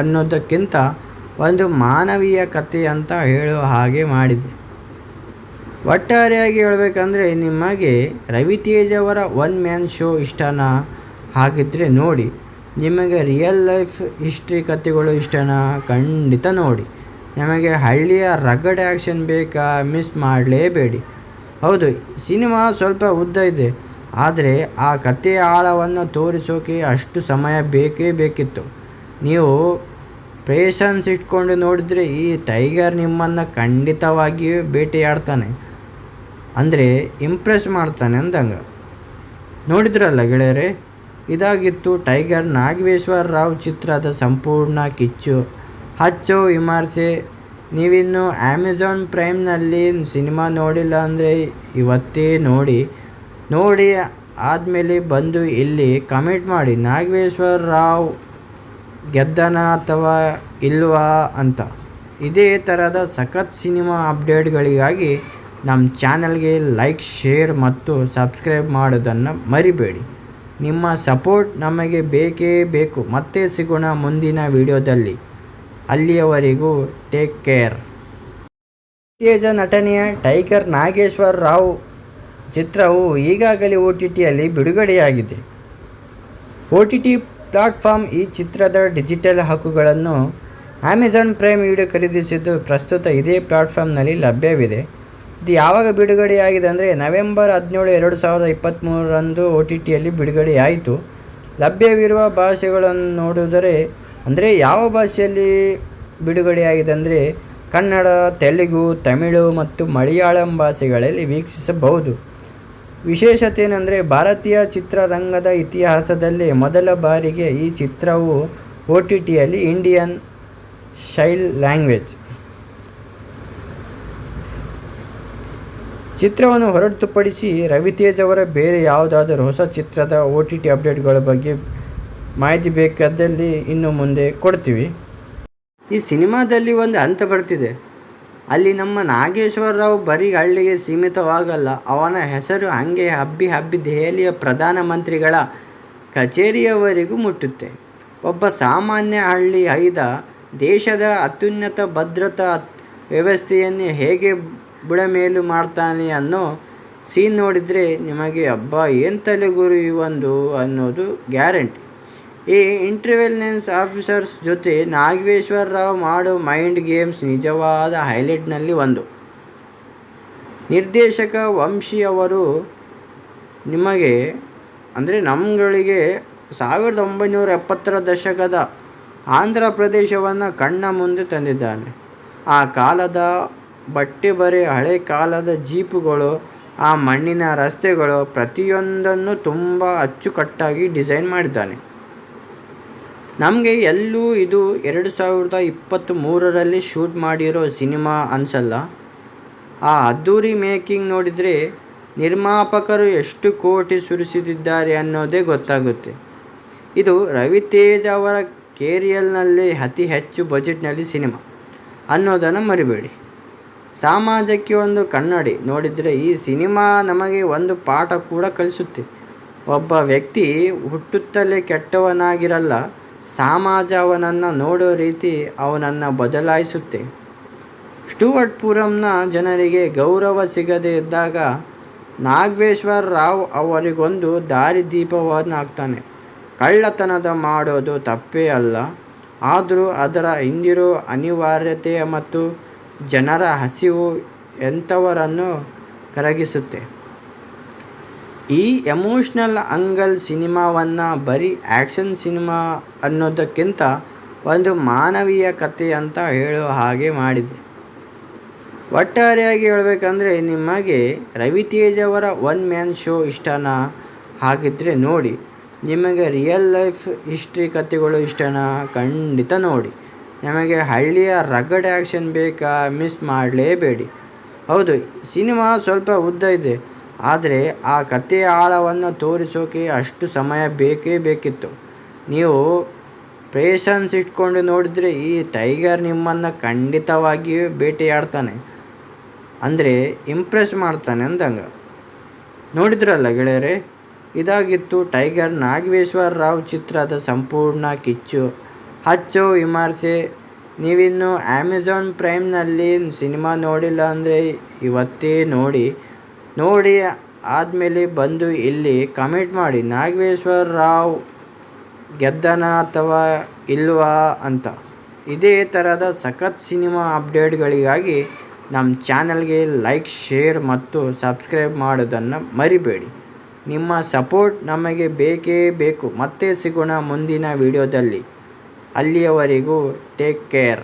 ಅನ್ನೋದಕ್ಕಿಂತ ಒಂದು ಮಾನವೀಯ ಕಥೆ ಅಂತ ಹೇಳೋ ಹಾಗೆ ಮಾಡಿದೆ. ಒಟ್ಟಾರೆಯಾಗಿ ಹೇಳಬೇಕಂದ್ರೆ ನಿಮಗೆ ರವಿತೇಜ್ ಅವರ ಒನ್ ಮ್ಯಾನ್ ಶೋ ಇಷ್ಟನಾ? ಹಾಗಿದ್ದರೆ ನೋಡಿ. ನಿಮಗೆ ರಿಯಲ್ ಲೈಫ್ ಹಿಸ್ಟ್ರಿ ಕಥೆಗಳು ಇಷ್ಟನಾ? ಖಂಡಿತ ನೋಡಿ. ನಿಮಗೆ ಹಳ್ಳಿಯ ರಗಡ್ ಆ್ಯಕ್ಷನ್ ಬೇಕಾ? ಮಿಸ್ ಮಾಡಲೇಬೇಡಿ. ಹೌದು, ಸಿನಿಮಾ ಸ್ವಲ್ಪ ಉದ್ದ ಇದೆ, ಆದರೆ ಆ ಕಥೆಯ ಆಳವನ್ನು ತೋರಿಸೋಕೆ ಅಷ್ಟು ಸಮಯ ಬೇಕೇ ಬೇಕಿತ್ತು. ನೀವು ಪೇಷನ್ಸ್ ಇಟ್ಕೊಂಡು ನೋಡಿದರೆ ಈ ಟೈಗರ್ ನಿಮ್ಮನ್ನು ಖಂಡಿತವಾಗಿಯೂ ಬೇಟೆಯಾಡ್ತಾನೆ, ಅಂದರೆ ಇಂಪ್ರೆಸ್ ಮಾಡ್ತಾನೆ ಅಂದಂಗೆ. ನೋಡಿದ್ರಲ್ಲ ಗೆಳೆಯರೆ, ಇದಾಗಿತ್ತು ಟೈಗರ್ ನಾಗೇಶ್ವರ ರಾವ್ ಚಿತ್ರದ ಸಂಪೂರ್ಣ ಕಿಚ್ಚು. ಹಚ್ಚೋ ವಿಮರ್ಶೆ. ನೀವಿನ್ನು ಅಮೆಝಾನ್ ಪ್ರೈಮ್ನಲ್ಲಿ ಸಿನಿಮಾ ನೋಡಿಲ್ಲ ಅಂದರೆ ಇವತ್ತೇ ನೋಡಿ ಆದಮೇಲೆ ಬಂದು ಇಲ್ಲಿ ಕಮೆಂಟ್ ಮಾಡಿ ನಾಗೇಶ್ವರ ರಾವ್ ಗೆದ್ದನ ಅಥವಾ ಇಲ್ವಾ ಅಂತ. ಇದೇ ಥರದ ಸಖತ್ ಸಿನಿಮಾ ಅಪ್ಡೇಟ್ಗಳಿಗಾಗಿ ನಮ್ಮ ಚಾನಲ್ಗೆ ಲೈಕ್, ಶೇರ್ ಮತ್ತು ಸಬ್ಸ್ಕ್ರೈಬ್ ಮಾಡೋದನ್ನು ಮರಿಬೇಡಿ. ನಿಮ್ಮ ಸಪೋರ್ಟ್ ನಮಗೆ ಬೇಕೇ ಬೇಕು. ಮತ್ತೆ ಸಿಗೋಣ ಮುಂದಿನ ವಿಡಿಯೋದಲ್ಲಿ. ಅಲ್ಲಿಯವರೆಗೂ ಟೇಕ್ ಕೇರ್. ತೇಜ ನಟನೆಯ ಟೈಗರ್ ನಾಗೇಶ್ವರ ರಾವ್ ಚಿತ್ರವು ಈಗಾಗಲೇ OTTಯಲ್ಲಿ ಬಿಡುಗಡೆಯಾಗಿದೆ. OTT ಪ್ಲಾಟ್ಫಾರ್ಮ್ ಈ ಚಿತ್ರದ ಡಿಜಿಟಲ್ ಹಕ್ಕುಗಳನ್ನು ಅಮೆಝಾನ್ ಪ್ರೈಮ್ ವಿಡಿಯೋ ಖರೀದಿಸಿದ್ದು ಪ್ರಸ್ತುತ ಇದೇ ಪ್ಲಾಟ್ಫಾರ್ಮ್ನಲ್ಲಿ ಲಭ್ಯವಿದೆ. ಇದು ಯಾವಾಗ ಬಿಡುಗಡೆಯಾಗಿದೆ ಅಂದರೆ ನವೆಂಬರ್ 17, 2023ರಂದು OTTಯಲ್ಲಿ ಬಿಡುಗಡೆಯಾಯಿತು. ಲಭ್ಯವಿರುವ ಭಾಷೆಗಳನ್ನು ನೋಡಿದರೆ ಅಂದರೆ ಯಾವ ಭಾಷೆಯಲ್ಲಿ ಬಿಡುಗಡೆಯಾಗಿದೆ ಅಂದರೆ ಕನ್ನಡ, ತೆಲುಗು, ತಮಿಳು ಮತ್ತು ಮಲಯಾಳಂ ಭಾಷೆಗಳಲ್ಲಿ ವೀಕ್ಷಿಸಬಹುದು. ವಿಶೇಷತೆ ಏನಂದರೆ ಭಾರತೀಯ ಚಿತ್ರರಂಗದ ಇತಿಹಾಸದಲ್ಲೇ ಮೊದಲ ಬಾರಿಗೆ ಈ ಚಿತ್ರವು OTTಯಲ್ಲಿ ಇಂಡಿಯನ್ ಸೈನ್ ಲ್ಯಾಂಗ್ವೇಜ್ ಚಿತ್ರವನ್ನು ಹೊರತುಪಡಿಸಿ ರವಿತೇಜ್ ಅವರ ಬೇರೆ ಯಾವುದಾದರೂ ಹೊಸ ಚಿತ್ರದ OTT ಅಪ್ಡೇಟ್ಗಳ ಬಗ್ಗೆ ಮಾಹಿತಿ ಬೇಕಾದಲ್ಲಿ ಇನ್ನು ಮುಂದೆ ಕೊಡ್ತೀವಿ. ಈ ಸಿನಿಮಾದಲ್ಲಿ ಒಂದು ಹಂತ ಬರ್ತಿದೆ, ಅಲ್ಲಿ ನಮ್ಮ ನಾಗೇಶ್ವರ ರಾವ್ ಬರೀ ಹಳ್ಳಿಗೆ ಸೀಮಿತವಾಗಲ್ಲ, ಅವನ ಹೆಸರು ಹಾಗೆ ಹಬ್ಬಿ ದೆಹಲಿಯ ಪ್ರಧಾನಮಂತ್ರಿಗಳ ಕಚೇರಿಯವರೆಗೂ ಮುಟ್ಟುತ್ತೆ. ಒಬ್ಬ ಸಾಮಾನ್ಯ ಹಳ್ಳಿ ಹೈದ ದೇಶದ ಅತ್ಯುನ್ನತ ಭದ್ರತಾ ವ್ಯವಸ್ಥೆಯನ್ನು ಹೇಗೆ ಬುಡಮೇಲು ಮಾಡ್ತಾನೆ ಅನ್ನೋ ಸೀನ್ ನೋಡಿದರೆ ನಿಮಗೆ ಅಬ್ಬಾ ಏನು ತಲೆಗುರು ಇವಂದು ಅನ್ನೋದು ಗ್ಯಾರಂಟಿ. ಈ ಇಂಟೆಲಿಜೆನ್ಸ್ ಆಫೀಸರ್ಸ್ ಜೊತೆ ನಾಗೇಶ್ವರ ರಾವ್ ಮಾಡೋ ಮೈಂಡ್ ಗೇಮ್ಸ್ ನಿಜವಾದ ಹೈಲೈಟ್ನಲ್ಲಿ ಒಂದು. ನಿರ್ದೇಶಕ ವಂಶಿ ಅವರು ನಮ್ಮಗಳಿಗೆ 1970ರ ದಶಕದ ಆಂಧ್ರ ಪ್ರದೇಶವನ್ನು ಕಣ್ಣ ಮುಂದೆ ತಂದಿದ್ದಾನೆ. ಆ ಕಾಲದ ಬಟ್ಟೆ ಬರೆ, ಹಳೆ ಕಾಲದ ಜೀಪುಗಳು, ಆ ಮಣ್ಣಿನ ರಸ್ತೆಗಳು ಪ್ರತಿಯೊಂದನ್ನು ತುಂಬ ಅಚ್ಚುಕಟ್ಟಾಗಿ ಡಿಸೈನ್ ಮಾಡಿದ್ದಾನೆ. ನಮಗೆ ಎಲ್ಲೂ ಇದು 2023ರಲ್ಲಿ ಶೂಟ್ ಮಾಡಿರೋ ಸಿನಿಮಾ ಅನಿಸಲ್ಲ. ಆ ಅದ್ದೂರಿ ಮೇಕಿಂಗ್ ನೋಡಿದರೆ ನಿರ್ಮಾಪಕರು ಎಷ್ಟು ಕೋಟಿ ಸುರಿಸಿದ್ದಾರೆ ಅನ್ನೋದೇ ಗೊತ್ತಾಗುತ್ತೆ. ಇದು ರವಿತೇಜ್ ಅವರ ಕೆರಿಯರ್ನಲ್ಲೇ ಅತಿ ಹೆಚ್ಚು ಬಜೆಟ್ನಲ್ಲಿ ಸಿನಿಮಾ ಅನ್ನೋದನ್ನು ಮರಿಬೇಡಿ. ಸಮಾಜಕ್ಕೆ ಒಂದು ಕನ್ನಡಿ ನೋಡಿದರೆ ಈ ಸಿನಿಮಾ ನಮಗೆ ಒಂದು ಪಾಠ ಕೂಡ ಕಲಿಸುತ್ತೆ. ಒಬ್ಬ ವ್ಯಕ್ತಿ ಹುಟ್ಟುತ್ತಲೇ ಕೆಟ್ಟವನಾಗಿರಲ್ಲ, ಸಮಾಜ ಅವನನ್ನು ನೋಡೋ ರೀತಿ ಅವನನ್ನು ಬದಲಾಯಿಸುತ್ತೆ. ಸ್ಟುವರ್ಟ್ ಪುರಂನ ಜನರಿಗೆ ಗೌರವ ಸಿಗದೇ ಇದ್ದಾಗ ನಾಗೇಶ್ವರ ರಾವ್ ಅವರಿಗೊಂದು ದಾರಿದೀಪವನ್ನಾಗ್ತಾನೆ. ಕಳ್ಳತನದ ಮಾಡೋದು ತಪ್ಪೇ ಅಲ್ಲ, ಆದರೂ ಅದರ ಹಿಂದಿರೋ ಅನಿವಾರ್ಯತೆ ಮತ್ತು ಜನರ ಹಸಿವು ಎಂಥವರನ್ನು ಕರಗಿಸುತ್ತೆ. ಈ ಎಮೋಷ್ನಲ್ ಆಂಗಲ್ ಸಿನಿಮಾವನ್ನು ಬರೀ ಆ್ಯಕ್ಷನ್ ಸಿನಿಮಾ ಅನ್ನೋದಕ್ಕಿಂತ ಒಂದು ಮಾನವೀಯ ಕಥೆ ಅಂತ ಹೇಳೋ ಹಾಗೆ ಮಾಡಿದೆ. ಒಟ್ಟಾರೆಯಾಗಿ ಹೇಳಬೇಕಂದ್ರೆ ನಿಮಗೆ ರವಿತೇಜ್ ಅವರ ಒನ್ ಮ್ಯಾನ್ ಶೋ ಇಷ್ಟನಾ? ಹಾಗಿದ್ದರೆ ನೋಡಿ. ನಿಮಗೆ ರಿಯಲ್ ಲೈಫ್ ಹಿಸ್ಟ್ರಿ ಕಥೆಗಳು ಇಷ್ಟನಾ? ಖಂಡಿತ ನೋಡಿ. ನಿಮಗೆ ಹಳ್ಳಿಯ ರಗಡ್ ಆ್ಯಕ್ಷನ್ ಬೇಕಾ? ಮಿಸ್ ಮಾಡಲೇಬೇಡಿ. ಹೌದು, ಸಿನಿಮಾ ಸ್ವಲ್ಪ ಉದ್ದ ಇದೆ, ಆದರೆ ಆ ಕಥೆಯ ಆಳವನ್ನು ತೋರಿಸೋಕೆ ಅಷ್ಟು ಸಮಯ ಬೇಕೇ ಬೇಕಿತ್ತು. ನೀವು ಪೇಷನ್ಸ್ ಇಟ್ಕೊಂಡು ನೋಡಿದರೆ ಈ ಟೈಗರ್ ನಿಮ್ಮನ್ನು ಖಂಡಿತವಾಗಿಯೂ ಬೇಟೆಯಾಡ್ತಾನೆ, ಅಂದರೆ ಇಂಪ್ರೆಸ್ ಮಾಡ್ತಾನೆ ಅಂದಂಗೆ. ನೋಡಿದ್ರಲ್ಲ ಗೆಳೆಯರೆ, ಇದಾಗಿತ್ತು ಟೈಗರ್ ನಾಗೇಶ್ವರ ರಾವ್ ಚಿತ್ರದ ಸಂಪೂರ್ಣ ಕಿಚ್ಚು. ಹಚ್ಚೋ ವಿಮರ್ಶೆ. ನೀವಿನ್ನು ಅಮೆಝಾನ್ ಪ್ರೈಮ್ನಲ್ಲಿ ಸಿನಿಮಾ ನೋಡಿಲ್ಲ ಅಂದರೆ ಇವತ್ತೇ ನೋಡಿ ಆದಮೇಲೆ ಬಂದು ಇಲ್ಲಿ ಕಮೆಂಟ್ ಮಾಡಿ ನಾಗೇಶ್ವರ ರಾವ್ ಗೆದ್ದನ ಅಥವಾ ಇಲ್ವಾ ಅಂತ. ಇದೇ ಥರದ ಸಖತ್ ಸಿನಿಮಾ ಅಪ್ಡೇಟ್ಗಳಿಗಾಗಿ ನಮ್ಮ ಚಾನಲ್ಗೆ ಲೈಕ್, ಶೇರ್ ಮತ್ತು ಸಬ್ಸ್ಕ್ರೈಬ್ ಮಾಡೋದನ್ನು ಮರಿಬೇಡಿ. ನಿಮ್ಮ ಸಪೋರ್ಟ್ ನಮಗೆ ಬೇಕೇ ಬೇಕು. ಮತ್ತೆ ಸಿಗೋಣ ಮುಂದಿನ ವಿಡಿಯೋದಲ್ಲಿ. ಅಲ್ಲಿಯವರೆಗೂ ಟೇಕ್ ಕೇರ್.